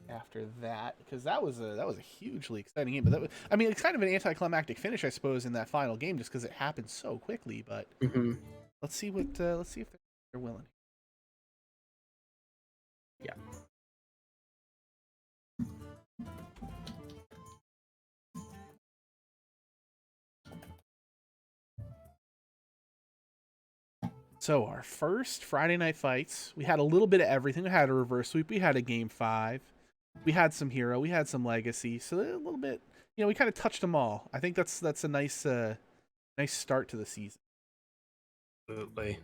after that, because that was a hugely exciting game. But it's kind of an anticlimactic finish, I suppose, in that final game, just because it happened so quickly. But let's see if they're willing. Yeah. So our first Friday night fights, we had a little bit of everything. We had a reverse sweep. We had a game 5. We had some hero. We had some legacy. So a little bit, we kind of touched them all. I think that's a nice start to the season. Absolutely.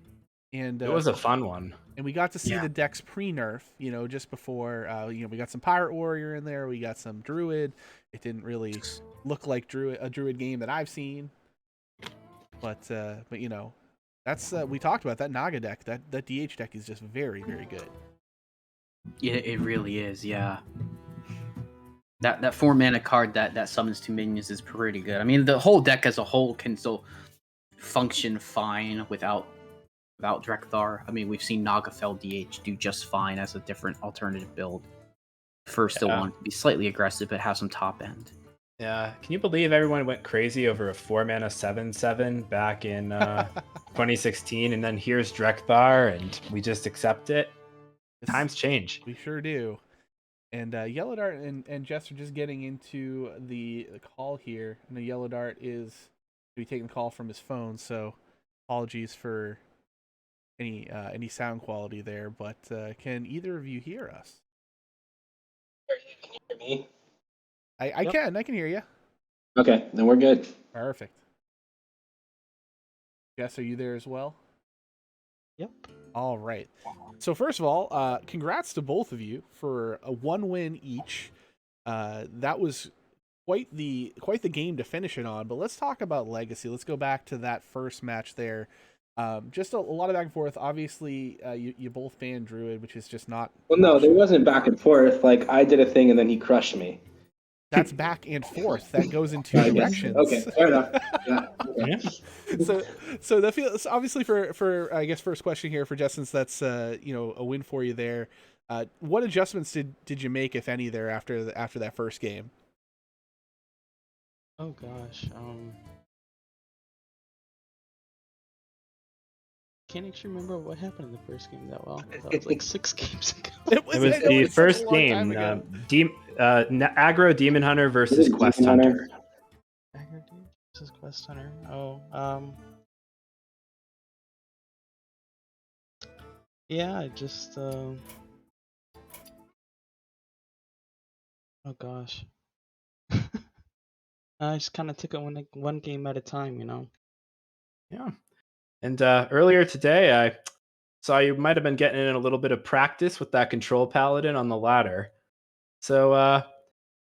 And it was a fun one. And we got to see the decks pre-nerf, just before. We got some Pirate Warrior in there. We got some Druid. It didn't really look like a Druid game that I've seen. But that's we talked about that Naga deck. That DH deck is just very, very good. Yeah, it really is. Yeah. That 4-mana card that summons 2 minions is pretty good. I mean, the whole deck as a whole can still function fine without Drekthar. I mean, we've seen Nagafell DH do just fine as a different alternative build. First, still want to be slightly aggressive, but have some top end. Yeah, can you believe everyone went crazy over a 4-mana 7/7 back in 2016, and then here's Drekthar, and we just accept it? Times change. We sure do. And Yellow Dart and Jess are just getting into the call here. And the Yellow Dart is to be taking the call from his phone, so apologies for any sound quality there. But can either of you hear us? Can you hear me? I can hear you. Okay, then we're good. Perfect. Jess, are you there as well? Yep. All right. So first of all, congrats to both of you for a 1 win each. That was quite the game to finish it on. But let's talk about Legacy. Let's go back to that first match there. Just a lot of back and forth. Obviously, you both banned Druid, which is just not. Well, no, there wasn't back and forth. Like, I did a thing and then he crushed me. That's back and forth. That goes in 2 I guess. directions. Okay, fair enough. Yeah. Okay. So that feels obviously for I guess first question here for Justin. That's a win for you there. What adjustments did you make, if any, there after that first game? Oh gosh. Can't actually remember what happened in the first game that well. That was like 6 games ago. It was the first game. Aggro Demon Hunter versus Quest Hunter. Aggro Demon versus Quest Hunter. Oh, yeah, I just oh gosh. I just kind of took it one game at a time, Yeah. And earlier today, I saw you might have been getting in a little bit of practice with that control paladin on the ladder. So,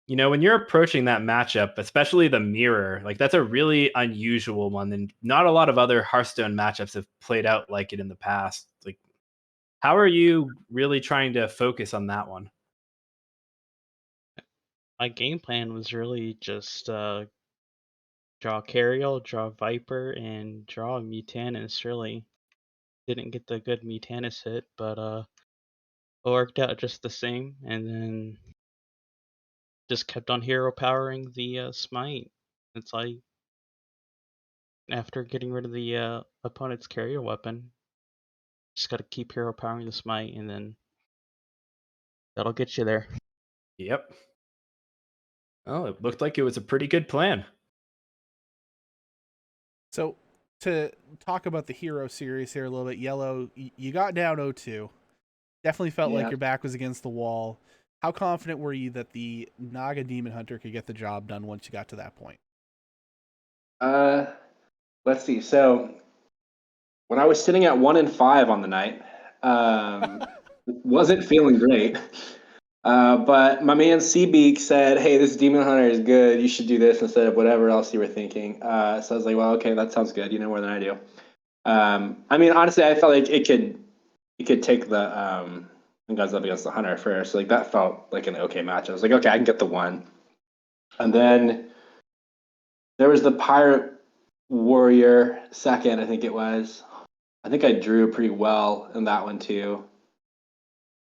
when you're approaching that matchup, especially the mirror, like that's a really unusual one, and not a lot of other Hearthstone matchups have played out like it in the past. Like, how are you really trying to focus on that one? My game plan was really just draw Cariel, draw Viper, and draw a Mutanus. Really didn't get the good Mutanus hit, but it worked out just the same. And then just kept on hero powering the smite. It's like after getting rid of the opponent's carrier weapon, just got to keep hero powering the smite, and then that'll get you there. Yep. Oh, it looked like it was a pretty good plan. So to talk about the hero series here a little bit, Yellow, you got down 0-2. Definitely felt like Yeah. your back was against the wall. How confident were you that the Naga Demon Hunter could get the job done once you got to that point? Let's see. So when I was sitting at 1-5 on the night, wasn't feeling great. But my man Seabeak said, "Hey, this Demon Hunter is good. You should do this instead of whatever else you were thinking." So I was like, "Well, okay, that sounds good. You know more than I do." I mean, honestly, I felt like it could take the guys up against the Hunter first. Like that felt like an okay match. I was like, okay, I can get the one. And then there was the Pirate Warrior second, I think it was. I think I drew pretty well in that one too.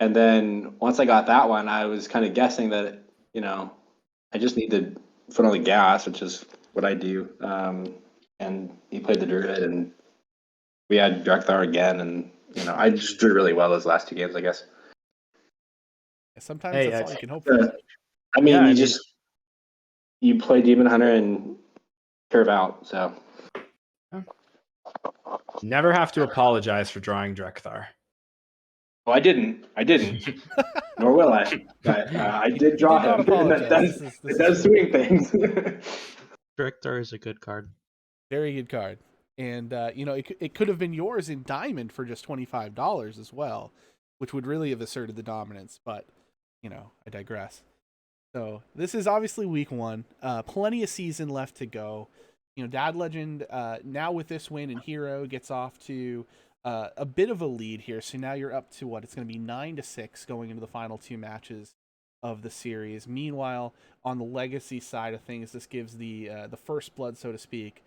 And then once I got that one, I was kind of guessing that, I just need to foot on the gas, which is what I do. And he played the Druid, and we had Drekthar again, and I just drew really well those last two games, I guess. Sometimes Hey, that's all you can hope for. I mean, Yeah, you play Demon Hunter and curve out, so. never have to apologize for drawing Drekthar. Well, I didn't. Nor will I. But I did draw not him. apologize. It This does is swing things. Director is a good card. very good card. And, it could have been yours in Diamond for just $25 as well, which would really have asserted the dominance. But, I digress. So this is obviously week 1. Plenty of season left to go. Dad Legend, now with this win and Hero, gets off to a bit of a lead here. So now you're up to what? It's going to be 9-6 going into the final 2 matches of the series. Meanwhile, on the Legacy side of things, this gives the first blood, so to speak,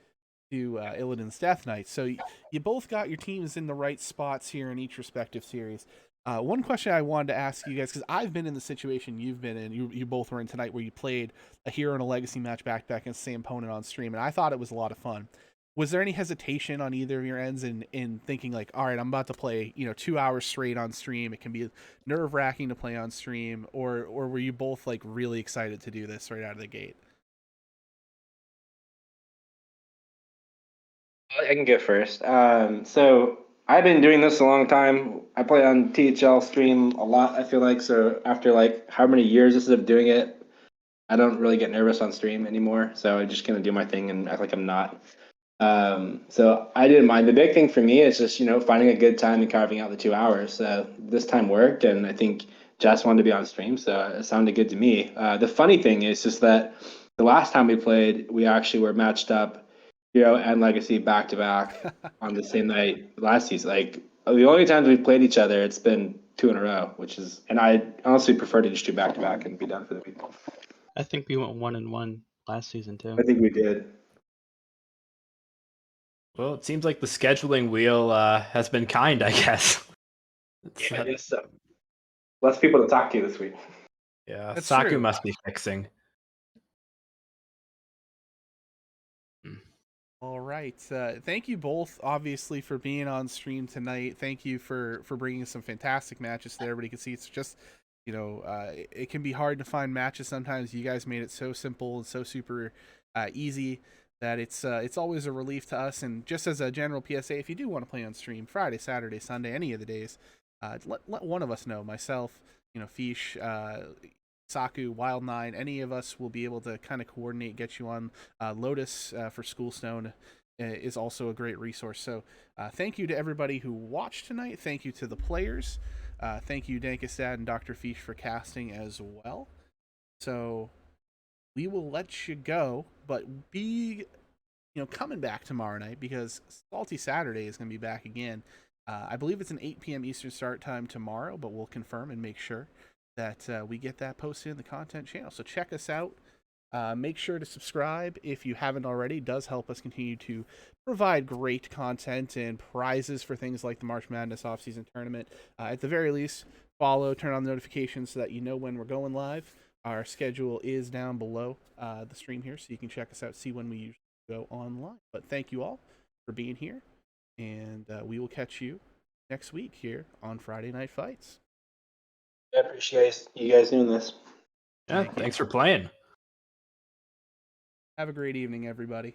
to Illidan's Death Knight. So you both got your teams in the right spots here in each respective series. One question I wanted to ask you guys, because I've been in the situation you've been in, you both were in tonight, where you played a hero and a legacy match back to back against the same opponent on stream, and I thought it was a lot of fun. Was there any hesitation on either of your ends in thinking like, all right, I'm about to play 2 hours straight on stream? It can be nerve wracking to play on stream, or were you both like really excited to do this right out of the gate? I can go first. So I've been doing this a long time. I play on THL stream a lot, I feel like. So after like how many years this is of doing it, I don't really get nervous on stream anymore. So I just kind of do my thing and act like I'm not. So I didn't mind. The big thing for me is just, finding a good time and carving out the 2 hours. So this time worked, and I think Jess wanted to be on stream, so it sounded good to me. The funny thing is just that the last time we played, we actually were matched up, Hero and Legacy back to back on the same night last season. Like the only times we've played each other, it's been 2 in a row, and I honestly prefer to just do back to back and be done for the week. I think we went 1-1 last season too. I think we did. Well, it seems like the scheduling wheel has been kind, I guess. I guess so. Less people to talk to this week. Yeah, That's Saku true. must be fixing. All right. Thank you both, obviously, for being on stream tonight. Thank you for bringing some fantastic matches that everybody can see. It's just, it can be hard to find matches sometimes. You guys made it so simple and so super easy that it's always a relief to us. And just as a general PSA, if you do want to play on stream Friday, Saturday, Sunday, any of the days, let one of us know. Myself, Fish, Saku, Wild Nine, any of us will be able to kind of coordinate, get you on Lotus for Schoolstone is also a great resource. So thank you to everybody who watched tonight. Thank you to the players. Thank you, Dankastad and Dr. Fish, for casting as well. So we will let you go, but be coming back tomorrow night, because Salty Saturday is going to be back again. I believe it's an 8 p.m. Eastern start time tomorrow, but we'll confirm and make sure that we get that posted in the content channel. So check us out. Make sure to subscribe if you haven't already. It does help us continue to provide great content and prizes for things like the March Madness offseason tournament. At the very least, follow, turn on the notifications so that you know when we're going live. Our schedule is down below the stream here, so you can check us out, see when we usually go online. But thank you all for being here, and we will catch you next week here on Friday Night Fights. I appreciate you guys doing this. Yeah, Thank you. thanks for playing. Have a great evening, everybody.